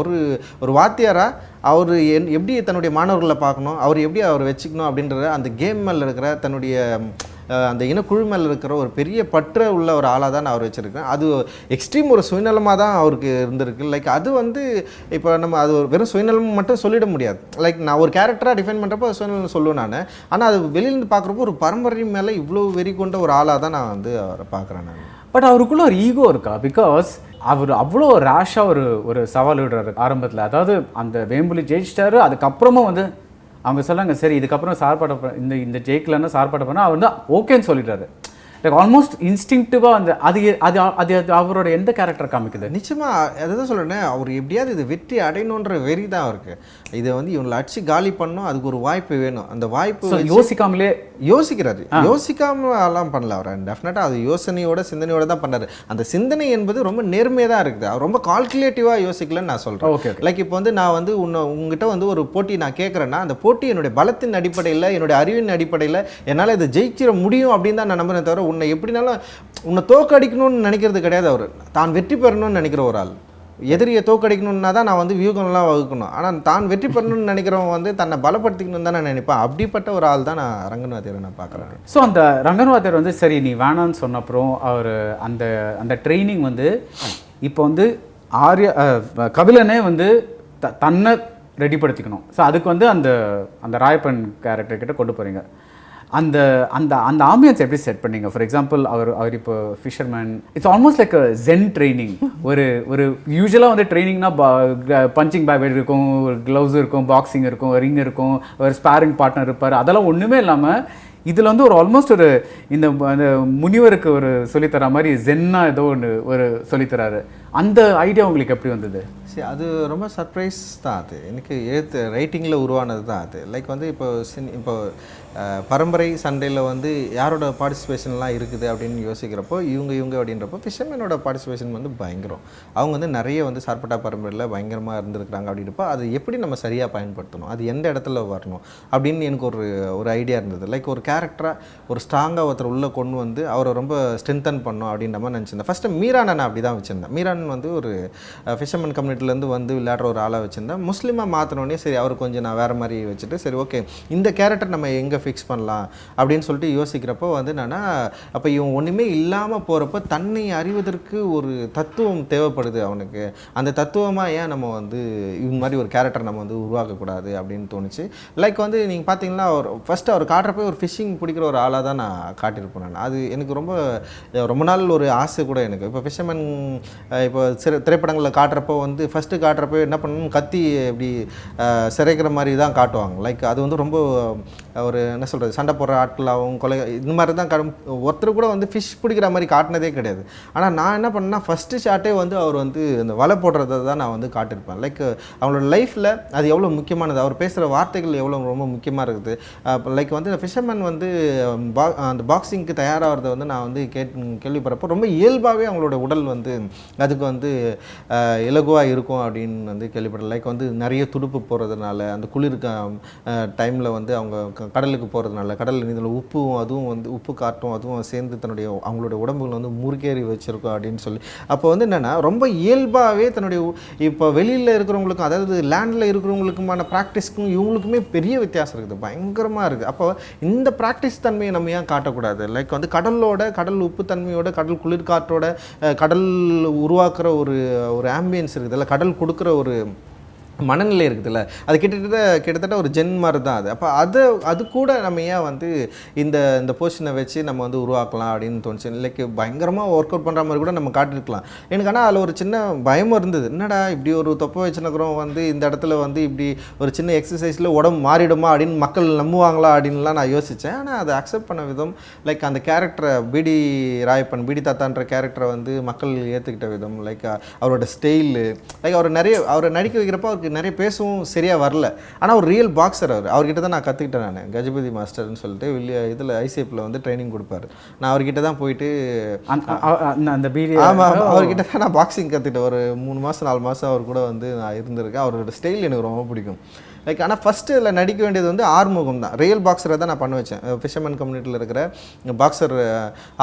ஒரு வாத்தியாராக அவர் எப்படி தன்னுடைய மாணவர்களை பார்க்கணும், அவர் எப்படி அவர் வச்சுக்கணும் அப்படின்ற அந்த கேம் மேலே இருக்கிற தன்னுடைய அந்த இனக்குழு மேலே இருக்கிற ஒரு பெரிய பற்ற உள்ள ஒரு ஆளாக தான் நான் அவர் வச்சுருக்கேன். அது எக்ஸ்ட்ரீம் ஒரு சுயநலமாக தான் அவருக்கு இருந்திருக்கு. லைக் அது வந்து இப்போ நம்ம அது ஒரு வெறும் சுயநலம் மட்டும் சொல்லிட முடியாது. லைக் நான் ஒரு கேரக்டராக டிஃபைன் பண்ணுறப்போ சுயநலம் சொல்லுவேன் நான். ஆனால் அது வெளியிலேருந்து பார்க்குறப்போ ஒரு பரம்பரை மேலே இவ்வளோ வெறி கொண்ட ஒரு ஆளாக தான் நான் வந்து அவரை பார்க்குறேன் நான். பட் அவருக்குள்ள ஒரு ஈகோ இருக்கா? பிகாஸ் அவர் அவ்வளோ ரேஷாக ஒரு சவால் விடுறாரு ஆரம்பத்தில். அதாவது அந்த வேம்புலி ஜெயிச்சிட்டாரு, அதுக்கப்புறமும் வந்து அவங்க சொல்லாங்க சரி இதுக்கப்புறம் சார்பாட்ட இந்த ஜெயிக்கலன்னா சார்பாட்ட பண்ணால் அவர் வந்து ஓகேன்னு சொல்லிடுறாரு. லைக் ஆல்மோஸ்ட் இன்ஸ்டிங்டிவாக அந்த அது அது அது அது அவரோட எந்த கேரக்டர் காமிக்குது? நிச்சயமாக அதை தான் சொல்கிறேன். அவர் எப்படியாவது இது வெற்றி அடையணுன்ற வெறி தான் அவருக்கு. இதை வந்து இவங்களை அடிச்சு காலி பண்ணணும், அதுக்கு ஒரு வாய்ப்பு வேணும். அந்த வாய்ப்பு யோசிக்காமலே யோசிக்கிறாரு. யோசிக்காமலாம் பண்ணல அவர். டெஃபினட்டாக அது யோசனையோட சிந்தனையோட தான் பண்ணாரு. அந்த சிந்தனை என்பது ரொம்ப நேர்மையாக தான் இருக்குது. அவர் ரொம்ப கால்குலேட்டிவாக யோசிக்கலன்னு நான் சொல்கிறேன். ஓகே. லைக் இப்போ வந்து நான் வந்து உங்ககிட்ட வந்து ஒரு போட்டி நான் கேட்குறேன்னா, அந்த போட்டி என்னுடைய பலத்தின் அடிப்படையில், என்னுடைய அறிவின் அடிப்படையில் என்னால் இதை ஜெயிச்சிட முடியும் அப்படின்னு தான் நான் நம்புறேன். தவிர உன்னை எப்படினாலும் உன்னை தோக்கடிக்கணும்னு நினைக்கிறது கிடையாது. அவர் தான் வெற்றி பெறணும்னு நினைக்கிற ஒரு ஆள். எதிரியை தோக்கடிக்கணும்னா தான் நான் வந்து வியூகம்லாம் வகுக்கணும். ஆனால் தான் வெற்றி பெறணும்னு நினைக்கிறவன் வந்து தன்னை பலப்படுத்திக்கணும்னு தான் நான் நினைப்பேன். அப்படிப்பட்ட ஒரு ஆள் தான் நான் ரங்கன் வாத்தியாரை நான் பார்க்குறேன். ஸோ அந்த ரங்கன் வாத்தியார் வந்து சரி நீ வேணான்னு சொன்ன அப்புறம் அவர் அந்த அந்த ட்ரைனிங் வந்து இப்போ வந்து கபிலனே வந்து தன்னை ரெடிப்படுத்திக்கணும். ஸோ அதுக்கு வந்து அந்த ராயப்பன் கேரக்டர் கிட்ட கொண்டு போகிறீங்க. அந்த அந்த அந்த ஆம்பியன்ஸ் எப்படி செட் பண்ணீங்க? ஃபார் எக்ஸாம்பிள் அவர் இப்போ fisherman, it's almost like Zen training. ஒரு யூஸ்வலாக வந்து ட்ரைனிங்னா பஞ்சிங் பேக் இருக்கும், ஒரு க்ளவுஸ் இருக்கும், பாக்ஸிங் இருக்கும், ரிங் இருக்கும், ஒரு ஸ்பாரிங் பார்ட்னர் இருப்பார். அதெல்லாம் ஒன்றுமே இல்லாமல் இதில் வந்து ஒரு ஆல்மோஸ்ட் இந்த முனிவருக்கு ஒரு சொல்லித்தர மாதிரி ஜென்னாக ஏதோ ஒரு சொல்லித்தராரு. அந்த ஐடியா உங்களுக்கு எப்படி வந்தது? சரி, அது ரொம்ப சர்ப்ரைஸ் தான். அது எனக்கு ரைட்டிங்கில் உருவானது தான் அது. லைக் வந்து இப்போ பரம்பரை சண்டையில் வந்து யாரோட பார்ட்டிசிபேஷன்லாம் இருக்குது அப்படின்னு யோசிக்கிறப்போ இவங்க அப்படின்றப்போ ஃபிஷர்மேனோட பார்ட்டிசிபேஷன் வந்து பயங்கரம். அவங்க வந்து நிறைய வந்து சார்பட்டா பரம்பரையில் பயங்கரமாக இருந்திருக்கிறாங்க அப்படின்றப்போ அது எப்படி நம்ம சரியாக பயன்படுத்தணும், அது எந்த இடத்துல வரணும் அப்படின்னு எனக்கு ஒரு ஐடியா இருந்தது. லைக் ஒரு கேரக்டராக ஒரு ஸ்ட்ராங்காக ஒருத்தர் உள்ளே கொண்டு வந்து அவரை ரொம்ப ஸ்ட்ரென்தன் பண்ணணும் அப்படின்ற மாதிரி நினச்சிருந்தேன். ஃபஸ்ட்டு மீரான் நான் அப்படி தான் வச்சுருந்தேன். மீரான் வந்து ஒரு ஃபிஷர்மேன் கம்யூனிட்டிலேருந்து வந்து விளையாடுற ஒரு ஆளாக வச்சுருந்தேன். முஸ்லீமாக மாற்றினோடனே சரி அவர் கொஞ்சம் நான் வேறு மாதிரி வச்சுட்டு சரி ஓகே இந்த கேரக்டர் நம்ம எங்கே ஃபிக்ஸ் பண்ணலாம் அப்படின்னு சொல்லிட்டு யோசிக்கிறப்போ வந்து என்னன்னா அப்போ இவன் ஒன்றுமே இல்லாமல் போகிறப்போ தன்னை அறிவதற்கு ஒரு தத்துவம் தேவைப்படுது அவனுக்கு. அந்த தத்துவமாக ஏன் நம்ம வந்து இவங்க மாதிரி ஒரு கேரக்டர் நம்ம வந்து உருவாக்கக்கூடாது அப்படின்னு தோணுச்சு. லைக் வந்து நீங்கள் பார்த்தீங்கன்னா ஃபஸ்ட்டு அவர் காட்டுறப்போ ஒரு ஃபிஷ்ஷிங் பிடிக்கிற ஒரு ஆளாக தான் நான் காட்டியிருப்பேன். நான் அது எனக்கு ரொம்ப நாள் ஒரு ஆசை கூட எனக்கு. இப்போ ஃபிஷர்மேன் இப்போ திரைப்படங்களில் காட்டுறப்போ வந்து ஃபஸ்ட்டு காட்டுறப்போ என்ன பண்ணணும், கத்தி இப்படி சிறைக்கிற மாதிரி தான் காட்டுவாங்க. லைக் அது வந்து ரொம்ப ஒரு என்ன சொல்கிறது, சண்டை போடுற ஆட்களாகவும் கொலை இந்த மாதிரி தான் ஒருத்தர் கூட வந்து ஃபிஷ் பிடிக்கிற மாதிரி காட்டினதே கிடையாது. ஆனால் நான் என்ன பண்ணேன்னா ஃபஸ்ட்டு ஷாட்டே வந்து அவர் வந்து இந்த வலை போடுறதை தான் நான் வந்து காட்டியிருப்பேன். லைக் அவங்களோட லைஃப்பில் அது எவ்வளோ முக்கியமானது, அவர் பேசுகிற வார்த்தைகள் எவ்வளோ ரொம்ப முக்கியமாக இருக்குது. லைக் வந்து ஃபிஷர்மேன் வந்து அந்த பாக்ஸிங்க்கு தயாராகிறத வந்து நான் வந்து கேள்விப்படுறப்போ ரொம்ப இயல்பாகவே அவங்களோட உடல் வந்து அதுக்கு வந்து இலகுவாக இருக்கும் அப்படின்னு வந்து கேள்விப்பட்டேன். லைக் வந்து நிறைய துடுப்பு போகிறதுனால அந்த குளிர் டைமில் வந்து அவங்க கடலுக்கு போகிறதுனால கடலில் இதில் உப்பும் அதுவும் வந்து உப்பு காட்டும் அதுவும் சேர்ந்து அவங்களோட உடம்புகளை வந்து முறுக்கேறி வச்சுருக்கோம் அப்படின்னு சொல்லி அப்போ வந்து என்னென்னா ரொம்ப இயல்பாகவே தன்னுடைய இப்போ வெளியில் இருக்கிறவங்களுக்கும் அதாவது லேண்டில் இருக்கிறவங்களுக்குமான ப்ராக்டிஸ்க்கும் இவங்களுக்குமே பெரிய வித்தியாசம் இருக்குது, பயங்கரமாக இருக்குது. அப்போ இந்த ப்ராக்டிஸ் தன்மையை நம்ம ஏன் காட்டக்கூடாது? லைக் வந்து கடல் உப்பு தன்மையோட கடல் குளிர் காற்றோட கடல் உருவாக்குற ஒரு ஆம்பியன்ஸ் இருக்குது இல்லை, கடல் கொடுக்குற ஒரு மனநிலை இருக்குதுல்ல, அது கிட்டத்தட்ட ஒரு ஜென் மாதிரி தான் அது. அப்போ அது கூட நம்ம ஏன் வந்து இந்த பொசிஷனை வச்சு நம்ம வந்து உருவாக்கலாம் அப்படின்னு தோணுச்சு. லைக் பயங்கரமாக ஒர்க் அவுட் பண்ணுற மாதிரி கூட நம்ம காட்டிருக்கலாம் எனக்கு. ஆனால் அதில் ஒரு சின்ன பயமும் இருந்தது, என்னடா இப்படி ஒரு தொப்பை வச்சுனுக்கிறோம் வந்து இந்த இடத்துல வந்து இப்படி ஒரு சின்ன எக்ஸசைஸில் உடம்பு மாறிடுமா அப்படின்னு மக்கள் நம்புவாங்களா அப்படின்லாம் நான் யோசித்தேன். ஆனால் அதை அக்செப்ட் பண்ண விதம் லைக் அந்த கேரக்டரை பிடி தாத்தான்ற கேரக்டரை வந்து மக்கள் ஏற்றுக்கிட்ட விதம், லைக் அவரோட ஸ்டைலு, லைக் அவரை நடிக்க வைக்கிறப்போ அவருக்கு அவருக்கு நிறைய பேசவும் சரியாக வரல. ஆனால் ஒரு ரியல் பாக்ஸர் அவர்கிட்ட தான் நான் கற்றுக்கிட்டேன். நான் கஜபதி மாஸ்டர்னு சொல்லிட்டு இதில் ஐசிஎஃப்பில் வந்து ட்ரைனிங் கொடுப்பாரு. நான் அவர்கிட்ட தான் போயிட்டு அந்த பீடி ஆமாம் அவர்கிட்ட தான் நான் பாக்ஸிங் கற்றுக்கிட்டேன். ஒரு 3 மாதம் 4 மாதம் அவர் கூட வந்து நான் இருந்திருக்கேன். அவரோட ஸ்டைல் எனக்கு ரொம்ப பிடிக்கும். லைக் ஆனால் ஃபஸ்ட்டு இதில் நடிக்க வேண்டியது வந்து ஆறுமுகம் தான். ரியல் பாக்ஸரை தான் நான் பண்ண வச்சேன். ஃபிஷர்மேன் கம்யூனிட்டியில் இருக்கிற பாக்ஸர்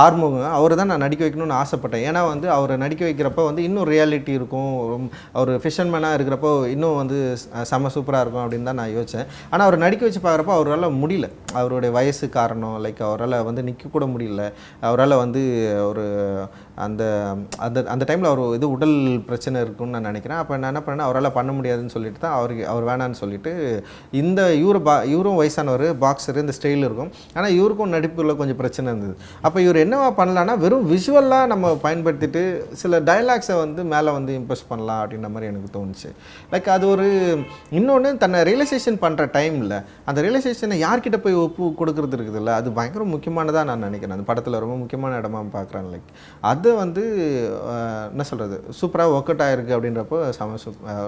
ஆறுமுகம் அவரை தான் நான் நடிக்க வைக்கணும்னு ஆசைப்பட்டேன். ஏன்னா வந்து அவரை நடிக்க வைக்கிறப்போ வந்து இன்னும் ரியாலிட்டி இருக்கும், அவர் ஃபிஷர்மேனாக இருக்கிறப்போ இன்னும் வந்து செம்ம சூப்பராக இருக்கும் அப்படின்னு தான் நான் யோசித்தேன். ஆனால் அவர் நடிக்க வச்சு பார்க்குறப்போ அவரால் முடியல. அவருடைய வயசு காரணம், லைக் அவரால் வந்து நிற்க கூட முடியல. அவரால் வந்து ஒரு அந்த அந்த அந்த டைமில் அவர் உடல் பிரச்சனை இருக்குன்னு நான் நினைக்கிறேன். அப்போ நான் என்ன பண்ணேன், அவரால் பண்ண முடியாதுன்னு சொல்லிட்டு தான் அவர் வேணான்னு சொல்லிட்டு இந்த இவரும் வயசானவர் பாக்ஸர், இந்த ஸ்டைல் இருக்கும். ஆனால் இவருக்கும் நடிப்புல கொஞ்சம் பிரச்சனை இருந்தது. அப்போ இவர் என்னவா பண்ணலான்னா வெறும் விஷுவலாக நம்ம பயன்படுத்திட்டு சில டயலாக்ஸை வந்து மேலே வந்து இம்ப்ரெஸ் பண்ணலாம் அப்படின்ற மாதிரி எனக்கு தோணுச்சு. லைக் அது ஒரு இன்னொன்று தன்னை ரியலைசேஷன் பண்ணுற டைமில் அந்த ரியலைசேஷனை யார்கிட்ட போய் ஒப்பு கொடுக்குறது இருக்குதுல்ல, அது பயங்கர முக்கியமானதாக நான் நினைக்கிறேன். அந்த படத்தில் ரொம்ப முக்கியமான இடமா பார்க்குறேன். லைக் அது வந்து என்ன சொல்கிறது, சூப்பராக ஒர்க் அவுட் ஆகிருக்கு அப்படின்றப்போ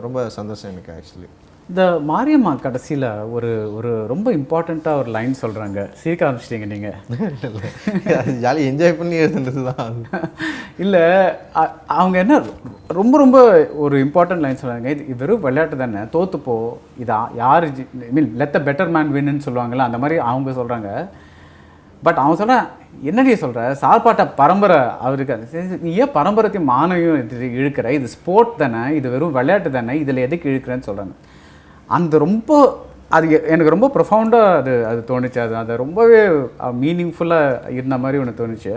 ரொம்ப சந்தோஷம் எனக்கு ஆக்சுவலி. இந்த மாரியம்மா கடைசியில் ஒரு ஒரு ரொம்ப இம்பார்ட்டண்ட்டாக ஒரு லைன் சொல்கிறாங்க. சிரிக்க ஆரம்பிச்சிட்டிங்க நீங்கள்? இல்லை ஜாலியாக என்ஜாய் பண்ணி எழுதுனது தான். இல்லை அவங்க என்ன ரொம்ப ரொம்ப ஒரு இம்பார்ட்டன்ட் லைன் சொல்கிறாங்க. இது வெறும் விளையாட்டு தானே, தோத்துப்போ, இதா யார் mean let the better man வின்னு சொல்லுவாங்கள்ல, அந்த மாதிரி அவங்க சொல்கிறாங்க. பட் அவன் சொல்கிறேன், என்னடி சொல்கிற, சார்பாட்ட பரம்பரை அவருக்கு, நீ ஏன் பரம்பரைத்தையும் மானையும் இழுக்கிற, இது ஸ்போர்ட் தானே, இது வெறும் விளையாட்டு தானே, இதில் எதுக்கு இழுக்கிறேன்னு சொல்கிறாங்க. அந்த ரொம்ப அது எனக்கு ரொம்ப ப்ரொஃபவுண்டாக அது தோணுச்சு. அது ரொம்பவே மீனிங்ஃபுல்லாக இருந்த மாதிரி ஒன்று தோணுச்சு.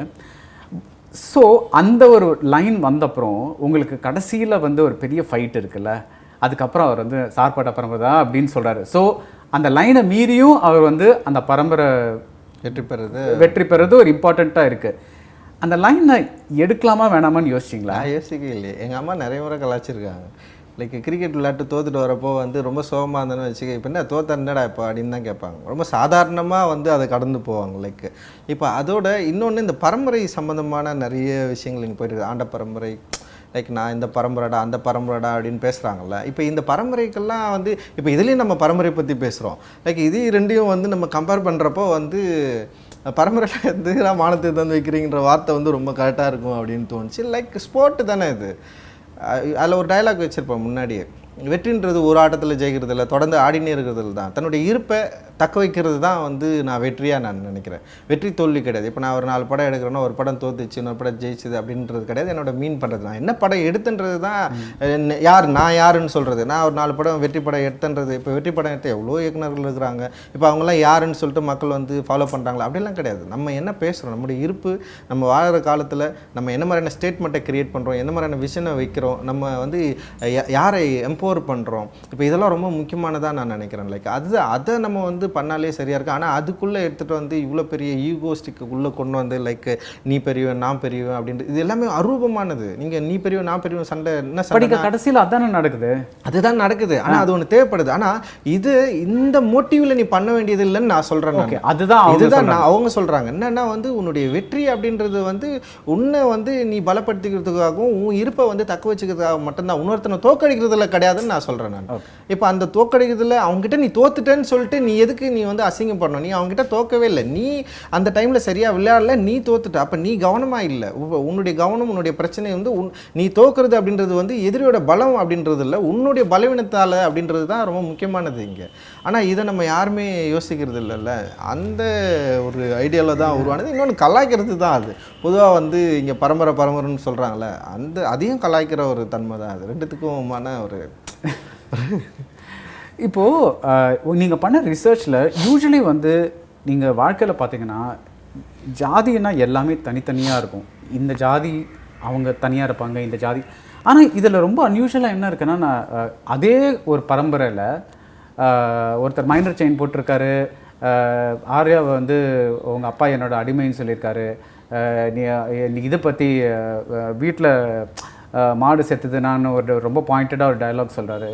ஸோ அந்த ஒரு லைன் வந்தப்புறம் உங்களுக்கு கடைசியில் வந்து ஒரு பெரிய ஃபைட் இருக்குல்ல, அதுக்கப்புறம் அவர் வந்து சார்பாட்ட பரம்பரை தான் அப்படின்னு சொல்கிறாரு. ஸோ அந்த லைனை மீறியும் அவர் வந்து அந்த பரம்பரை வெற்றி பெறுறது ஒரு இம்பார்ட்டண்ட்டாக இருக்குது. அந்த லைனை எடுக்கலாமா வேணாமான்னு யோசிச்சிங்களா? யோசிக்கவே இல்லையே. எங்கள் அம்மா நிறைய முறை கலாச்சிருக்காங்க. லைக் கிரிக்கெட் விளையாட்டு தோத்துட்டு வரப்போ வந்து ரொம்ப சோகமாக இருந்தேன்னு வச்சுக்க, இப்போ என்ன தோத்த என்னடா இப்போ அப்படின்னு தான் கேட்பாங்க. ரொம்ப சாதாரணமாக வந்து அதை கடந்து போவாங்க. லைக் இப்போ அதோட இன்னொன்று இந்த பரம்பரை சம்மந்தமான நிறைய விஷயங்கள் இங்கே போயிட்டு ஆண்ட பரம்பரை, லைக் நான் இந்த பரம்பரைடா அந்த பரம்பரைடா அப்படின்னு பேசுகிறாங்கல்ல. இப்போ இந்த பரம்பரைக்கெல்லாம் வந்து இப்போ இதுலேயும் நம்ம பரம்பரை பற்றி பேசுகிறோம். லைக் இது ரெண்டையும் வந்து நம்ம கம்பேர் பண்ணுறப்போ வந்து பரம்பரையில் வந்து மானத்தை தந்து வைக்கிறீங்கிற வார்த்தை வந்து ரொம்ப கரெக்டாக இருக்கும் அப்படின்னு தோணுச்சு. லைக் ஸ்போர்ட்டு தானே இது. அதில் ஒரு டைலாக் வச்சுருப்பேன் முன்னாடியே, வெற்றின்றது ஒரு ஆட்டத்தில் ஜெயிக்கிறது இல்லை, தொடர்ந்து ஆடினே இருக்கிறது தான், தன்னுடைய இருப்பை தக்க வைக்கிறது தான் வந்து நான் வெற்றியாக நான் நினைக்கிறேன். வெற்றி தோல்வி கிடையாது. இப்போ நான் ஒரு 4 படம் எடுக்கிறேன்னா ஒரு படம் தோத்துச்சு இன்னொரு படம் ஜெயிச்சுது அப்படின்றது கிடையாது. என்னோட மீன் பண்ணுறது நான் என்ன படம் எடுத்துன்றது தான் நான் யாருன்னு சொல்கிறது. நான் ஒரு 4 படம் வெற்றி படம் எடுத்துன்றது. இப்போ வெற்றி படம் எடுத்து எவ்வளோ இயக்குநர்கள் இருக்கிறாங்க, இப்போ அவங்களாம் யாருன்னு சொல்லிட்டு மக்கள் வந்து ஃபாலோ பண்ணுறாங்களா அப்படிலாம் கிடையாது. நம்ம என்ன பேசுகிறோம், நம்முடைய இருப்பு, நம்ம வாழ்கிற காலத்தில் நம்ம என்ன மாதிரியான ஸ்டேட்மெண்ட்டை க்ரியேட் பண்ணுறோம், என்ன மாதிரியான விஷனை வைக்கிறோம், நம்ம வந்து யாரை எம்பவர் பண்ணுறோம், இப்போ இதெல்லாம் ரொம்ப முக்கியமானதாக நான் நினைக்கிறேன். லைக் அதை நம்ம வந்து பண்ணாலே சரியாக இருக்குது. ஆனால் அதுக்குள்ளே எடுத்துகிட்டு வந்து இவ்வளோ பெரிய ஈகோஸ்டிக்குள்ளே கொண்டு வந்து லைக் நீ பெரியவன் நான் பெரியவன் அப்படின்ட்டு இது எல்லாமே அரூபமானது. நீங்கள் நீ பெரியவன் நான் பெரியவன் சண்டை என்ன படிக்க கடைசியில் அதானே நடக்குது. அதுதான் நடக்குது. ஆனால் அது ஒன்று தேவைப்படுது. ஆனால் இது இந்த மோட்டிவில் நீ பண்ண வேண்டியது இல்லைன்னு நான் சொல்கிறேன். இதுதான் நான் அவங்க சொல்கிறாங்க. என்னன்னா வந்து உன்னுடைய வெற்றி அப்படின்றது வந்து உன்னை வந்து நீ பலப்படுத்திக்கிறதுக்காகவும் உன் இருப்பை வந்து தக்க வச்சுக்கிறதுக்காக மட்டும்தான், இன்னொருத்தனை தோக்கடிக்கிறதுல கிடையாதுன்னு நான் சொல்கிறேன். நான் இப்போ அந்த தோக்கடிக்கிறதுல அவங்ககிட்ட நீ தோத்துட்டேன்னு சொல்லிட்டு நீ எதுக்கு நீ வந்து அசிங்கம் பண்ணணும்? நீ அவங்ககிட்ட தோக்கவே இல்லை, நீ அந்த டைமில் சரியாக விளையாடல, நீ தோத்துட்ட. அப்போ நீ கவனமாக இல்லை. உன்னுடைய கவனம் உன்னுடைய பிரச்சனை வந்து நீ தோக்குறது அப்படின்றது வந்து எதிரியோட பலம் அப்படின்றது இல்லை, உன்னுடைய பலவீனத்தால் அப்படின்றது தான் ரொம்ப முக்கியமானது இங்கே. ஆனால் இதை நம்ம யாருமே யோசிக்கிறது இல்லைல்ல. அந்த ஒரு ஐடியாவில் தான் உருவானது. இன்னொன்று கலாய்க்கிறது தான் அது. பொதுவாக வந்து இங்கே பரம்பரைன்னு சொல்கிறாங்களே, அதையும் கலாய்க்கிற ஒரு தன்மை தான் அது. ரெண்டுத்துக்குமான ஒரு இப்போது நீங்கள் பண்ண ரிசர்ச்சில் யூஸ்வலி வந்து நீங்கள் வாழ்க்கையில் பார்த்தீங்கன்னா ஜாதின்னா எல்லாமே தனித்தனியாக இருக்கும். இந்த ஜாதி அவங்க தனியாக இருப்பாங்க, இந்த ஜாதி. ஆனால் இதில் ரொம்ப அன்யூஷுவலாக என்ன இருக்குன்னா, நான் அதே ஒரு பரம்பரையில் ஒருத்தர் மைனர் செயின் போட்டிருக்காரு, ஆர்யாவை வந்து உங்கள் அப்பா என்னோட அடிமைன்னு சொல்லியிருக்காரு, நீ இதை பற்றி வீட்டில் மாடு செத்துது நான் ஒரு ரொம்ப பாயிண்டடாக ஒரு டயலாக் சொல்கிறாரு.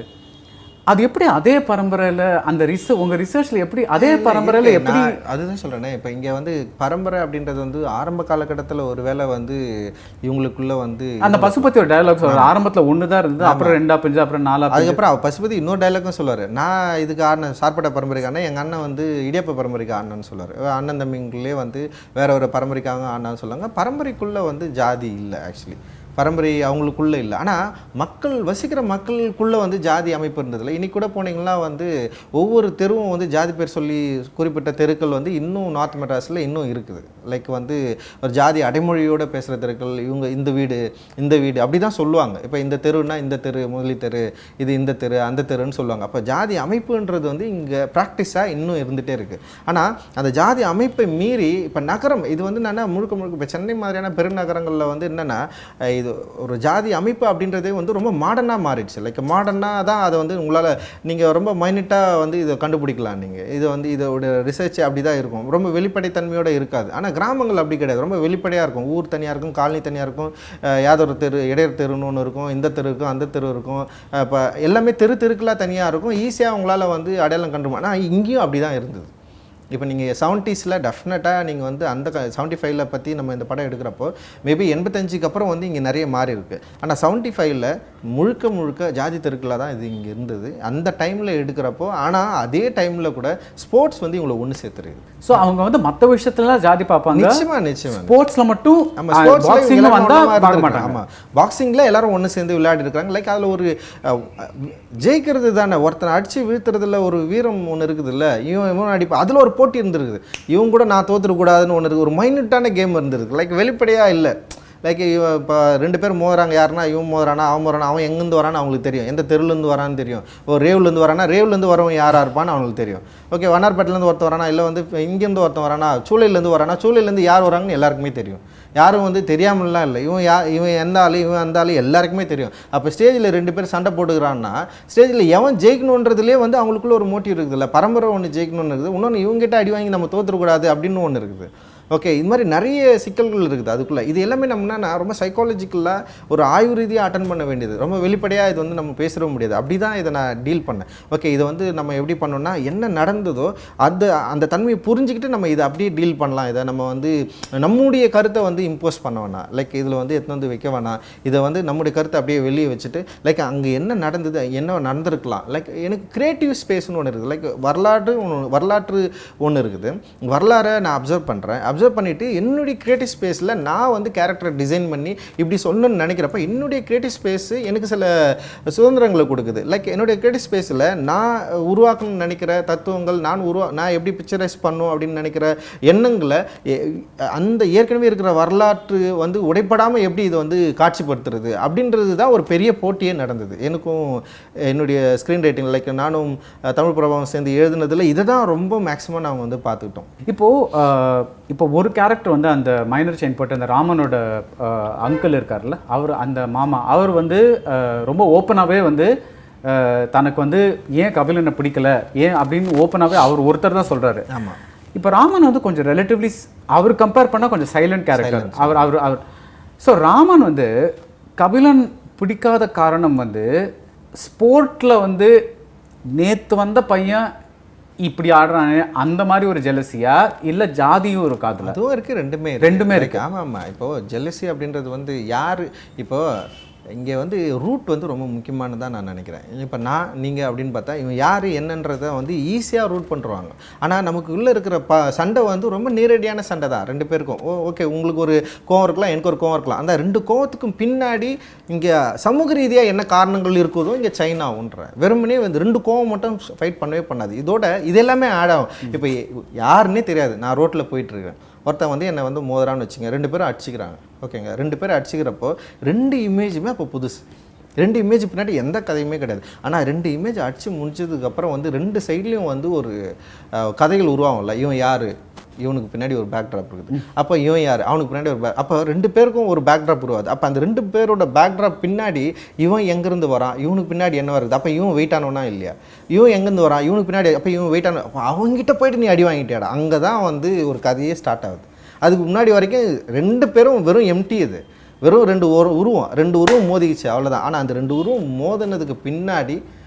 அது எப்படி அதே பரம்பரையில் அந்த உங்கள் ரிசர்ச்சில் எப்படி அதே பரம்பரையில் எப்படி? அதுதான் சொல்கிறேனே, இப்போ இங்கே வந்து பரம்பரை அப்படின்றது வந்து ஆரம்ப காலகட்டத்தில் ஒரு வேளை வந்து இவங்களுக்குள்ள வந்து அந்த பசுபதி ஒரு டயலாக் சொல்கிறார், ஆரம்பத்தில் ஒன்று தான் இருந்தது, அப்புறம் 2 பிஞ்சு, அப்புறம் 4 அதுக்கப்புறம் பசுபதி இன்னொரு டைலாக்கும் சொல்லுவார், நான் இதுக்கு ஆடின சார்பட்ட பரம்பரைக்கு ஆடினேன், எங்கள் அண்ணன் வந்து இடியப்ப பரம்பரைக்கு ஆடினு சொல்லுவார். அண்ணன் தம்பிங்களே வந்து வேற ஒரு பரம்பரைக்காக ஆடினான்னு சொல்லுவாங்க. பரம்பரைக்குள்ளே வந்து ஜாதி இல்லை, ஆக்சுவலி பரம்பரை அவங்களுக்குள்ளே இல்லை. ஆனால் மக்கள் வசிக்கிற மக்களுக்குள்ளே வந்து ஜாதி அமைப்பு இருந்ததில்லை. இன்றைக்கி கூட போனீங்கன்னா வந்து ஒவ்வொரு தெருவும் வந்து ஜாதி பேர் சொல்லி குறிப்பிட்ட தெருக்கள் வந்து இன்னும் நார்த் மெட்ராஸில் இன்னும் இருக்குது. லைக் வந்து ஒரு ஜாதி அடைமொழியோடு பேசுகிற தெருக்கள், இவங்க இந்த வீடு அப்படி தான் சொல்லுவாங்க. இப்போ இந்த தெருன்னா இந்த தெரு முதலி தெரு, இது இந்த தெரு அந்த தெருன்னு சொல்லுவாங்க. அப்போ ஜாதி அமைப்புன்றது வந்து இங்கே ப்ராக்டிஸாக இன்னும் இருந்துகிட்டே இருக்குது. ஆனால் அந்த ஜாதி அமைப்பை மீறி இப்போ நகரம் இது வந்து என்னென்னா முழுக்க இப்போ சென்னை மாதிரியான பெருநகரங்களில் வந்து என்னென்னா இது ஒரு ஜாதி அமைப்பு அப்படின்றதே வந்து ரொம்ப மாடர்னாக மாறிடுச்சு. லைக் மாடர்னாக தான் அதை வந்து உங்களால் நீங்கள் ரொம்ப மைனிட்டாக வந்து இதை கண்டுபிடிக்கலாம். நீங்கள் இது வந்து இதோட ரிசர்ச் அப்படி தான் இருக்கும், ரொம்ப வெளிப்படைத்தன்மையோடு இருக்காது. ஆனால் கிராமங்கள் அப்படி கிடையாது, ரொம்ப வெளிப்படையாக இருக்கும். ஊர் தனியாக இருக்கும், காலனி தனியாக இருக்கும், யாதொரு தெரு இடையர் தெருன்னு ஒன்று இருக்கும், இந்த தெரு இருக்கும், அந்த தெரு இருக்கும். இப்போ எல்லாமே தெருக்கெலாம் தனியாக இருக்கும், ஈஸியாக உங்களால் வந்து அடையாளம் கண்டுபிடிக்கும். ஆனால் இங்கேயும் அப்படி தான் இருந்தது. இப்போ நீங்கள் 70s டெஃபினட்டாக நீங்கள் வந்து அந்த 75 பற்றி நம்ம இந்த படம் எடுக்கிறப்போ மேபி 85க்கு அப்புறம் வந்து இங்கே நிறைய மாறி இருக்குது. ஆனால் 75 முழுக்க ஜாதி தெருக்களாக தான் இது இங்கே இருந்தது அந்த டைமில் எடுக்கிறப்போ. ஆனால் அதே டைமில் கூட ஸ்போர்ட்ஸ் வந்து இவங்களை ஒன்று சேர்த்துருக்கு. ஸோ அவங்க வந்து மற்ற விஷயத்துல ஜாதி பார்ப்பாங்க, நிச்சயமா ஸ்போர்ட்ஸில் மட்டும் நம்ம ஸ்போர்ட்ஸில் ஆமாம் பாக்ஸிங்கில் எல்லாரும் ஒன்று சேர்ந்து விளையாடி இருக்காங்க. லைக் அதில் ஒரு ஜெயிக்கிறது தானே, ஒருத்தனை அடித்து வீழ்த்துறதுல ஒரு வீரம் ஒன்று இருக்குது இல்லை, இவன் அடிப்பா அதில் ஒரு போட்டி இருந்திருக்குது. இவங்க கூட நான் தோற்றுக்கூடாதுன்னு ஒன்று இருக்குது, ஒரு மைனூட்டான கேம் இருந்திருக்கு. லைக் வெளிப்படையாக இல்லை. லைக் இப்போ 2 பேர் மோதுறாங்க, யாருன்னா இவன் மோதுறானா அவன் மோதுறானா, அவன் எங்கேருந்து வரான்னு அவங்களுக்கு தெரியும், எந்த தெருவுலேருந்து வரான்னு தெரியும். ஒரு ரேவ்லேருந்து வரானா ரேவ்லேருந்து வரவன் யாராக இருப்பான்னு அவங்களுக்கு தெரியும். ஓகே வண்ணார்பேட்டிலேருந்து ஒருத்தன் வரானா, இல்லை வந்து இங்கேருந்து ஒருத்தன் வரானா, சூளையிலேருந்து வரானா, சூளையிலேருந்து யார் வராங்கன்னு எல்லாருக்குமே தெரியும். யாரும் வந்து தெரியாமலாம் இல்லை, இவன் எந்த ஆள் இவன் அந்த ஆள் எல்லாருக்குமே தெரியும். அப்போ ஸ்டேஜில் 2 பேர் சண்டை போட்டுக்கிறான்னா ஸ்டேஜில் எவன் ஜெயிக்கணுன்றதுலேயே வந்து அவங்களுக்குள்ள ஒரு மோட்டிவ் இருக்குது இல்லை, பரம்பரை ஒன்று ஜெயிக்கணும்னு இருக்குது, இன்னொன்று இவங்ககிட்ட அடி வாங்கி நம்ம தோற்றுக்கூடாது அப்படின்னு ஒன்று இருக்குது. ஓகே இது மாதிரி நிறைய சிக்கல்கள் இருக்குது அதுக்குள்ளே. இது எல்லாமே நம்ம ரொம்ப சைக்காலஜிக்கலாக ஒரு ஆய்வு ரீதியாக அட்டன் பண்ண வேண்டியது, ரொம்ப வெளிப்படையாக இது வந்து நம்ம பேச முடியாது. அப்படி தான் இதை நான் டீல் பண்ணேன். ஓகே இதை வந்து நம்ம எப்படி பண்ணோம்னா என்ன நடந்ததோ அந்த தன்மையை புரிஞ்சுக்கிட்டு நம்ம இதை அப்படியே டீல் பண்ணலாம். இதை நம்ம வந்து நம்முடைய கருத்தை வந்து இம்போஸ் பண்ண வேணாம், லைக் இதில் வந்து எடுத்து வந்து வைக்க வேணாம். இதை வந்து நம்முடைய கருத்தை அப்படியே வெளியே வச்சுட்டு லைக் அங்கே என்ன நடந்தது என்ன நடந்திருக்கலாம். லைக் எனக்கு கிரியேட்டிவ் ஸ்பேஸ்னு ஒன்று இருக்குது, லைக் வரலாற்று ஒன்று இருக்குது. வரலாறை நான் அப்சர்வ் பண்ணுறேன், அப்சர்வ் பண்ணிவிட்டு என்னுடைய கிரியேட்டிவ் ஸ்பேஸில் நான் வந்து கேரக்டரை டிசைன் பண்ணி இப்படி சொல்லணும்னு நினைக்கிறப்ப என்னுடைய கிரியேட்டிவ் ஸ்பேஸ் எனக்கு சில சுதந்திரங்களை கொடுக்குது. லைக் என்னுடைய கிரியேட்டிவ் ஸ்பேஸில் நான் உருவாக்கணும்னு நினைக்கிற தத்துவங்கள், நான் எப்படி பிக்சரைஸ் பண்ணும் அப்படின்னு நினைக்கிற எண்ணங்களை அந்த ஏற்கனவே இருக்கிற வரலாற்று வந்து உடைப்படாமல் எப்படி இதை வந்து காட்சிப்படுத்துறது அப்படின்றது தான் ஒரு பெரிய போட்டியே நடந்தது எனக்கும் என்னுடைய ஸ்க்ரீன் ரைட்டிங். லைக் நானும் தமிழ் பிரபாவம் சேர்ந்து எழுதுனதில் இதை தான் ரொம்ப மேக்ஸிமம் நாங்கள் வந்து பார்த்துக்கிட்டோம். இப்போ ஒரு கேரக்டர் வந்து அந்த மைனர் செயின் போட்டு அந்த ராமனோட அங்கிள் இருக்கார்ல, அவர் அந்த மாமா, அவர் வந்து ரொம்ப ஓப்பனாகவே வந்து தனக்கு வந்து ஏன் கபிலனை பிடிக்கல ஏன் அப்படின்னு ஓப்பனாகவே அவர் ஒருத்தர் தான் சொல்கிறாரு. ஆமாம். இப்போ ராமன் வந்து கொஞ்சம் ரிலேட்டிவ்லி அவர் கம்பேர் பண்ணால் கொஞ்சம் சைலண்ட் கேரக்டர். அவர் ஸோ ராமன் வந்து கபிலன் பிடிக்காத காரணம் வந்து ஸ்போர்ட்டில் வந்து நேற்று வந்த பையன் இப்படி ஆடுறானே அந்த மாதிரி ஒரு ஜெலசியா, இல்லை ஜாதியும் இருக்கா? அதில் அதுவும் இருக்குது, ரெண்டுமே இருக்குது. ஆமாம். இப்போது ஜெலசி அப்படின்றது வந்து யார் இப்போது இங்கே வந்து ரூட் வந்து ரொம்ப முக்கியமானதாக நான் நினைக்கிறேன். இப்போ நீங்கள் அப்படின்னு பார்த்தா இவன் யார் என்னன்றதை வந்து ஈஸியாக ரூட் பண்ணுறாங்க. ஆனால் நமக்கு உள்ளே இருக்கிற சண்டை வந்து ரொம்ப நேரடியான சண்டை தான் 2 பேருக்கும். ஓகே உங்களுக்கு ஒரு கோவம் இருக்கலாம், எனக்கு ஒரு கோவம் இருக்கலாம். அந்த 2 கோவத்துக்கும் பின்னாடி இங்கே சமூக ரீதியாக என்ன காரணங்கள் இருக்குதோ இங்கே சைனாவுன்ற வெறுமனே வந்து 2 கோவம் மட்டும் ஃபைட் பண்ணவே பண்ணாது. இது எல்லாமே ஆட் ஆகும். இப்போ யாருன்னே தெரியாது, நான் ரோட்டில் போயிட்டுருக்கேன், ஒருத்தன் வந்து என்னை வந்து மோதுறான்னு வச்சுங்க, 2 பேரும் அடிச்சுக்கிறாங்க. ஓகேங்க 2 பேரும் அடிச்சுக்கிறப்போ 2 இமேஜுமே அப்போ புதுசு. 2 இமேஜ் பின்னாடி எந்த கதையுமே கிடையாது. ஆனால் 2 இமேஜ் அடித்து முடிச்சதுக்கப்புறம் வந்து 2 சைட்லேயும் வந்து ஒரு கதைகள் உருவாகும்ல. இவன் யார், இவனுக்கு பின்னாடி ஒரு பேக் ட்ராப் இருக்குது, அப்போ இவன் யார், அவனுக்கு பின்னாடி ஒரு அப்போ 2 பேருக்கும் ஒரு பேக் ட்ராப் உருவாது. அப்போ அந்த 2 பேரோட பேக் ட்ராப் பின்னாடி இவன் எங்கேருந்து வரான், இவனுக்கு பின்னாடி என்ன வருது, அப்போ இவன் வெயிட் ஆனவனா இல்லையா, இவன் எங்கேருந்து வரான், இவனுக்கு பின்னாடி அப்போ இவன் வெயிட் ஆன, அவங்ககிட்ட போயிட்டு நீ அடி வாங்கிட்டியாடா. அங்கே தான் வந்து ஒரு கதையே ஸ்டார்ட் ஆகுது. அதுக்கு முன்னாடி வரைக்கும் 2 பேரும் வெறும் எம்டி, இது வெறும் 2 உருவம் மோதிக்கிச்சு அவ்வளோதான். ஆனால் அந்த 2 உருவம் மோதினதுக்கு பின்னாடி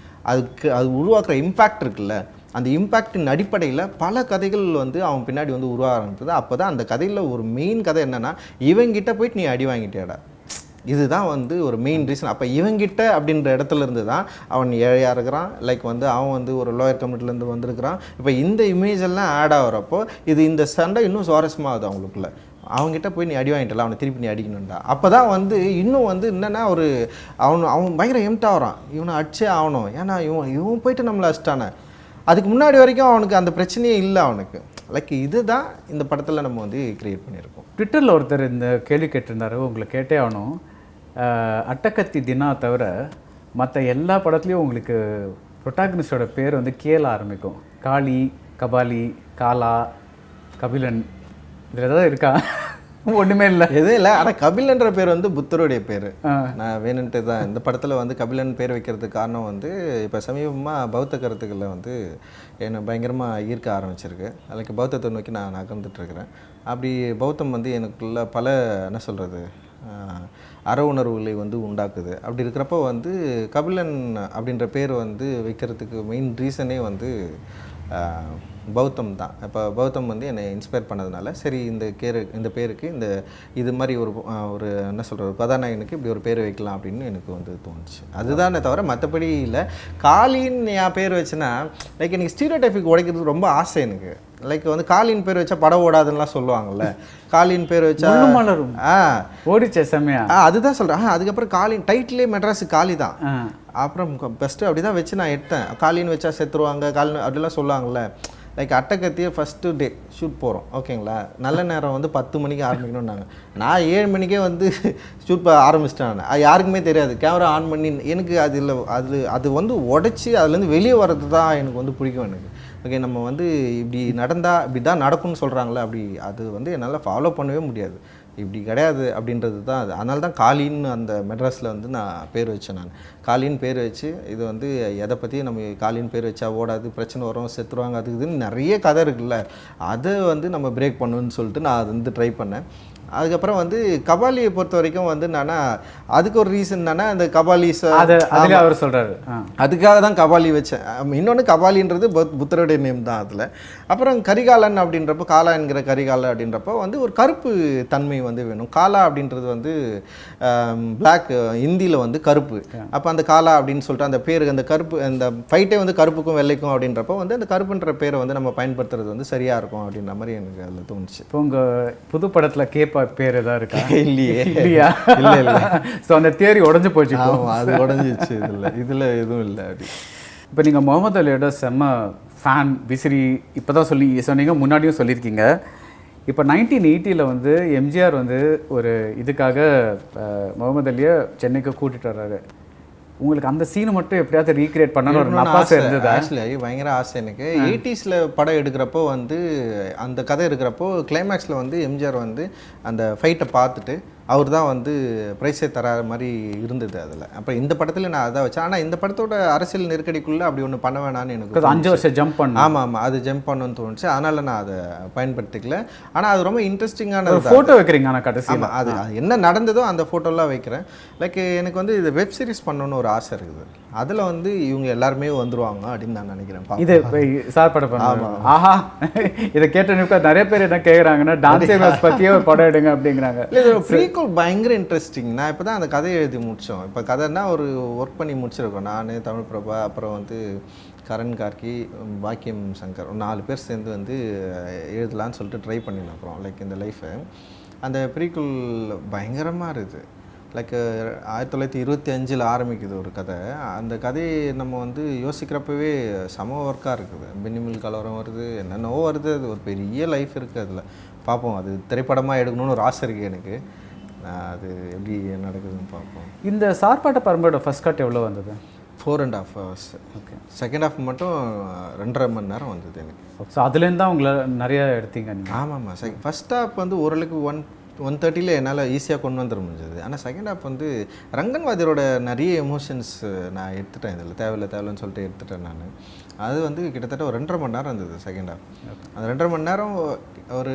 அது உருவாக்குற இம்பேக்ட் இருக்குல்ல, அந்த இம்பேக்டின் அடிப்படையில் பல கதைகள் வந்து அவன் பின்னாடி வந்து உருவாக ஆரம்பித்தது. அப்போ தான் அந்த கதையில் ஒரு மெயின் கதை என்னென்னா, இவங்கிட்ட போயிட்டு நீ அடி வாங்கிட்டேடா, இதுதான் வந்து ஒரு மெயின் ரீசன். அப்போ இவங்கிட்ட அப்படின்ற இடத்துல இருந்து தான் அவன் ஏழையாக இருக்கிறான், லைக் வந்து அவன் வந்து ஒரு லோயர் கம்யூனிட்டிலேருந்து வந்திருக்கிறான். இப்போ இந்த இமேஜ் எல்லாம் ஆட் ஆகிறப்போ இந்த சண்டை இன்னும் சுவாரஸ்யமாகுது அவங்களுக்குள்ள. அவங்ககிட்ட போய் நீ அடி வாங்கிட்டல, அவனை திருப்பி நீ அடிக்கணும்டா. அப்போ தான் வந்து இன்னும் வந்து என்னென்னா அவன் பயங்கர எம்ட்டாகிறான், இவனை அடிச்சே ஆகணும், ஏன்னா இவன் போயிட்டு நம்மளை அடிச்சிட்டானே. அதுக்கு முன்னாடி வரைக்கும் அவனுக்கு அந்த பிரச்சனையே இல்லை அவனுக்கு. லைக் இதுதான் இந்த படத்தில் நம்ம வந்து கிரியேட் பண்ணியிருக்கோம். ட்விட்டரில் ஒருத்தர் இந்த கேள்வி கேட்டிருந்தாரு, உங்களை கேட்டே ஆகணும். அட்டகத்தி தினா தவிர மற்ற எல்லா படத்துலையும் உங்களுக்கு ப்ரொட்டாகனிஸ்டோட பேர் வந்து கேல ஆரம்பிக்கும். காளி, கபாலி, காலா, கபிலன், இதில் ஏதாவது இருக்கா? ஒன்றுமே இல்லை, எதுவும் இல்லை. ஆனால் கபிலன்ற பேர் வந்து புத்தருடைய பேர். நான் வேணுன்ட்டு தான் இந்த படத்தில் வந்து கபிலன் பேர் வைக்கிறதுக்கு காரணம் வந்து இப்போ சமீபமாக பௌத்த கருத்துக்களில் வந்து என்னை பயங்கரமாக ஈர்க்க ஆரம்பிச்சிருக்கு. அதுக்கு பௌத்தத்தை நோக்கி நான் நகர்ந்துட்டுருக்கிறேன். அப்படி பௌத்தம் வந்து எனக்குள்ள பல என்ன சொல்கிறது அற உணர்வுகளை வந்து உண்டாக்குது. அப்படி இருக்கிறப்போ வந்து கபிலன் அப்படின்ற பேர் வந்து வைக்கிறதுக்கு மெயின் ரீசனே வந்து பௌத்தம் தான். இப்போ பௌத்தம் வந்து என்னை இன்ஸ்பயர் பண்ணதுனால சரி இந்த பேருக்கு இது மாதிரி ஒரு என்ன சொல்கிறது கதாநாயகனுக்கு இப்படி ஒரு பேர் வைக்கலாம் அப்படின்னு எனக்கு வந்து தோணுச்சு. அதுதானே தவிர மற்றபடி இல்லை. காளின்னு என் பேர் வச்சுன்னா லைக் எனக்கு ஸ்டீரியோடைபிக் உடைக்கிறதுக்கு ரொம்ப ஆசை எனக்கு. லைக் வந்து காளின் பேர் வச்சா படம் ஓடாதுன்னெலாம் சொல்லுவாங்கல்ல, காளின் பேர் வச்சா ஓடிச்சே செம்மையா. அதுதான் சொல்கிறேன். அதுக்கப்புறம் காளின் டைட்டிலே மெட்ராஸு காளி தான். அப்புறம் பெஸ்ட்டு அப்படி தான் வச்சு நான் எடுத்தேன். காளின்னு வச்சா செத்துருவாங்க காளின்னு அப்படிலாம் சொல்லுவாங்கள்ல. லைக் அட்டகத்தியை ஃபஸ்ட்டு டே ஷூட் போகிறோம், ஓகேங்களா. நல்ல நேரம் வந்து 10 மணிக்கு ஆரம்பிக்கணும்னாங்க. நான் 7 மணிக்கே வந்து ஷூட் ஆரம்பிச்சிட்டேன். அது யாருக்குமே தெரியாது. கேமரா ஆன் பண்ணி எனக்கு அது வந்து உடச்சி அதுலேருந்து வெளியே வர்றது தான் எனக்கு வந்து பிடிக்கும் எனக்கு. ஓகே, நம்ம வந்து இப்படி நடந்தால் இப்படி தான் நடக்கும்னு சொல்கிறாங்களே, அது வந்து என்னால் ஃபாலோ பண்ணவே முடியாது. இப்படி கிடையாது அப்படின்றது தான் அது. அதனால தான் காளின்னு அந்த மெட்ராஸில் வந்து நான் பேர் வச்சேன். நான் காளின்னு பேர் வச்சு இது வந்து எதை பற்றி நம்ம காளின்னு பேர் வச்சா ஓடாது, பிரச்சனை வரும், செத்துருவாங்க, அது இதுன்னு நிறைய கதை இருக்குல்ல, அதை வந்து நம்ம பிரேக் பண்ணணும்னு சொல்லிட்டு நான் அது வந்து ட்ரை பண்ணேன். அதுக்கப்புறம் வந்து கபாலியை பொறுத்த வரைக்கும் வந்து என்னன்னா அதுக்கு ஒரு ரீசன் என்னன்னா அந்த கபாலிஸ் அவர் சொல்கிறாரு, அதுக்காக தான் கபாலி வச்சேன். இன்னொன்று கபாலின்றது புத்தருடைய நேம் தான் அதில். அப்புறம் கரிகாலன் அப்படின்றப்போ காலா என்கிற கரிகாலன் அப்படின்றப்போ வந்து ஒரு கருப்பு தன்மை வந்து வேணும். காலா அப்படின்றது வந்து பிளாக், இந்தியில் வந்து கருப்பு. அப்போ அந்த காலா அப்படின்னு சொல்லிட்டு அந்த பேருக்கு அந்த கருப்பு அந்த ஃபைட்டே வந்து கருப்புக்கும் வெள்ளைக்கும் அப்படின்றப்போ வந்து அந்த கருப்புன்ற பேரை வந்து நம்ம பயன்படுத்துறது வந்து சரியாக இருக்கும் அப்படின்ற மாதிரி எனக்கு அதில் தோணுச்சு. இப்போ உங்கள் புது படத்தில் பேர் ஏதாவது இருக்கா? இல்லையா இல்லை. ஸோ அந்த தியரி உடஞ்சி போச்சு. அது உடஞ்சிச்சு. இதில் எதுவும் இல்லை. அப்படி இப்போ நீங்கள் முகமது அலியோட செம்ம ஃபேன் விசிறி இப்போ தான் சொன்னீங்க, முன்னாடியும் சொல்லியிருக்கீங்க. இப்போ 1980 வந்து எம்ஜிஆர் வந்து ஒரு இதுக்காக முகமது அலியை சென்னைக்கு கூட்டிகிட்டு வர்றாரு. உங்களுக்கு அந்த சீனை மட்டும் எப்படியாவது ரீக்ரியேட் பண்ணணும்னு ஒரு ஆசை இருந்தது? ஆக்சுவலி பயங்கர ஆசை எனக்கு. 80s படம் எடுக்கிறப்போ வந்து அந்த கதை இருக்கிறப்போ கிளைமேக்ஸில் வந்து எம்ஜிஆர் வந்து அந்த ஃபைட்டை பார்த்துட்டு அவர் தான் வந்து ப்ரைஸே தர மாதிரி இருந்தது அதில். அப்புறம் இந்த படத்தில் நான் அதை வச்சேன். ஆனால் இந்த படத்தோட அரசியல் நெருக்கடிக்குள்ளே அப்படி ஒன்று பண்ண வேணான்னு எனக்கு 5 வருஷம் ஜம்ப் பண்ண. ஆமாம், அது ஜம்ப் பண்ணணும்னு தோணுச்சு. அதனால் நான் அதை பயன்படுத்திக்கல. ஆனால் அது ரொம்ப இன்ட்ரெஸ்டிங்கான ஃபோட்டோ வைக்கிறீங்க. ஆனால் கடைசி அது என்ன நடந்ததோ அந்த ஃபோட்டோலாம் வைக்கிறேன். லைக் எனக்கு வந்து இது வெப் சீரிஸ் பண்ணணும்னு ஒரு ஆசை இருக்குது. அதில் வந்து இவங்க எல்லாருமே வந்துருவாங்க அப்படின்னு நான் நினைக்கிறேன். இது சார் படம் பண்ண. ஆஹா, இதை கேட்ட நிறைய பேர் என்ன கேட்குறாங்கன்னா டான்ஸ் பற்றியே ஒரு படம் எடுங்க அப்படிங்கிறாங்க. பயங்கர இன்ட்ரெஸ்டிங். நான் இப்போ தான் அந்த கதையை எழுதி முடித்தோம். இப்போ கதைன்னா ஒரு ஒர்க் பண்ணி முடிச்சிருக்கோம். நான், தமிழ் பிரபா, அப்புறம் வந்து கரண் கார்கி, பாக்கியம் சங்கர், 4 பேர் சேர்ந்து வந்து எழுதலான்னு சொல்லிட்டு ட்ரை பண்ணியிருக்கிறோம். லைக் இந்த லைஃபை அந்த ப்ரீக்குள் பயங்கரமாக இருக்குது. லைக் 1925 ஆரம்பிக்குது ஒரு கதை. அந்த கதையை நம்ம வந்து யோசிக்கிறப்பவே சம ஒர்க்காக இருக்குது. மினிமல் கலவரம் வருது, என்னென்னவோ வருது. அது ஒரு பெரிய லைஃப் இருக்குது அதில். பார்ப்போம், அது திரைப்படமாக எடுக்கணும்னு ஒரு ஆசை இருக்குது எனக்கு. அது எப்படி நடக்குதுன்னு பார்ப்போம். இந்த சார்பாட்ட பரம்பரையோட ஃபர்ஸ்ட் கட் எவ்வளோ வந்தது? 4.5 hours. ஓகே, செகண்ட் ஹாஃப் மட்டும் 2.5 மணி நேரம் வந்தது எனக்கு. ஸோ அதுலேருந்து தான் உங்களை நிறைய எடுத்தீங்க நீங்கள்? ஆமாம். ஃபர்ஸ்ட் ஹாஃப் வந்து ஓரளவுக்கு 130 என்னால் ஈஸியாக கொண்டு வந்துட முடிஞ்சது. ஆனால் செகண்ட் ஹாஃப் வந்து ரங்கன்வாதியரோட நிறைய எமோஷன்ஸ் நான் எடுத்துட்டேன். இதில் தேவையில்லைன்னு சொல்லிட்டு எடுத்துட்டேன் நான். அது வந்து கிட்டத்தட்ட ஒரு 2.5 மணி நேரம் இருந்தது செகண்ட் ஹாஃப். அந்த 2.5 மணி நேரம் ஒரு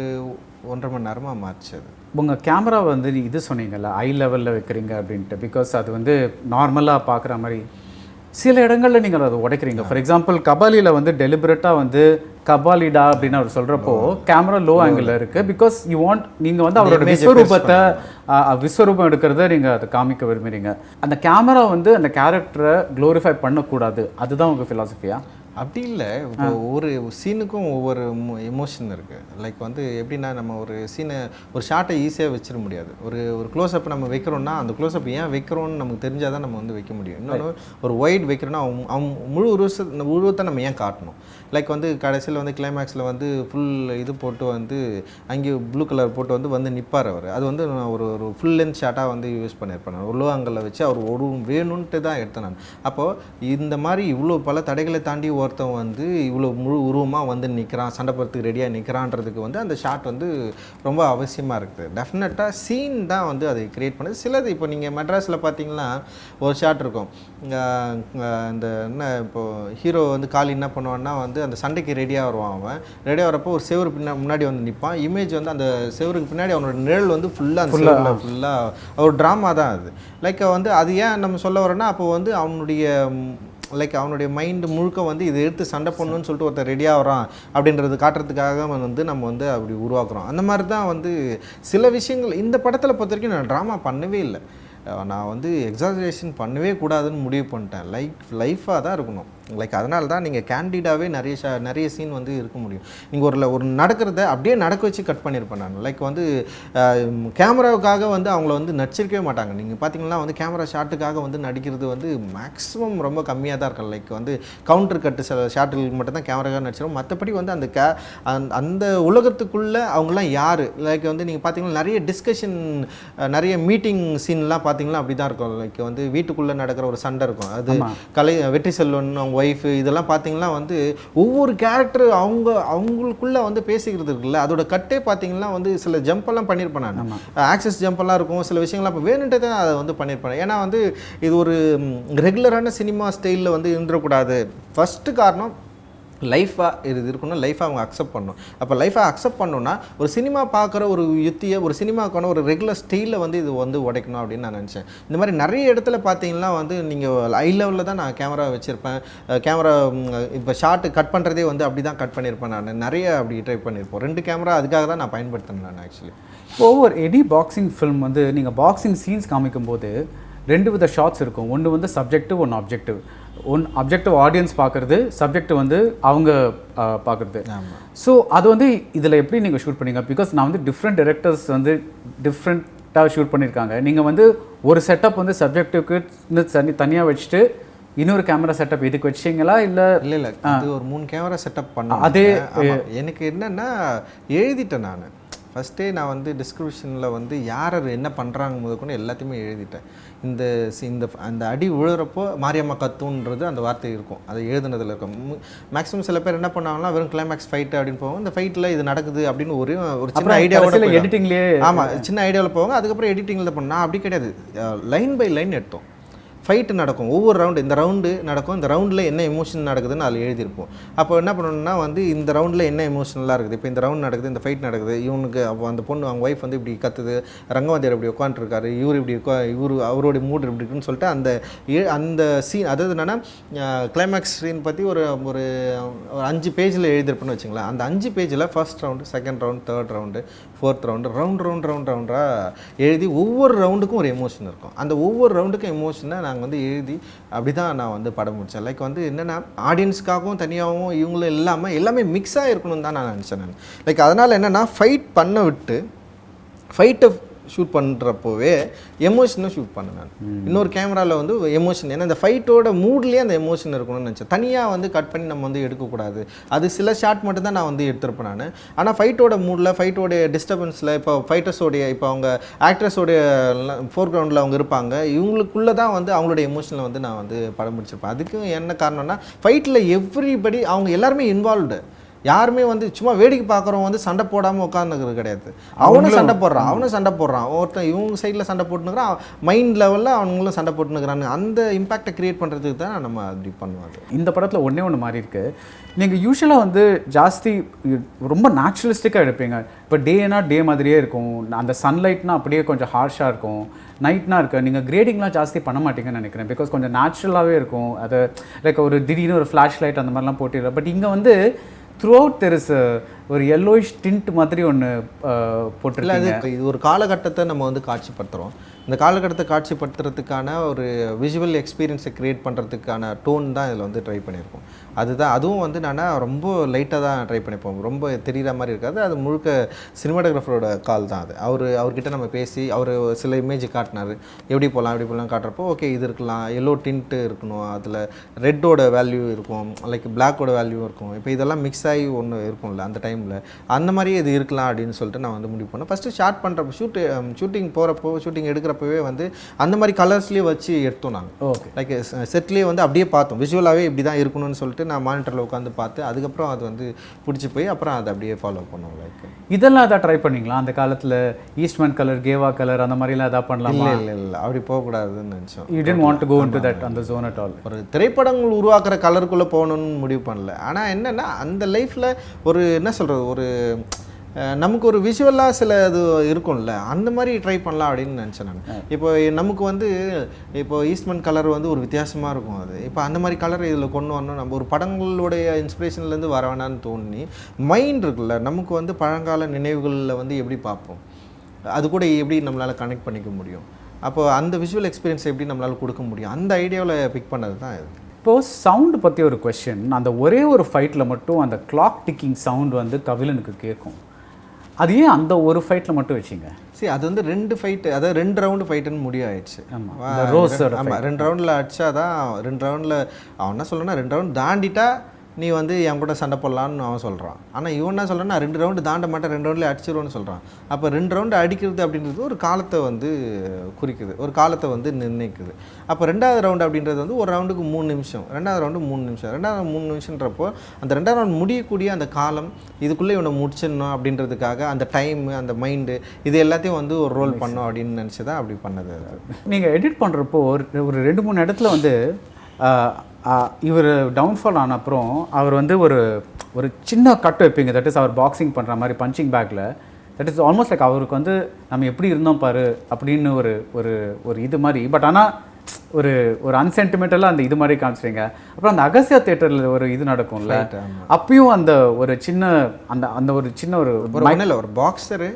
1.5 மணி நேரமாக மாறிச்சு. அது உங்கள் கேமரா வந்து இது சொன்னீங்கல்ல ஐ லெவலில் வைக்கிறீங்க அப்படின்ட்டு. பிகாஸ் அது வந்து நார்மலாக பார்க்குற மாதிரி சில இடங்களில் நீங்கள் அதை உடைக்கிறீங்க. ஃபார் எக்ஸாம்பிள் கபாலியில் வந்து டெலிபரேட்டாக வந்து கபாலிடா அப்படின்னு அவர் சொல்கிறப்போ கேமரா லோ ஆங்கிளில் இருக்குது. பிகாஸ் யூ வாண்ட் நீங்கள் வந்து அவரோட விஸ்வரூபத்தை விஸ்வரூபம் எடுக்கிறத நீங்கள் அதை காமிக்க விரும்புகிறீங்க. அந்த கேமரா வந்து அந்த கேரக்டரை க்ளோரிஃபை பண்ணக்கூடாது, அதுதான் உங்கள் ஃபிலாசபியா? அப்படி இல்லை. இப்போ ஒரு சீனுக்கும் ஒவ்வொரு எமோஷன் இருக்குது. லைக் வந்து எப்படின்னா நம்ம ஒரு சீனை ஒரு ஷார்ட்டை ஈஸியாக வச்சிட முடியாது. ஒரு ஒரு க்ளோஸ்அப் நம்ம வைக்கிறோம்னா அந்த க்ளோஸ்அப் ஏன் வைக்கிறோன்னு நமக்கு தெரிஞ்சால் தான் நம்ம வந்து வைக்க முடியும். இன்னொன்று ஒரு ஒயிட் வைக்கிறோன்னா அவன் முழு உருவத்தை நம்ம ஏன் காட்டணும். லைக் வந்து கடைசியில் வந்து கிளைமேக்ஸில் வந்து ஃபுல் இது போட்டு வந்து அங்கே ப்ளூ கலர் போட்டு வந்து நிற்பார் அவர். அது வந்து நான் ஒரு ஃபுல் லென்த் ஷார்ட்டாக வந்து யூஸ் பண்ணியிருப்பேன். நான் உள்ள ஆங்கிளில் வச்சு அவர் ஒரு வேணும்ன்ட்டு தான் எடுத்தேன் நான். அப்போது இந்த மாதிரி இவ்வளோ பல தடைகளை தாண்டி ஒருத்தன் வந்து இவ்வளோ முழு உருவமாக வந்து நிற்கிறான், சண்டை போகிறதுக்கு ரெடியாக நிற்கிறான்றதுக்கு வந்து அந்த ஷாட் வந்து ரொம்ப அவசியமாக இருக்குது. டெஃபினட்டாக சீன் தான் வந்து அதை கிரியேட் பண்ணுது. சிலது இப்போ நீங்கள் மெட்ராஸில் பார்த்தீங்கன்னா ஒரு ஷாட் இருக்கும். இந்த என்ன இப்போது ஹீரோ வந்து காலி என்ன பண்ணுவான்னா வந்து அந்த சண்டைக்கு ரெடியாக வருவான். அவன் ரெடியாக வரப்போ ஒரு செவரு முன்னாடி வந்து நிற்பான். இமேஜ் வந்து அந்த செவருக்கு பின்னாடி அவனோட நிழல் வந்து ஃபுல்லாக ஒரு ட்ராமா தான் அது. லைக் வந்து அது ஏன் நம்ம சொல்ல வரோன்னா அப்போ வந்து அவனுடைய மைண்டு முழுக்க வந்து இதை எடுத்து சண்டை பண்ணணும்னு சொல்லிட்டு ஒருத்தர் ரெடியாக வரான் அப்படின்றது காட்டுறதுக்காக வந்து நம்ம வந்து அப்படி உருவாக்குறோம். அந்த மாதிரி தான் வந்து சில விஷயங்கள் இந்த படத்தில் பொறுத்த வரைக்கும் நான் ட்ராமா பண்ணவே இல்லை. நான் வந்து எக்ஸாஜரேஷன் பண்ணவே கூடாதுன்னு முடிவு பண்ணிட்டேன். லைஃபாக தான் இருக்கணும். லைக் அதனால தான் நீங்கள் கேண்டிடாகவே நிறைய சீன் வந்து இருக்க முடியும். நீங்கள் ஒரு நடக்கிறத அப்படியே நடக்க வச்சு கட் பண்ணியிருப்பேன் நான். லைக் வந்து கேமராவுக்காக வந்து அவங்கள வந்து நடிச்சிருக்கவே மாட்டாங்க. நீங்கள் பார்த்தீங்கன்னா வந்து கேமரா ஷாட்டுக்காக வந்து நடிக்கிறது வந்து மேக்ஸிமம் ரொம்ப கம்மியாக தான் இருக்கும். லைக் வந்து கவுண்டர் கட்டு சில ஷாட்டுகளுக்கு மட்டும் தான் கேமராக்காக நடிச்சிடும். மற்றபடி வந்து அந்த உலகத்துக்குள்ளே அவங்களாம் யார். லைக் வந்து நீங்கள் பார்த்தீங்கன்னா நிறைய டிஸ்கஷன், நிறைய மீட்டிங் சீன்லாம் பார்த்தீங்கன்னா அப்படி தான் இருக்கும். லைக் வந்து வீட்டுக்குள்ளே நடக்கிற ஒரு சண்டை இருக்கும். அது வெற்றி செல்வன் அவங்க ஒய்ஃபு இதெல்லாம் பார்த்தீங்கன்னா வந்து ஒவ்வொரு கேரக்டர் அவங்களுக்குள்ளே வந்து பேசிக்கிறது இருக்குல்ல, அதோட கட்டே பார்த்தீங்கன்னா வந்து சில ஜம்பெல்லாம் பண்ணியிருப்பேன் நான். ஆக்சஸ் ஜம்பெல்லாம் இருக்கும், சில விஷயங்கள்லாம் இப்போ வேணுன்ட்டே தான் அதை வந்து பண்ணியிருப்பேன். ஏன்னா வந்து இது ஒரு ரெகுலரான சினிமா ஸ்டைலில் வந்து இருந்துடக்கூடாது. ஃபஸ்ட்டு காரணம் லைஃபாக இது இருக்கணும், லைஃபாக அவங்க அக்செப்ட் பண்ணணும். அப்போ லைஃபாக அக்செப்ட் பண்ணணுன்னா ஒரு சினிமா பார்க்குற ஒரு யுத்தியை ஒரு சினிமாக்கான ஒரு ரெகுலர் ஸ்டைலில் வந்து இது வந்து உடைக்கணும் அப்படின்னு நான் நினச்சேன். இந்த மாதிரி நிறைய இடத்துல பார்த்தீங்கன்னா வந்து நீங்கள் ஐ லெவலில் தான் நான் கேமரா வச்சுருப்பேன். கேமரா இப்போ ஷார்ட்டு கட் பண்ணுறதே வந்து அப்படி தான் கட் பண்ணியிருப்பேன். நான் நிறைய அப்படி ட்ரை பண்ணியிருப்போம். 2 கேமரா அதுக்காக தான் நான் பயன்படுத்தினேன் நான் ஆக்சுவலி. ஒவ்வொரு எனி பாக்ஸிங் ஃபில்ம் வந்து நீங்கள் பாக்ஸிங் சீன்ஸ் காமிக்கும்போது 2 வித ஷார்ட்ஸ் இருக்கும். ஒன்று வந்து சப்ஜெக்டிவ், ஒன்று ஆப்ஜெக்டிவ். அப்ஜெக்டிவ் ஆடியன்ஸ் பார்க்குறது, சப்ஜெக்ட் வந்து அவங்க பார்க்குறது. ஸோ அது வந்து இதில் எப்படி நீங்கள் ஷூட் பண்ணீங்க? பிகாஸ் நான் வந்து டிஃப்ரெண்ட் டைரக்டர்ஸ் வந்து டிஃப்ரெண்ட்டாக ஷூட் பண்ணியிருக்காங்க. நீங்கள் வந்து ஒரு செட்டப் வந்து சப்ஜெக்டிவ்க்கு தனியாக வச்சுட்டு இன்னொரு கேமரா செட்டப் இதுக்கு வச்சிங்களா? இல்லை அது ஒரு 3 கேமரா செட்டப் பண்ணேன். அதே எனக்கு என்னென்னா எழுதிட்டேன் நான். ஃபஸ்ட்டே நான் வந்து டிஸ்கிரிப்ஷனில் வந்து யார் என்ன பண்ணுறாங்க முதற்கொண்டு எல்லாத்தையுமே எழுதிட்டேன். அந்த அடி விழுறப்போ மாரியம்மா கத்துன்றது அந்த வார்த்தை இருக்கும், அது எழுதுனதில் இருக்கும். மேக்ஸிமம் சில பேர் என்ன பண்ணாங்கன்னா வெறும் கிளைமேக்ஸ் ஃபைட்டு அப்படின்னு போவாங்க. இந்த ஃபைட்டில் இது நடக்குது அப்படின்னு ஒரு சின்ன ஐடியாவோட எடிட்டிங்லேயே சின்ன ஐடியாவில் போவாங்க. அதுக்கப்புறம் எடிட்டிங்கில் பண்ணால் அப்படி கிடையாது. லைன் பை லைன் எடுத்தோம். ஃபைட்டு நடக்கும், ஒவ்வொரு ரவுண்டு இந்த ரவுண்டு நடக்கும், இந்த ரவுண்டில் என்ன எமோஷன் நடக்குதுன்னு அதில் எழுதியிருப்போம். அப்போ என்ன பண்ணணும்னா வந்து இந்த ரவுண்டில் என்ன எமோஷனலாக இருக்குது, இப்போ இந்த ரவுண்ட் நடக்குது, இந்த ஃபைட் நடக்குது, இவனுக்கு அப்போ அந்த பொண்ணு அவங்க ஒய்ஃப் வந்து இப்படி கத்துது, ரங்கவந்தியர் இப்படி உட்காந்துருக்காரு, அவருடைய மூடு இப்படி இருக்குன்னு சொல்லிட்டு அந்த சீன், அதாவது என்னென்னா கிளைமேக்ஸ் சீன் பற்றி ஒரு 5 பேஜில் எழுதியிருப்பேன்னு வச்சுங்களேன். அந்த 5 பேஜில் first round, second round, third round, fourth ரவுண்டாக எழுதி ஒவ்வொரு ரவுண்டுக்கும் ஒரு எமோஷன் இருக்கும். அந்த ஒவ்வொரு ரவுண்டுக்கும் எமோஷனை நாங்கள் வந்து எழுதி அப்படி தான் நான் வந்து படம் முடித்தேன். லைக் வந்து என்னென்னா ஆடியன்ஸ்க்காகவும் தனியாகவும் இவங்களும் எல்லாமே மிக்ஸாக இருக்கணும்னு தான் நான் நினச்சேன் நான். லைக் அதனால் என்னென்னா ஃபைட் பண்ண விட்டு ஃபைட்டை ஷூட் பண்ணுறப்போவே எமோஷனும் ஷூட் பண்ணேன் நான். இன்னொரு கேமராவில் வந்து எமோஷன், ஏன்னா இந்த ஃபைட்டோட மூட்லேயே அந்த எமோஷன் இருக்கணும்னு நினச்சேன். தனியாக வந்து கட் பண்ணி நம்ம வந்து எடுக்கக்கூடாது. அது சில ஷாட் மட்டும் தான் நான் வந்து எடுத்திருப்பேன் நான். ஆனால் ஃபைட்டோட மூடில், ஃபைட்டோடைய டிஸ்டர்பன்ஸில், இப்போ ஃபைட்டர்ஸோடைய, இப்போ அவங்க ஆக்ட்ரஸோடைய ஃபோர் கிரவுண்டில் அவங்க இருப்பாங்க, இவங்களுக்குள்ளே தான் வந்து அவங்களுடைய எமோஷனில் வந்து நான் வந்து படம் முடிச்சிருப்பேன். அதுக்கு என்ன காரணம்னா ஃபைட்டில் எவ்ரிபடி அவங்க எல்லாருமே இன்வால்வ்டு. யாருமே வந்து சும்மா வேடிக்கை பார்க்குறவங்க வந்து சண்டை போடாமல் உட்காந்துக்கிறது கிடையாது. அவனும் சண்டை போடுறான் ஒருத்தன் இவங்க சைடில் சண்டை போட்டுனுக்குறான், மைண்ட் லெவலில் அவங்களும் சண்டை போட்டுனுக்குறாங்க. அந்த இம்பேக்டை கிரியேட் பண்ணுறதுக்கு தான் நம்ம அப்படி பண்ணுவாங்க. இந்த படத்தில் ஒன்று மாறி இருக்கு. நீங்கள் யூஸ்வலாக வந்து ஜாஸ்தி ரொம்ப நேச்சுரலிஸ்டிக்காக எடுப்பீங்க. இப்போ டேனா டே மாதிரியே இருக்கும், அந்த சன்லைட்னா அப்படியே கொஞ்சம் ஹார்ஷாக இருக்கும், நைட்னா இருக்குது. நீங்கள் கிரேடிங்லாம் ஜாஸ்தி பண்ண மாட்டீங்கன்னு நினைக்கிறேன். பிகாஸ் கொஞ்சம் நேச்சுரலாகவே இருக்கும். அது லைக் ஒரு திடீர்னு ஒரு ஃப்ளாஷ் லைட் அந்த மாதிரிலாம் போட்டிடுறேன். பட் இங்கே வந்து த்ரூ அவுட் தெர் இஸ் ஒரு yellowish tint மாதிரி ஒன்று போட்டிருக்கீங்க. இது ஒரு காலகட்டத்தை நம்ம வந்து காட்சிப்படுத்துகிறோம். இந்த காலகட்டத்தை காட்சிப்படுத்துறதுக்கான ஒரு விஷுவல் எக்ஸ்பீரியன்ஸை க்ரியேட் பண்ணுறதுக்கான டோன் தான் இதில் வந்து ட்ரை பண்ணியிருக்கோம். அதுவும் வந்து நான் ரொம்ப லைட்டாக தான் ட்ரை பண்ணிப்போம், ரொம்ப தெரிகிற மாதிரி இருக்காது. அது முழுக்க சினிமாட்டோகிராஃபரோட கால் தான் அது. அவர்கிட்ட நம்ம பேசி அவர் சில இமேஜ் காட்டினார், எப்படி போகலாம் காட்டுறப்போ ஓகே இது இருக்கலாம், எல்லோ டின்ட்டு இருக்கணும், அதில் ரெட்டோட வேல்யூ இருக்கும், லைக் பிளாக்கோட வேல்யூ இருக்கும். இப்போ இதெல்லாம் மிக்ஸ் ஆகி ஒன்று இருக்கும்ல அந்த டைமில், அந்த மாதிரியே இது இருக்கலாம் அப்படின்னு சொல்லிட்டு நான் வந்து முடிவு பண்ணேன். ஃபஸ்ட்டு ஷார்ட் பண்ணுறப்போ ஷூட்டிங் எடுக்கிறப்பவே வந்து அந்த மாதிரி கலர்ஸ்லேயே வச்சு எடுத்தோம் நாங்கள். ஓகே, லைக் செட்லேயே வந்து அப்படியே பார்த்தோம், விஷுவலாகவே இப்படி தான் இருக்கணும்னு சொல்லிட்டு நான் மானிட்டரில் உட்காந்து பார்த்து அதுக்கப்புறம் அது வந்து பிடிச்சி போய் அப்புறம் அதை அப்படியே ஃபாலோ பண்ணோம். லைக் இதெல்லாம் எதாவது ட்ரை பண்ணிங்களா அந்த காலத்தில்? ஈஸ்ட்மன் கலர், கேவா கலர் அந்த மாதிரிலாம் எதாவது பண்ணலாமா? இல்லை அப்படி போகக்கூடாதுன்னு நினச்சோம். You didn't want to go into that அந்த ஜோன் அட் ஆல். ஒரு திரைப்படங்கள் உருவாக்குற கலருக்குள்ளே போகணுன்னு முடிவு பண்ணல. ஆனால் என்னென்னா அந்த லைஃப்பில் ஒரு என்ன சொல்கிறது, ஒரு நமக்கு ஒரு விஷுவலாக சில இது இருக்கும்ல, அந்த மாதிரி ட்ரை பண்ணலாம் அப்படின்னு நினச்சேன் நான். இப்போ நமக்கு வந்து இப்போ ஈஸ்ட்மன் கலர் வந்து ஒரு வித்தியாசமாக இருக்கும். அது இப்போ அந்த மாதிரி கலர் இதில் கொண்டு வரணும், நம்ம ஒரு படங்களுடைய இன்ஸ்பிரேஷன்லேருந்து வர வேணான்னு தோணி, மைண்ட் இருக்குல்ல நமக்கு வந்து பழங்கால நினைவுகளில் வந்து எப்படி பார்ப்போம், அது கூட எப்படி நம்மளால் கனெக்ட் பண்ணிக்க முடியும், அப்போ அந்த விஷுவல் எக்ஸ்பீரியன்ஸ் எப்படி நம்மளால் கொடுக்க முடியும், அந்த ஐடியாவில் பிக் பண்ணது தான் இது. இப்போது சவுண்டு பற்றி ஒரு கொஸ்டின். அந்த ஒரே ஒரு ஃபைட்டில் மட்டும் அந்த கிளாக் டிக்கிங் சவுண்ட் வந்து கபிலனுக்கு கேட்கும். அது ஏன் அந்த ஒரு ஃபைட்டில் மட்டும் வச்சிங்க? சரி, அது வந்து 2 ஃபைட்டு, அதாவது 2 ரவுண்டு ஃபைட்டுன்னு முடிவாயிடுச்சு. ஆமாம், ஆமாம், 2 ரவுண்டில் அடிச்சா தான் 2 ரவுண்டில் அவன் என்ன சொல்கிறேன்னா 2 ரவுண்ட் தாண்டிட்டா நீ வந்து என் கூட சண்டை போடலான்னு அவன் சொல்கிறான். ஆனால் இவன் என்ன சொல்கிறான்னா 2 ரவுண்டு தாண்ட மாட்டேன், 2 ரவுண்டில் அடிச்சிருவோன்னு சொல்கிறான். அப்போ 2 ரவுண்டு அடிக்கிறது அப்படின்றது ஒரு காலத்தை வந்து குறிக்குது, ஒரு காலத்தை வந்து நிர்ணயிக்குது. அப்போ 2வது ரவுண்டு அப்படின்றது வந்து ஒரு ரவுண்டுக்கு 3 நிமிஷம், 2வது ரவுண்டு 3 நிமிஷம், 2வது 3 நிமிஷன்றப்போ அந்த 2வது ரவுண்ட் முடியக்கூடிய அந்த காலம், இதுக்குள்ளே இவனை முடிச்சிடணும் அப்படின்றதுக்காக அந்த டைமு, அந்த மைண்டு, இது எல்லாத்தையும் வந்து ஒரு ரோல் பண்ணோம் அப்படின்னு நினச்சி தான் அப்படி பண்ணது. நீங்கள் எடிட் பண்ணுறப்போ ஒரு 2-3 இடத்துல வந்து இவர் டவுன்ஃபால் ஆன அப்புறம் அவர் வந்து ஒரு சின்ன கட் வைப்பீங்க. தட் இஸ் அவர் பாக்ஸிங் பண்ணுற மாதிரி பஞ்சிங் பேக்கில். தட் இஸ் ஆல்மோஸ்ட் லைக் அவருக்கு வந்து நம்ம எப்படி இருந்தோம் பாரு அப்படின்னு ஒரு இது மாதிரி. பட் ஆனால் ஒரு அன்சென்டிமெண்டலாக அந்த இது மாதிரி காமிச்சிங்க. அப்புறம் அந்த அகசியா தியேட்டரில் ஒரு இது நடக்கும்ல, அப்பயும் அந்த ஒரு சின்ன அந்த ஒரு சின்ன ஒரு பாக்ஸரு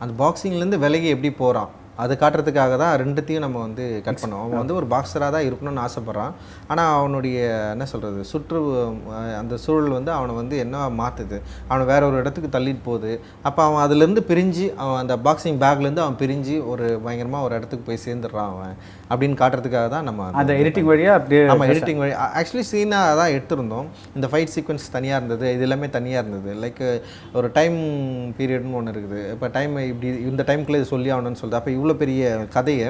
அந்த பாக்ஸிங்லேருந்து விலகி எப்படி போகிறான் அது காட்டுறதுக்காக தான் 2த்தையும் நம்ம வந்து கட் பண்ணோம். அவன் வந்து ஒரு பாக்ஸராக தான் இருக்கணும்னு ஆசைப்பட்றான். ஆனால் அவனுடைய என்ன சொல்கிறது அந்த சூழல் வந்து அவனை வந்து என்ன மாற்றுது, அவனை வேற ஒரு இடத்துக்கு தள்ளிட்டு போகுது. அப்போ அவன் அதுலேருந்து பிரிஞ்சு, அவன் அந்த பாக்ஸிங் பேக்லேருந்து அவன் பிரிஞ்சு ஒரு பயங்கரமாக ஒரு இடத்துக்கு போய் சேர்ந்துடுறான் அவன் அப்படின்னு காட்டுறதுக்காக தான் நம்ம அந்த எடிட்டிங் வழியாக அப்படியே. ஆமாம், எடிட்டிங் வழி. ஆக்சுவலி சீனாக தான் எடுத்திருந்தோம். இந்த ஃபைட் சீக்வன்ஸ் தனியாக இருந்தது, இது எல்லாமே தனியாக இருந்தது. லைக் ஒரு டைம் பீரியட்னு ஒன்று இருக்குது. இப்போ டைம் இப்படி இந்த டைமுக்குள்ளே இது சொல்லி ஆகணும்னு சொல்லுது. அப்போ இவ்வளோ பெரிய கதையை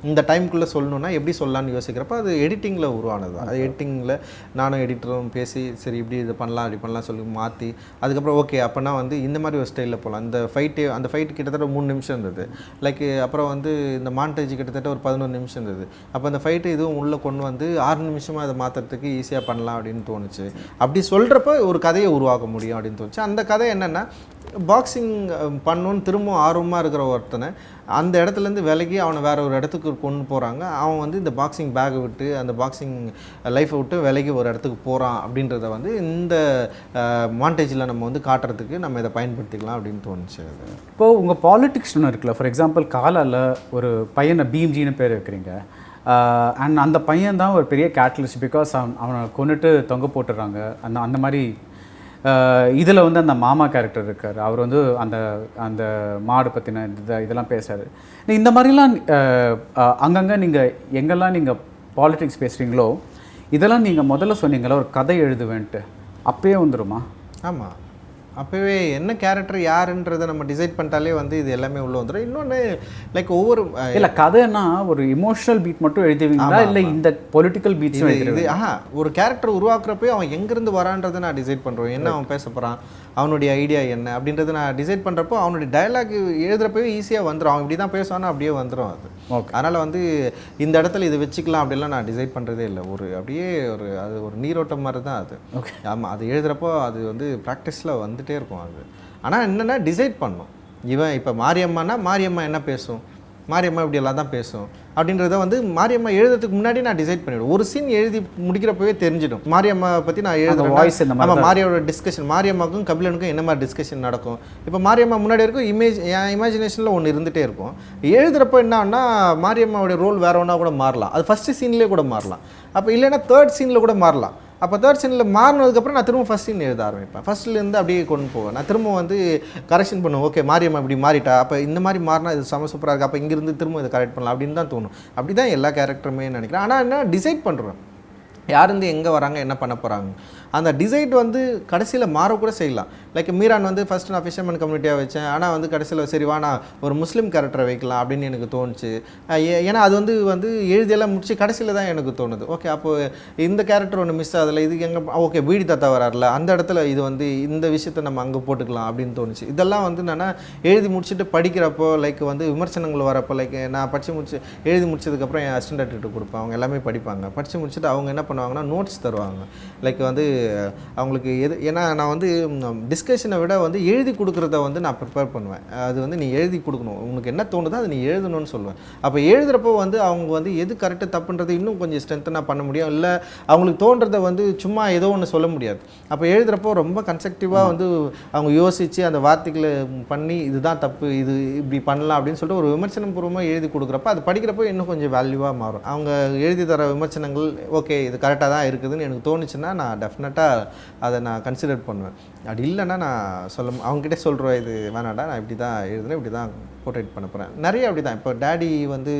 இந்த டைமுக்குள்ளே சொல்லணுன்னா எப்படி சொல்லலான்னு யோசிக்கிறப்ப அது எடிட்டிங்கில் உருவானது. அது எடிட்டிங்கில் நானும் எடிட்டரும் பேசி சரி இப்படி இது பண்ணலாம் அப்படி பண்ணலாம் சொல்லி மாற்றி அதுக்கப்புறம் ஓகே அப்போனா வந்து இந்த மாதிரி ஒரு ஸ்டைலில் போகலாம். அந்த ஃபைட்டு கிட்டத்தட்ட 3 நிமிஷம் இருந்தது. லைக் அப்புறம் வந்து இந்த மாண்டேஜ் கிட்டத்தட்ட ஒரு 11 நிமிஷம் இருந்தது. அப்போ அந்த ஃபைட்டு இதுவும் உள்ளே கொண்டு வந்து 6 நிமிஷமாக அதை மாற்றுறதுக்கு ஈஸியாக பண்ணலாம் அப்படின்னு தோணுச்சு. அப்படி சொல்கிறப்ப ஒரு கதையை உருவாக்க முடியும் அப்படின்னு தோணுச்சு. அந்த கதை என்னென்னா, பாக்ஸிங் பண்ணணுன்னு திரும்ப ஆர்வமாக இருக்கிற ஒருத்தனை அந்த இடத்துலேருந்து விலகி அவனை வேற ஒரு இடத்துக்கு கொண்டு போகிறாங்க. அவன் வந்து இந்த பாக்ஸிங் பேக்கை விட்டு அந்த பாக்ஸிங் லைஃப்பை விட்டு விலகி ஒரு இடத்துக்கு போகிறான் அப்படின்றத வந்து இந்த மாண்டேஜில் நம்ம வந்து காட்டுறதுக்கு நம்ம இதை பயன்படுத்திக்கலாம் அப்படின்னு தோணுச்சு. இப்போது உங்கள் பாலிட்டிக்ஸ்னு இருக்குல்ல, ஃபார் எக்ஸாம்பிள் காலால் ஒரு பையனை பீம்ஜின்னு பேர் வைக்கிறீங்க. அண்ட் அந்த பையன் தான் ஒரு பெரிய கேட்டலிஸ்ட். பிகாஸ் அவனை கொண்டுட்டு தொங்க போட்டுடுறாங்க. அந்த மாதிரி இதில் வந்து அந்த மாமா கேரக்டர் இருக்கார். அவர் வந்து அந்த மாடு பற்றின இதெல்லாம் பேசுகிறாரு. இந்த மாதிரிலாம் அங்கங்கே நீங்கள் எங்கெல்லாம் நீங்கள் பாலிட்டிக்ஸ் பேசுகிறீங்களோ இதெல்லாம் நீங்கள் முதல்ல சொன்னீங்களா ஒரு கதை எழுதுவேன்ட்டு, அப்பயே வந்துடுமா? ஆமாம், அப்போவே என்ன கேரக்டர் யாருன்றதை நம்ம டிசைட் பண்ணிட்டாலே வந்து இது எல்லாமே உள்ளே வந்துடும். இன்னொன்று லைக் ஒவ்வொரு இல்லை கதைன்னா ஒரு இமோஷனல் பீட் மட்டும் எழுதுவீங்களா இல்லை இந்த பொலிட்டிக்கல் பீட்ஸும் இது ஒரு கேரக்டர் உருவாக்குறப்போ அவன் எங்கேருந்து வரான்றதை நான் டிசைட் பண்ணுறோம். என்ன அவன் பேச போகிறான், அவனுடைய ஐடியா என்ன அப்படின்றத நான் டிசைட் பண்ணுறப்போ அவனுடைய டயலாக் எழுதுறப்பவே ஈஸியாக வந்துடும். அவன் இப்படி தான் பேசுவானா அப்படியே வந்துடும் அது. அதனால் வந்து இந்த இடத்துல இது வச்சுக்கலாம் அப்படிலாம் நான் டிசைட் பண்ணுறதே இல்லை. அப்படியே அது ஒரு நீரோட்டம் மாதிரி தான் அது. ஆமாம், அது எழுதுகிறப்போ அது வந்து ப்ராக்டிஸில் வந்துகிட்டே இருக்கும் அது. ஆனால் என்னென்னா டிசைட் பண்ணணும். இவன் இப்போ மாரியம்மானா மாரியம்மா என்ன பேசும், மாரியம்மா இப்படி எல்லாம் தான் பேசும் அப்படின்றத வந்து மாரியம்மா எழுதுறதுக்கு முன்னாடி நான் டிசைட் பண்ணிவிடுவேன். ஒரு சீன் எழுதி முடிக்கிறப்பவே தெரிஞ்சிடும் மாரியம்மா பற்றி நான் எழுதுறேன் வாய்ஸ். நம்ம மாரியோட டிஸ்கஷன், மாரியம்மாவுக்கும் கபிலனுக்கும் என்ன மாதிரி டிஸ்கஷன் நடக்கும். இப்போ மாரியம்மா முன்னாடி இருக்கும், என் இமேஜினேஷனில் ஒன்று இருந்துகிட்டே இருக்கும். எழுதுகிறப்போ என்னன்னா மாரியம்மாவுடைய ரோல் வேற ஒன்றா கூட மாறலாம். அது ஃபஸ்ட்டு சீன்லேயே கூட மாறலாம். அப்போ இல்லைன்னா தேர்ட் சீனில் கூட மாறலாம். அப்போ தேர்ட் சீனில் மாறினதுக்கப்புறம் நான் திரும்ப ஃபஸ்ட் சீன் எழுத ஆரம்பிப்பேன். ஃபஸ்ட்லேருந்து அப்படியே கொண்டு போவேன். நான் திரும்ப வந்து கரெக்ஷன் பண்ணுவேன். ஓகே மாரியம்மா இப்படி மாறிட்டா, அப்போ இந்த மாதிரி மாறினா இது செம சூப்பராக இருக்குது, அப்போ இங்கேருந்து திரும்ப இதை கரெக்ட் பண்ணலாம் அப்படின்னு தான் தோணும். அப்படி தான் எல்லா கேரக்டருமே நினைக்கிறேன். ஆனால் என்ன டிசைட் பண்ணுறேன் யார் இருந்து எங்கே வராங்க, என்ன பண்ண போகிறாங்க. அந்த டிசைட் வந்து கடைசியில் மாறக்கூட செய்யலாம். லைக் மீரான் வந்து ஃபஸ்ட்டு நான் ஃபிஷர்மேன் கம்யூனிட்டியாக வச்சேன். ஆனால் வந்து கடைசியில் சரி வா நான் ஒரு முஸ்லீம் கேரக்டரை வைக்கலாம் அப்படின்னு எனக்கு தோணுச்சு. ஏன்னா அது வந்து எழுதியெல்லாம் முடிச்சு கடைசியில் தான் எனக்கு தோணுது. ஓகே அப்போது இந்த கேரக்டர் ஒன்று மிஸ் ஆகலை, இதுக்கு எங்கே ஓகே பீடி தாத்தா வராருல அந்த இடத்துல இது வந்து இந்த விஷயத்தை நம்ம அங்கே போட்டுக்கலாம் அப்படின்னு தோணுச்சு. இதெல்லாம் வந்து நான் எழுதி முடிச்சுட்டு படிக்கிறப்போ லைக் வந்து விமர்சனங்கள் வரப்போ லைக் நான் எழுதி முடிச்சதுக்கப்புறம் என் அசிஸ்டன்ட் எடிட்டர் கொடுப்பேன். அவங்க எல்லாமே படிப்பாங்க. படித்து முடிச்சுட்டு அவங்க என்ன பண்ணுவாங்கன்னா நோட்ஸ் தருவாங்க. லைக் வந்து அவங்களுக்கு ஏன்னா நான் வந்து டிஸ்கஷனை விட வந்து எழுதி கொடுக்குறத வந்து நான் ப்ரிப்பேர் பண்ணுவேன். அது வந்து நீ எழுதி கொடுக்கணும், உனக்கு என்ன தோணுதோ அதை நீ எழுதணும்னு சொல்லுவேன். அப்போ எழுதுகிறப்போ வந்து அவங்க வந்து எது கரெக்டாக தப்புன்றது இன்னும் கொஞ்சம் ஸ்ட்ரென்த்தனாக பண்ண முடியும். இல்லை அவங்களுக்கு தோன்றதை வந்து சும்மா ஏதோ ஒன்று சொல்ல முடியாது. அப்போ எழுதுகிறப்போ ரொம்ப கன்ஸ்ட்ரக்டிவாக வந்து அவங்க யோசித்து அந்த வார்த்தைகளை பண்ணி இதுதான் தப்பு, இது இப்படி பண்ணலாம் அப்படின்னு சொல்லிட்டு ஒரு விமர்சனம் பூர்வமாக எழுதி கொடுக்குறப்ப அது படிக்கிறப்போ இன்னும் கொஞ்சம் வேல்யூவாக மாறும். அவங்க எழுதி தர விமர்சனங்கள் ஓகே இது கரெக்டாக தான் இருக்குதுன்னு எனக்கு தோணுச்சுன்னா நான் டெஃபினட்டாக அதை நான் கன்சிடர் பண்ணுவேன். அப்படி இல்லைன்னா நான் அவங்ககிட்ட சொல்கிறேன் இது வேணாடா, நான் இப்படி தான் எழுதுறேன், இப்படி தான் போர்ட்ரேட் பண்ண போகிறேன். நிறைய அப்படி தான். இப்போ டேடி வந்து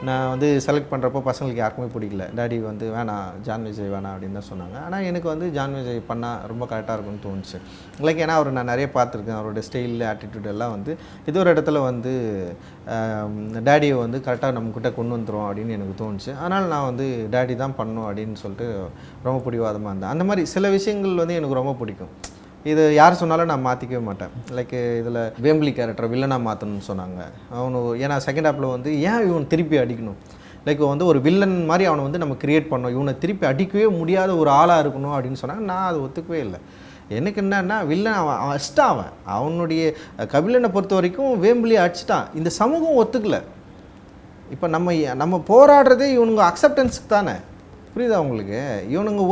நான் வந்து செலக்ட் பண்ணுறப்போ பசங்களுக்கு யாருக்குமே பிடிக்கல. டேடி வந்து வேணாம் ஜான் விஜய் வேணாம் அப்படின்னு தான் சொன்னாங்க. ஆனால் எனக்கு வந்து ஜான் விஜய் பண்ணால் ரொம்ப கரெக்டாக இருக்கும்னு தோணுச்சு. லைக் ஏன்னா அவர் நான் நிறைய பார்த்துருக்கேன். அவரோட ஸ்டைல் ஆட்டிடியூட் எல்லாம் வந்து இது ஒரு இடத்துல வந்து டேடியை வந்து கரெக்டாக நம்மக்கிட்ட கொண்டு வந்துடும் அப்படின்னு எனக்கு தோணுச்சு. அதனால் நான் வந்து டேடி தான் பண்ணணும் அப்படின்னு சொல்லிட்டு ரொம்ப பிடிவாதமாக இருந்தேன். அந்த மாதிரி சில விஷயங்கள் வந்து எனக்கு ரொம்ப பிடிக்கும். இது யார் சொன்னாலும் நான் மாற்றிக்கவே மாட்டேன். லைக் இதில் வேம்பிலி கேரக்டர் வில்லனாக மாற்றணும்னு சொன்னாங்க. ஏன்னா செகண்ட் ஹாப்பில் வந்து ஏன் இவன் திருப்பி அடிக்கணும், லைக் வந்து ஒரு வில்லன் மாதிரி அவனை வந்து நம்ம கிரியேட் பண்ணோம், இவனை திருப்பி அடிக்கவே முடியாத ஒரு ஆளாக இருக்கணும் அப்படின்னு சொன்னாங்க. நான் அதை ஒத்துக்கவே இல்லை. எனக்கு என்னன்னா வில்லன் அவன் அடிச்சிட்டான். அவனுடைய கபிலனை பொறுத்த வரைக்கும் வேம்பிலியை அடிச்சிட்டான். இந்த சமூகம் ஒத்துக்கலை. இப்போ நம்ம போராடுறதே இவனுங்க அக்செப்டன்ஸுக்கு தானே. புரியுதா உங்களுக்கு? இவனுங்க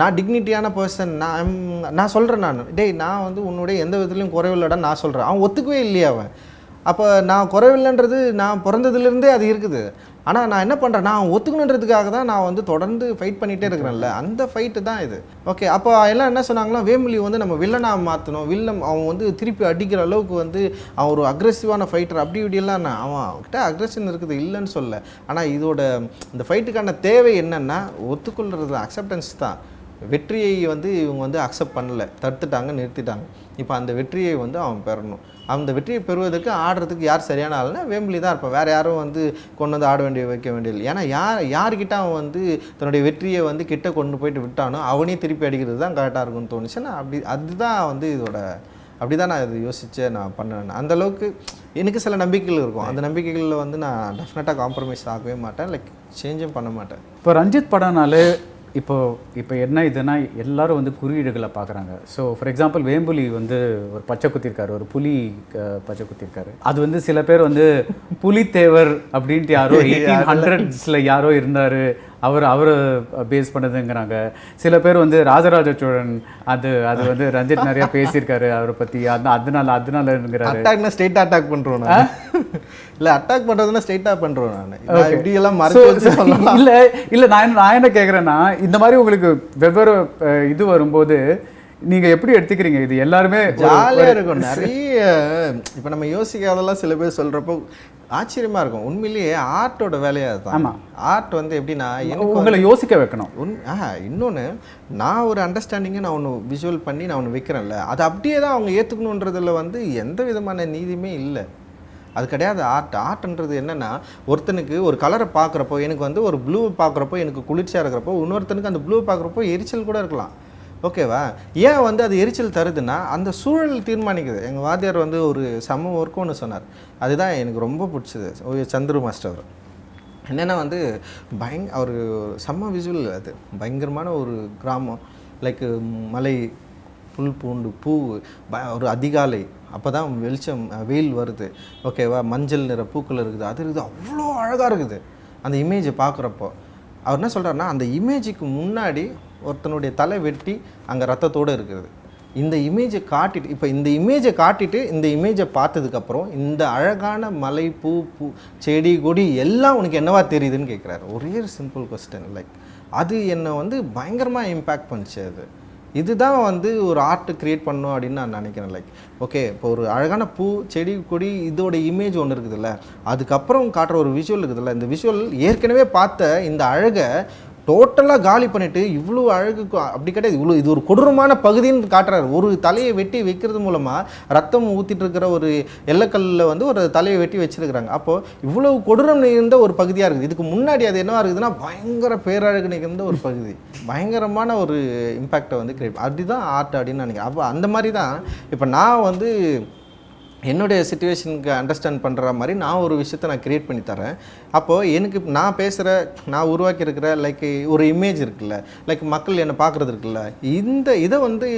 நான் டிக்னிட்டியான பர்சன், நான் சொல்கிறேன், நான் வந்து உன்னுடைய எந்த விதத்துலையும் குறைவில்லடா நான் சொல்கிறேன். அவன் ஒத்துக்கவே இல்லையா அவன். அப்போ நான் குறைவில்லைன்றது நான் பிறந்ததுலேருந்தே அது இருக்குது. ஆனால் நான் என்ன பண்ணுறேன், நான் ஒத்துக்கணுன்றதுக்காக தான் நான் வந்து தொடர்ந்து ஃபைட் பண்ணிகிட்டே இருக்கிறேன்ல, அந்த ஃபைட்டு தான் இது. ஓகே அப்போ எல்லாம் என்ன சொன்னாங்கன்னா வேம்பிலி வந்து நம்ம வில்லனாக மாற்றணும், அவன் வந்து திருப்பி அடிக்கிற அளவுக்கு வந்து அவன் ஒரு அக்ரெசிவான ஃபைட்டர் அப்படி இப்படியெல்லாம். அவன்கிட்ட அக்ரெஷன் இருக்குது இல்லைன்னு சொல்ல. ஆனால் இந்த ஃபைட்டுக்கான தேவை என்னென்னா ஒத்துக்கொள்கிறது அக்செப்டன்ஸ் தான். வெற்றியை வந்து இவங்க வந்து அக்செப்ட் பண்ணலை, தடுத்துட்டாங்க, நிறுத்திட்டாங்க. இப்போ அந்த வெற்றியை வந்து அவன் பெறணும். அந்த வெற்றியை பெறுவதற்கு ஆடுறதுக்கு யார் சரியான ஆளுனா வேம்பிலி தான் இருப்பான். வேறு யாரும் வந்து கொண்டு வந்து ஆட வைக்க வேண்டியதில்லை. ஏன்னா யார்கிட்ட அவன் வந்து தன்னுடைய வெற்றியை வந்து கிட்ட கொண்டு போயிட்டு விட்டானோ அவனே திருப்பி அடிக்கிறது தான் கரெக்டாக இருக்கும்னு தோணுச்சு. நான் அதுதான் வந்து அப்படி தான் நான் இது யோசித்து நான் பண்ணேன். அந்தளவுக்கு எனக்கு சில நம்பிக்கைகள் இருக்கும். அந்த நம்பிக்கைகளில் வந்து நான் டெஃபினட்டாக காம்ப்ரமைஸ் ஆகவே மாட்டேன், லைக் சேஞ்சும் பண்ண மாட்டேன். இப்போ ரஞ்சித் படம்னாலே இப்போ என்ன இதுனா எல்லாரும் வந்து குறியீடுகளை பார்க்குறாங்க. ஸோ ஃபார் எக்ஸாம்பிள் வேம்புலி வந்து ஒரு பச்சை குத்திருக்காரு, ஒரு புலி பச்சை குத்திருக்காரு. அது வந்து சில பேர் வந்து புலித்தேவர் அப்படின்ட்டு யாரோ 1800s யாரோ இருந்தார், அவர் பேஸ் பண்ணதுங்கிறாங்க. சில பேர் வந்து ராஜராஜ சோழன் அது வந்து ரஞ்சித் நிறைய பேசியிருக்காரு அவரை பற்றி, அதனாலங்கிறாரு. அட்டாக்னா ஸ்ட்ரெயிட் அட்டாக் பண்ணுறோம் நான். இல்லை அட்டாக் பண்ணுறதுனா ஸ்ட்ரெயிட்டாக பண்ணுறோம் நான். இப்படியெல்லாம் இல்லை நான் என்ன கேட்குறேன்னா, இந்த மாதிரி உங்களுக்கு வெவ்வேறு இது வரும்போது நீங்கள் எப்படி எடுத்துக்கிறீங்க இது? எல்லாருமே ஜாலியாக இருக்கும். நிறைய இப்போ நம்ம யோசிக்காதெல்லாம் சில பேர் சொல்கிறப்போ ஆச்சரியமாக இருக்கும். உண்மையிலேயே ஆர்ட்டோட வேலையாக தான். ஆமாம், ஆர்ட் வந்து எப்படின்னா உங்களை யோசிக்க வைக்கணும். இன்னொன்று, நான் ஒரு அண்டர்ஸ்டாண்டிங்கை நான் ஒன்று விஷுவல் பண்ணி நான் ஒன்று வைக்கிறேன்ல, அதை அப்படியே தான் அவங்க ஏற்றுக்கணுன்றதில் வந்து எந்த விதமான நீதியுமே இல்லை. அது கிடையாது ஆர்ட்ன்றது என்னென்னா, ஒருத்தனுக்கு ஒரு கலரை பார்க்குறப்போ, எனக்கு வந்து ஒரு ப்ளூ பார்க்குறப்போ எனக்கு குளிர்ச்சியாக இருக்கிறப்போ, இன்னொருத்தனுக்கு அந்த ப்ளூ பார்க்குறப்போ எரிச்சல் கூட இருக்கலாம். ஓகேவா? ஏன் வந்து அது எரிச்சல் தருதுன்னா, அந்த சூழல் தீர்மானிக்குது. எங்கள் வாத்தியார் வந்து ஒரு செம்ம ஒர்க்கு ஒன்று சொன்னார். அதுதான் எனக்கு ரொம்ப பிடிச்சது. சந்துரு மாஸ்டர் என்னென்னா வந்து அவர் செம்ம விஷுவல். அது பயங்கரமான ஒரு கிராமம். லைக் மலை, புல் பூண்டு, பூ, ஒரு அதிகாலை, அப்போ தான் வெளிச்சம், வெயில் வருது. ஓகேவா? மஞ்சள் நிற பூக்கள் இருக்குது, அது இருக்குது, அவ்வளோ அழகாக இருக்குது அந்த இமேஜை பார்க்குறப்போ. அவர் என்ன சொல்கிறாருன்னா, அந்த இமேஜுக்கு முன்னாடி ஒருத்தனுடைய தலை வெட்டி அங்கே ரத்தத்தோடு இருக்குது. இந்த இமேஜை காட்டிட்டு, இப்போ இந்த இமேஜை காட்டிட்டு இந்த இமேஜை பார்த்ததுக்கப்புறம் இந்த அழகான மலை, பூ, செடி, கொடி எல்லாம் உனக்கு என்னவா தெரியுதுன்னு கேட்குறாரு. ஒரே சிம்பிள் கொஸ்டின். லைக் அது என்னை வந்து பயங்கரமாக இம்பேக்ட் பண்ணிச்சு. அது இதுதான் வந்து ஒரு ஆர்ட் கிரியேட் பண்ணணும் அப்படின்னு நான் நினைக்கிறேன். லைக் ஓகே, இப்போ ஒரு அழகான பூ, செடி, கொடி, இதோட இமேஜ் ஒன்று இருக்குதுல்ல, அதுக்கப்புறம் காட்டுற ஒரு விஷுவல் இருக்குதுல்ல, இந்த விஷுவல் ஏற்கனவே பார்த்த இந்த அழகை டோட்டலாக காலி பண்ணிவிட்டு இவ்வளோ அழகு அப்படி கிடையாது, இவ்வளோ இது ஒரு கொடூரமான பகுதின்னு காட்டுறாரு. ஒரு தலையை வெட்டி வைக்கிறது மூலமாக ரத்தம் ஊற்றிட்டு இருக்கிற ஒரு எல்லக்கல்லில் வந்து ஒரு தலையை வெட்டி வச்சுருக்கிறாங்க. அப்போது இவ்வளோ கொடூரம் இருந்த ஒரு பகுதியாக இருக்குது. இதுக்கு முன்னாடி அது என்னவாக இருக்குதுன்னா, பயங்கர பேரழகு நிகழ்ந்த ஒரு பகுதி, பயங்கரமான ஒரு இம்பேக்டை வந்து கிரியேட், அதுதான் ஆர்ட் அப்படின்னு நினைக்கிறேன். அப்போ அந்த மாதிரி தான் இப்போ நான் வந்து என்னுடைய சிச்சுவேஷனுக்கு அண்டர்ஸ்டாண்ட் பண்ணுற மாதிரி நான் ஒரு விஷயத்தை நான் க்ரியேட் பண்ணி தரேன். அப்போது எனக்கு நான் பேசுகிற, நான் உருவாக்கியிருக்கிற லைக் ஒரு இமேஜ் இருக்குல்ல, லைக் மக்கள் என்னை பார்க்குறது இருக்குல்ல, இந்த இதை வந்து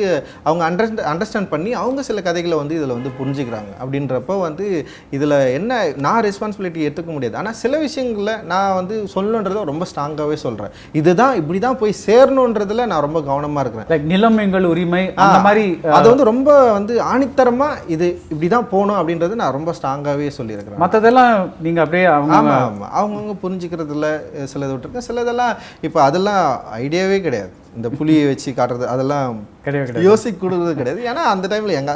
அவங்க அண்டர்ஸ்டாண்ட் பண்ணி அவங்க சில கதைகளை வந்து இதில் வந்து புரிஞ்சுக்கிறாங்க. அப்படின்றப்போ வந்து இதில் என்ன நான் ரெஸ்பான்சிபிலிட்டி எடுத்துக்க முடியாது. ஆனால் சில விஷயங்களில் நான் வந்து சொல்லணுன்றதை ரொம்ப ஸ்ட்ராங்காகவே சொல்கிறேன். இதுதான் இப்படி தான் போய் சேரணுன்றதில் நான் ரொம்ப கவனமாக இருக்கிறேன். லைக் நிலம் எங்கள் உரிமை அந்த மாதிரி அதை வந்து ரொம்ப வந்து ஆணித்தரமாக இது இப்படி தான் போகணும் அப்படின்றது நான் ரொம்ப ஸ்ட்ராங்காகவே சொல்லியிருக்கிறேன். மற்றதெல்லாம் நீங்கள் அப்படியே அவங்கவுங்க புரிஞ்சுக்கிறதுல சிலது விட்டுருக்கேன். சிலதெல்லாம் இப்போ அதெல்லாம் ஐடியாவே கிடையாது. இந்த புலியை வச்சு காட்டுறது அதெல்லாம் கிடையாது, யோசிக்க கொடுக்குறது கிடையாது. ஏன்னா அந்த டைமில்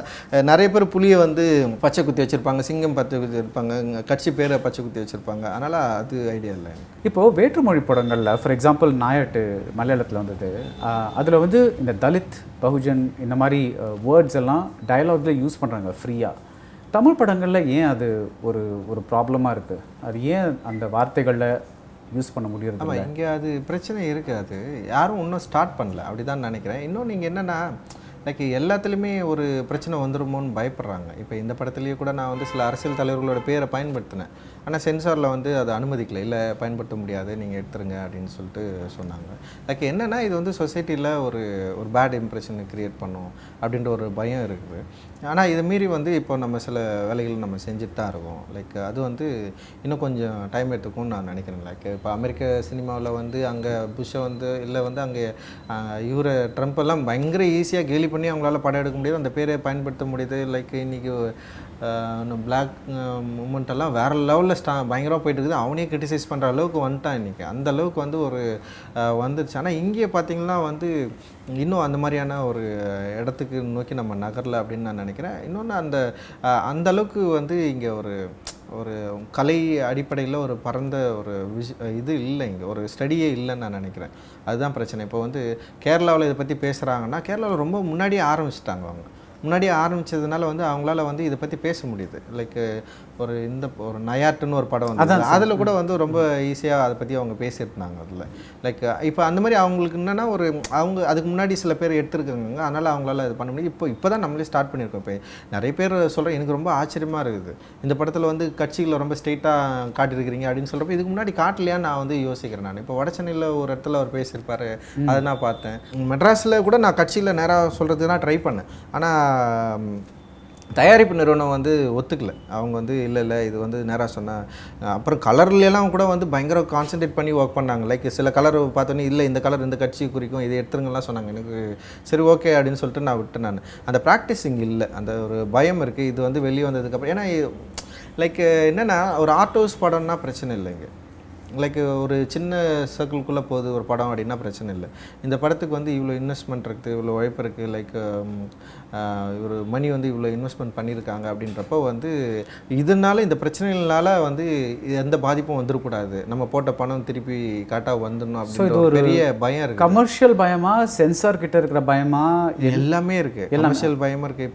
நிறைய பேர் புலியை வந்து பச்சை குத்தி வச்சுருப்பாங்க, சிங்கம் பச்சை குத்தி வச்சுருப்பாங்க, கட்சி பேரை பச்சை குத்தி வச்சுருப்பாங்க. அதனால் அது ஐடியா இல்லை. இப்போது வேற்றுமொழி படங்களில் ஃபார் எக்ஸாம்பிள் நாயாட்டு மலையாளத்தில் வந்தது, அதில் வந்து இந்த தலித், பகுஜன் இந்த மாதிரி வேர்ட்ஸ் எல்லாம் டயலாக்ல யூஸ் பண்ணுறாங்க ஃப்ரீயாக. தமிழ் படங்களில் ஏன் அது ஒரு ப்ராப்ளமாக இருக்குது? அது ஏன் அந்த வார்த்தைகளில் யூஸ் பண்ண முடியறது? ஆமாம், இங்கே அது பிரச்சனை இருக்காது. யாரும் இன்னும் ஸ்டார்ட் பண்ணல அப்படி தான் நினைக்கிறேன். இன்னும் நீங்கள் என்னென்னா, லைக் எல்லாத்துலேயுமே ஒரு பிரச்சனை வந்துடுமோன்னு பயப்படுறாங்க. இப்போ இந்த படத்துலேயே கூட நான் வந்து சில அரசியல் தலைவர்களோட பேரை பயன்படுத்தினேன். ஆனால் சென்சாரில் வந்து அதை அனுமதிக்கல, இல்லை பயன்படுத்த முடியாது, நீங்கள் எடுத்துருங்க அப்படின்னு சொல்லிட்டு சொன்னாங்க. லைக் என்னென்னா, இது வந்து சொசைட்டியில் ஒரு பேட் இம்ப்ரெஷனை க்ரியேட் பண்ணும் அப்படின்ற ஒரு பயம் இருக்குது. ஆனால் இதை மீறி வந்து இப்போ நம்ம சில வேலைகள் நம்ம செஞ்சுட்டு தான் இருக்கோம். லைக் அது வந்து இன்னும் கொஞ்சம் டைம் எடுத்துக்கும்னு நான் நினைக்கிறேன். லைக் இப்போ அமெரிக்க சினிமாவில் வந்து அங்கே புஷ்ஷை வந்து இல்லை வந்து அங்கே இவரை ட்ரம்ப் எல்லாம் பயங்கர ஈஸியாக கேலி பண்ணி அவங்களால படம் எடுக்க முடியாது, அந்த பேரை பயன்படுத்த முடியுது. லைக் இன்றைக்கி பிளாக் மூமெண்ட்டெல்லாம் வேறு லெவலில் பயங்கரமாக போயிட்டு இருக்குது. அவனே கிரிட்டிசைஸ் பண்ணுற அளவுக்கு வந்துட்டான் இன்றைக்கி. அந்த அளவுக்கு வந்து ஒரு வந்துடுச்சு. ஆனால் இங்கே பார்த்திங்கன்னா வந்து இன்னும் அந்த மாதிரியான ஒரு இடத்துக்கு நோக்கி நம்ம நகரல அப்படின்னு நான் நினைக்கிறேன். இன்னொன்று அந்த அளவுக்கு வந்து இங்கே ஒரு கலை அடிப்படையில் ஒரு பரந்த ஒரு இது இல்லை, இங்கே ஒரு ஸ்டடியே இல்லைன்னு நான் நினைக்கிறேன். அதுதான் பிரச்சனை. இப்போ வந்து கேரளாவில் இதை பற்றி பேசுகிறாங்கன்னா, கேரளாவில் ரொம்ப முன்னாடியே ஆரம்பிச்சிட்டாங்க. அவங்க முன்னாடியே ஆரம்பித்ததுனால வந்து அவங்களால வந்து இதை பற்றி பேச முடியுது. லைக் ஒரு நயாட்டுன்னு ஒரு படம் வந்து அதில் கூட வந்து ரொம்ப ஈஸியாக அதை பற்றி அவங்க பேசியிருந்தாங்க. அதில் லைக் இப்போ அந்த மாதிரி அவங்களுக்கு என்னென்னா அவங்க அதுக்கு முன்னாடி சில பேர் எடுத்துருக்காங்க, அதனால் அவங்களால இது பண்ண முடியும். இப்போ தான் நம்மளே ஸ்டார்ட் பண்ணியிருக்கோம். இப்போ நிறைய பேர் சொல்கிறேன், எனக்கு ரொம்ப ஆச்சரியமாக இருக்குது, இந்த படத்தில் வந்து கட்சிகளை ரொம்ப ஸ்ட்ரெயிட்டாக காட்டியிருக்கிறீங்க அப்படின்னு சொல்கிறப்ப இதுக்கு முன்னாடி காட்டலையான்னு நான் வந்து யோசிக்கிறேன். நான் இப்போ வடச்சென்னையில் ஒரு இடத்துல அவர் பேசியிருப்பார், அதை நான் பார்த்தேன். மெட்ராஸில் கூட நான் கட்சியில் நேராக சொல்கிறது தான் ட்ரை பண்ணேன். ஆனால் தயாரிப்பு நிறுவனம் வந்து ஒத்துக்கல. அவங்க வந்து இல்லை இது வந்து நேராக சொன்னேன். அப்புறம் கலர்லாம் கூட வந்து பயங்கர கான்சன்ட்ரேட் பண்ணி ஒர்க் பண்ணாங்க. லைக் சில கலர் பார்த்தோன்னே இல்லை இந்த கலர் இந்த கட்சி குறிக்கும், இதை எடுத்துருங்கலாம் சொன்னாங்க. எனக்கு சரி ஓகே அப்படின்னு சொல்லிட்டு நான் விட்டேன். நான் அந்த ப்ராக்டிஸிங் இல்லை, அந்த ஒரு பயம் இருக்குது. இது வந்து வெளியே வந்ததுக்கப்புறம் ஏன்னா லைக் என்னென்னா ஒரு ஆர்ட் ஹவுஸ் படம்னா பிரச்சனை இல்லைங்க. லைக் ஒரு சின்ன சர்க்கிள்குள்ளே போகுது ஒரு படம் அப்படின்னா பிரச்சனை இல்லை. இந்த படத்துக்கு வந்து இவ்வளோ இன்வெஸ்ட்மெண்ட் இருக்குது, இவ்வளோ உழைப்பு இருக்குது, லைக் ஒரு மணி வந்து இவ்வளோ இன்வெஸ்ட்மெண்ட் பண்ணியிருக்காங்க அப்படின்றப்போ வந்து இதனால இந்த பிரச்சனைகளால் வந்து எந்த பாதிப்பும் வந்துடக்கூடாது, நம்ம போட்ட பணம் திருப்பி கரெக்டாக வந்துடணும் அப்படின்ற ஒரு பெரிய பயம் இருக்குது. கமர்ஷியல் பயமா, சென்சார் கிட்ட இருக்கிற பயமா, எல்லாமே இருக்குது. கமர்ஷியல் பயமாக இருக்குது.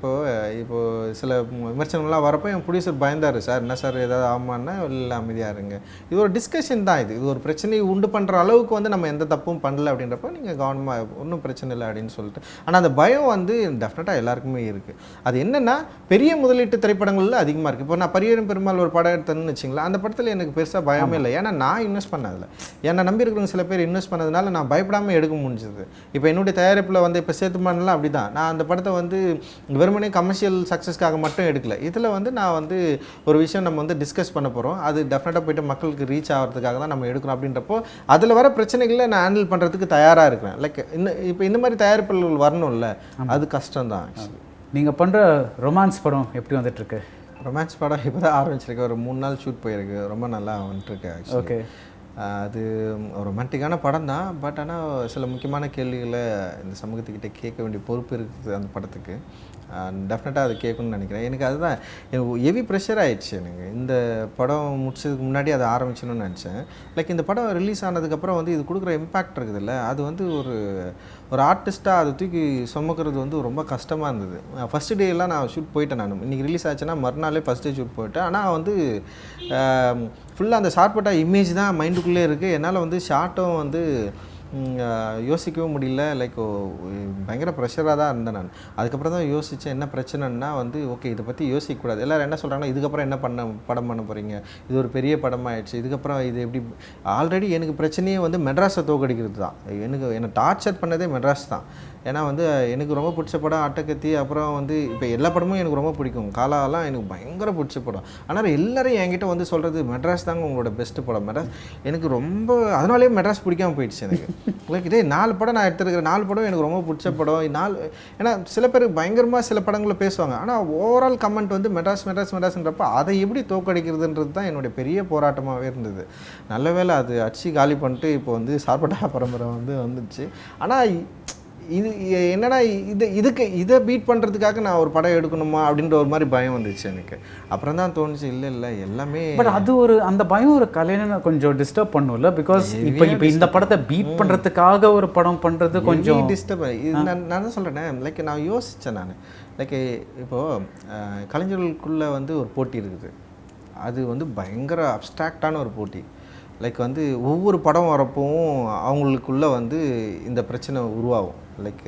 இப்போது சில விமர்சனங்கள்லாம் வரப்போ என் ப்ரொடியூசர் பயந்தார், சார் என்ன சார் ஏதாவது ஆமான்னா இல்லை அமைதியாக இருங்க, இது ஒரு டிஸ்கஷன் தான், இது ஒரு பிரச்சனையை உண்டு பண்ணுற அளவுக்கு வந்து நம்ம எந்த தப்பும் பண்ணல அப்படின்றப்போ நீங்கள் கவனமாக ஒன்றும் பிரச்சனை இல்லை அப்படின்னு சொல்லிட்டு. ஆனால் அந்த பயம் வந்து டெஃபினட்டாக எல்லாருக்குமே இருக்குது. அது என்னென்னா பெரிய முதலீட்டு திரைப்படங்களில் அதிகமாக இருக்குது. இப்போ நான் பரியரும் பெருமாள் ஒரு படம் எடுத்தேன்னு வச்சிங்களேன், அந்த படத்தில் எனக்கு பெருசாக பயமே இல்லை. ஏன்னா நான் இன்வெஸ்ட் பண்ணதில்லை, என்னை நம்பி இருக்கிறவங்க சில பேர் இன்வெஸ்ட் பண்ணதுனால நான் பயப்படாமல் எடுக்க முடிஞ்சது. இப்போ என்னுடைய தயாரிப்பில் வந்து இப்போ சேத்துமானலாம் அப்படி தான், நான் அந்த படத்தை வந்து வெறுமனே கமர்ஷியல் சக்ஸஸ்க்காக மட்டும் எடுக்கல. இதில் வந்து நான் வந்து ஒரு விஷயம் நம்ம வந்து டிஸ்கஸ் பண்ண போகிறோம், அது டெஃபினட்டாக போய்ட்டு மக்களுக்கு ரீச் ஆகிறதுக்காக தான் நம்ம எடுக்கணும் அப்படின்றப்போ அதில் வர பிரச்சனைகளை நான் ஹேண்டில் பண்ணுறதுக்கு தயாராக இருக்கிறேன். லைக் இப்போ இந்த மாதிரி தயாரிப்புகள் வரணும்ல, அது கஷ்டம் தான். நீங்கள் பண்ணுற ரொமான்ஸ் படம் எப்படி வந்துட்டுருக்கு? ரொமான்ஸ் படம் இப்போ தான் ஆரம்பிச்சிருக்கு, ஒரு 3 நாள் ஷூட் போயிருக்கு, ரொம்ப நல்லா வந்துட்டுருக்கு. ஓகே, அது ரொமான்டிக்கான படம் தான், பட் ஆனால் சில முக்கியமான கேள்விகளை இந்த சமூகத்துக்கிட்ட கேட்க வேண்டிய பொறுப்பு இருக்குது அந்த படத்துக்கு. டெஃபினட்டாக அதை கேட்கணும்னு நினைக்கிறேன். எனக்கு அதுதான் எனக்கு ஹெவி ப்ரெஷர் ஆகிடுச்சு. எனக்கு இந்த படம் முடிச்சதுக்கு முன்னாடி அதை ஆரம்பிச்சணும்னு நினச்சேன். லைக் இந்த படம் ரிலீஸ் ஆனதுக்கப்புறம் வந்து இது கொடுக்குற இம்பேக்ட் இருக்குதுல்ல, அது வந்து ஒரு ஆர்டிஸ்ட்டாக அதை தூக்கி சுமக்கிறது வந்து ரொம்ப கஷ்டமாக இருந்தது. ஃபஸ்ட்டு டேலாம் நான் ஷூட் போயிட்டேன். நான் இன்றைக்கி ரிலீஸ் ஆச்சுன்னா மறுநாளே ஃபஸ்ட் டே ஷூட் போயிட்டேன். ஆனால் வந்து ஃபுல்லாக அந்த ஷார்ட்பட்டா இமேஜ் தான் மைண்டுக்குள்ளே இருக்குது. என்னால் வந்து ஷார்ட்டும் வந்து யோசிக்கவும் முடியல. லைக் பயங்கர ப்ரெஷராக தான் இருந்தேன் நான். அதுக்கப்புறம் தான் யோசித்தேன் என்ன பிரச்சனைன்னா வந்து ஓகே இதை பற்றி யோசிக்கக்கூடாது. எல்லோரும் என்ன சொல்கிறாங்கன்னா இதுக்கப்புறம் என்ன படம் பண்ண போகிறீங்க, இது ஒரு பெரிய படமாகிடுச்சு, இதுக்கப்புறம் இது எப்படி. ஆல்ரெடி எனக்கு பிரச்சனையே வந்து மெட்ராஸை தோக்கடிக்கிறது தான். என்னை டார்ச்சர் பண்ணதே மெட்ராஸ் தான். ஏன்னா வந்து எனக்கு ரொம்ப பிடிச்ச படம் அட்டகத்தி. அப்புறம் வந்து இப்போ எல்லா படமும் எனக்கு ரொம்ப பிடிக்கும், காலாலாம் எனக்கு பயங்கர பிடிச்ச படம். ஆனால் எல்லோரும் என்கிட்ட வந்து சொல்கிறது மெட்ராஸ் தாங்க உங்களோட பெஸ்ட்டு படம். மெட்ராஸ் எனக்கு ரொம்ப, அதனாலேயே மெட்ராஸ் பிடிக்காமல் போயிடுச்சு எனக்கு. லைக் இதே 4 படம் நான் எடுத்துருக்கிறேன், 4 படம் எனக்கு ரொம்ப பிடிச்ச படம். ஏன்னா சில பேர் பயங்கரமாக சில படங்களில் பேசுவாங்க, ஆனால் ஓவரால் கமெண்ட் வந்து மெட்ராஸ் மெட்ராஸ் மெட்ராஸ்ன்றப்ப அதை எப்படி தோக்கடிக்கிறதுன்றது தான் என்னுடைய பெரிய போராட்டமாகவே இருந்தது. நல்ல வேளை அது அடிச்சு காலி பண்ணிட்டு இப்போ வந்து சார்பட்டா பரம்பரை வந்துடுச்சு. ஆனால் இது என்னன்னா இதை பீட் பண்ணுறதுக்காக நான் ஒரு படம் எடுக்கணுமா அப்படின்ற ஒரு மாதிரி பயம் வந்துச்சு எனக்கு. அப்புறம் தான் தோணுச்சு இல்லை எல்லாமே. பட் அது அந்த பயம் ஒரு கலைஞனை கொஞ்சம் டிஸ்டர்ப் பண்ணும்ல. பிகாஸ் இப்போ இந்த படத்தை பீட் பண்ணுறதுக்காக ஒரு படம் பண்ணுறது கொஞ்சம் டிஸ்டர்ப். நான் தான் சொல்கிறேன், லைக் நான் யோசித்தேன். நான் லைக் இப்போது கலைஞர்களுக்குள்ளே வந்து ஒரு போட்டி இருக்குது, அது வந்து பயங்கர அப்ஸ்ட்ராக்டான ஒரு போட்டி. லைக் வந்து ஒவ்வொரு படம் வரப்பவும் அவங்களுக்குள்ளே வந்து இந்த பிரச்சனை உருவாகும். லைக்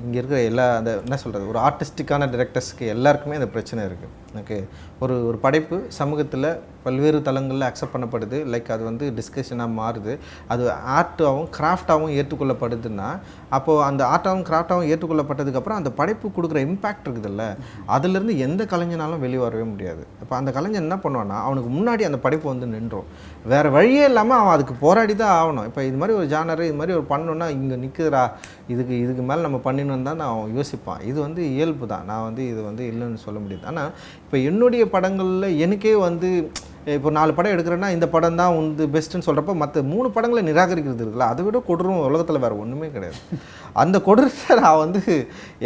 இங்கே இருக்கிற அந்த என்ன சொல்கிறது, ஒரு ஆர்டிஸ்டிக்கான டைரக்டர்ஸ்க்கு எல்லாருக்குமே அந்த பிரச்சனை இருக்குது. ஓகே, ஒரு படைப்பு சமூகத்தில் பல்வேறு தளங்களில் அக்செப்ட் பண்ணப்படுது. லைக் அது வந்து டிஸ்கஷனாக மாறுது, அது ஆர்ட்டாகவும் கிராஃப்டாகவும் ஏற்றுக்கொள்ளப்படுதுன்னா அப்போது அந்த ஆர்ட்டாகவும் கிராஃப்டாகவும் ஏற்றுக்கொள்ளப்பட்டதுக்கப்புறம் அந்த படைப்பு கொடுக்குற இம்பேக்ட் இருக்குதுல்ல, அதுலேருந்து எந்த கலைஞனாலும் வெளியே வரவே முடியாது. இப்போ அந்த கலைஞன் என்ன பண்ணுவான்னா அவனுக்கு முன்னாடி அந்த படைப்பு வந்து நின்றோம், வேறு வழியே இல்லாமல் அவன் அதுக்கு போராடி தான் ஆகணும். இப்போ இது மாதிரி ஒரு ஜானரு இது மாதிரி ஒரு பண்ணணுன்னா இங்கே நிற்குதுரா, இதுக்கு மேலே நம்ம பண்ணிடணும் தான் நான் யோசிப்பான். இது வந்து இயல்பு தான், நான் வந்து இது வந்து இல்லைன்னு சொல்ல முடியாது. ஆனால் இப்போ என்னுடைய படங்களில் எனக்கே வந்து இப்போ 4 படம் எடுக்கிறேன்னா இந்த படம் தான் வந்து பெஸ்ட்டுன்னு சொல்கிறப்ப மற்ற 3 படங்களை நிராகரிக்கிறது இருக்குல்ல, அதை விட கொடூரம் உலகத்தில் வேறு ஒன்றுமே கிடையாது. அந்த கொடூரத்தை நான் வந்து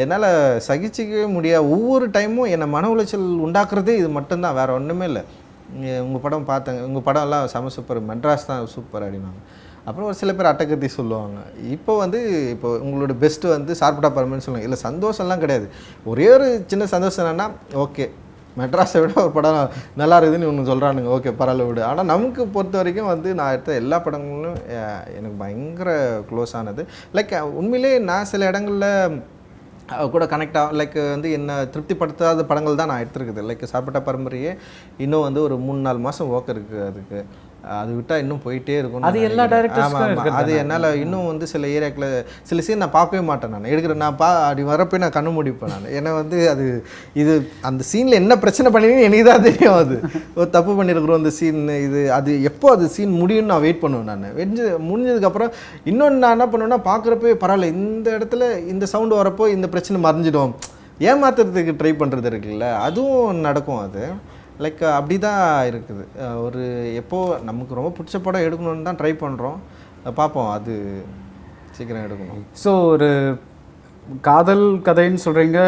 என்னால் சகிச்சிக்கவே முடியாது. ஒவ்வொரு டைமும் என்னை மன உளைச்சல் உண்டாக்குறதே இது மட்டும்தான், வேறு ஒன்றுமே இல்லை. உங்கள் படம் பார்த்தேங்க, உங்கள் படம்லாம் செம சூப்பர், மெட்ராஸ் தான் சூப்பர் அப்படின்னாங்க. அப்புறம் ஒரு சில பேர் அட்டகத்தி சொல்லுவாங்க. இப்போ உங்களோட பெஸ்ட்டு வந்து சார்பட்டா பரம்பரைன்னு சொல்லுவாங்க. இல்லை சந்தோஷம்லாம் கிடையாது, ஒரே ஒரு சின்ன சந்தோஷம் என்னென்னா ஓகே மெட்ராஸை விட ஒரு படம் நல்லா இருக்குதுன்னு ஒன்று சொல்கிறானுங்க, ஓகே பரவாயில்ல விடு. ஆனால் நமக்கு பொறுத்த வரைக்கும் வந்து நான் எடுத்த எல்லா படங்களும் எனக்கு பயங்கர க்ளோஸ் ஆனது. லைக் உண்மையிலே நான் சில இடங்களில் கூட கனெக்ட் ஆகும். லைக் வந்து என்ன திருப்திப்படுத்தாத படங்கள் தான் நான் எடுத்துருக்குது. லைக் சார்பட்டா பரம்பரையே இன்னும் வந்து ஒரு 3-4 மாதம் ஒர்க் இருக்குது அதுக்கு, அது விட்டால் இன்னும் போயிட்டே இருக்கும். அது எல்லா டைரக்டர்ஸ்க்கும் அது என்னால் இன்னும் வந்து சில ஏரியாக்களில் சில சீன் நான் பார்க்கவே மாட்டேன். நான் எடுக்கிறேன், நான் அப்படி வரப்போ நான் கண்ணு முடிப்பேன். நான் ஏன்னா வந்து இது அந்த சீனில் என்ன பிரச்சனை பண்ணிங்கன்னு எனக்கு தான் தெரியும். அது ஒரு தப்பு பண்ணியிருக்கிறோம் அந்த சீன், அது எப்போ அது சீன் முடியும்னு நான் வெயிட் பண்ணுவேன். நான் முடிஞ்சதுக்கப்புறம் இன்னொன்று நான் என்ன பண்ணுவேன்னா பார்க்குறப்பே பரவாயில்ல, இந்த இடத்துல இந்த சவுண்டு வரப்போ இந்த பிரச்சனை மறைஞ்சிடும், ஏமாத்துறதுக்கு ட்ரை பண்ணுறது இருக்குல்ல, அதுவும் நடக்கும். அது லைக் அப்படி தான் இருக்குது. ஒரு எப்போது நமக்கு ரொம்ப பிடிச்ச படம் எடுக்கணுன்னு தான் ட்ரை பண்ணுறோம், பார்ப்போம் அது சீக்கிரம் எடுக்கணும். ஸோ ஒரு காதல் கதைன்னு சொல்கிறீங்க,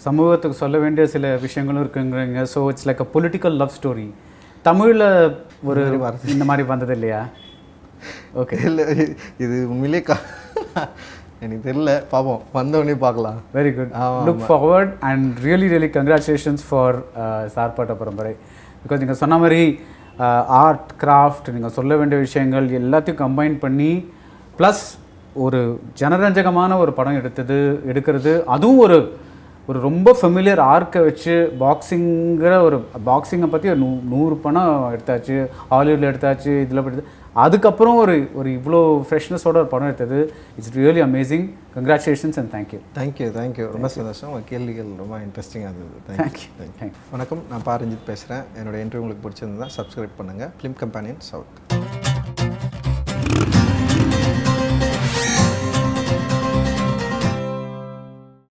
சமூகத்துக்கு சொல்ல வேண்டிய சில விஷயங்களும் இருக்குங்கிறீங்க. So it's like a political love story. தமிழில் ஒரு இந்த மாதிரி வந்தது இல்லையா? ஓகே, இல்லை இது உண்மையிலே எனக்கு தெரியல, பார்ப்போம், வந்தவொடனே பார்க்கலாம். Very good, look forward and really congratulations for Sarpatta Parambarai. Because நீங்கள் சொன்ன மாதிரி ஆர்ட் கிராஃப்ட், நீங்கள் சொல்ல வேண்டிய விஷயங்கள் எல்லாத்தையும் கம்பைன் பண்ணி ப்ளஸ் ஒரு ஜனரஞ்சகமான ஒரு படம் எடுக்கிறது, அதுவும் ஒரு ரொம்ப ஃபெமிலியர் ஆர்க்கை வச்சு பாக்ஸிங்கிற ஒரு பாக்ஸிங்கை பற்றி ஒரு 100 படம் எடுத்தாச்சு, ஹாலிவுட்டில் எடுத்தாச்சு, இதில் படி அதுக்கப்புறம் ஒரு இவ்வளோ ஃப்ரெஷ்னஸோட ஒரு படம் எடுத்தது. It's really amazing. Congratulations and thank you. ரொம்ப சந்தோஷம். உங்கள் கேள்விகள் ரொம்ப இன்ட்ரெஸ்டிங்காக இருந்தது. தேங்க்யூ. வணக்கம், நான் பாரஞ்சித் பேசுகிறேன். என்னோடய இன்டர்வியூ உங்களுக்கு பிடிச்சிருந்தா சப்ஸ்கிரைப் பண்ணுங்கள். Film companion south.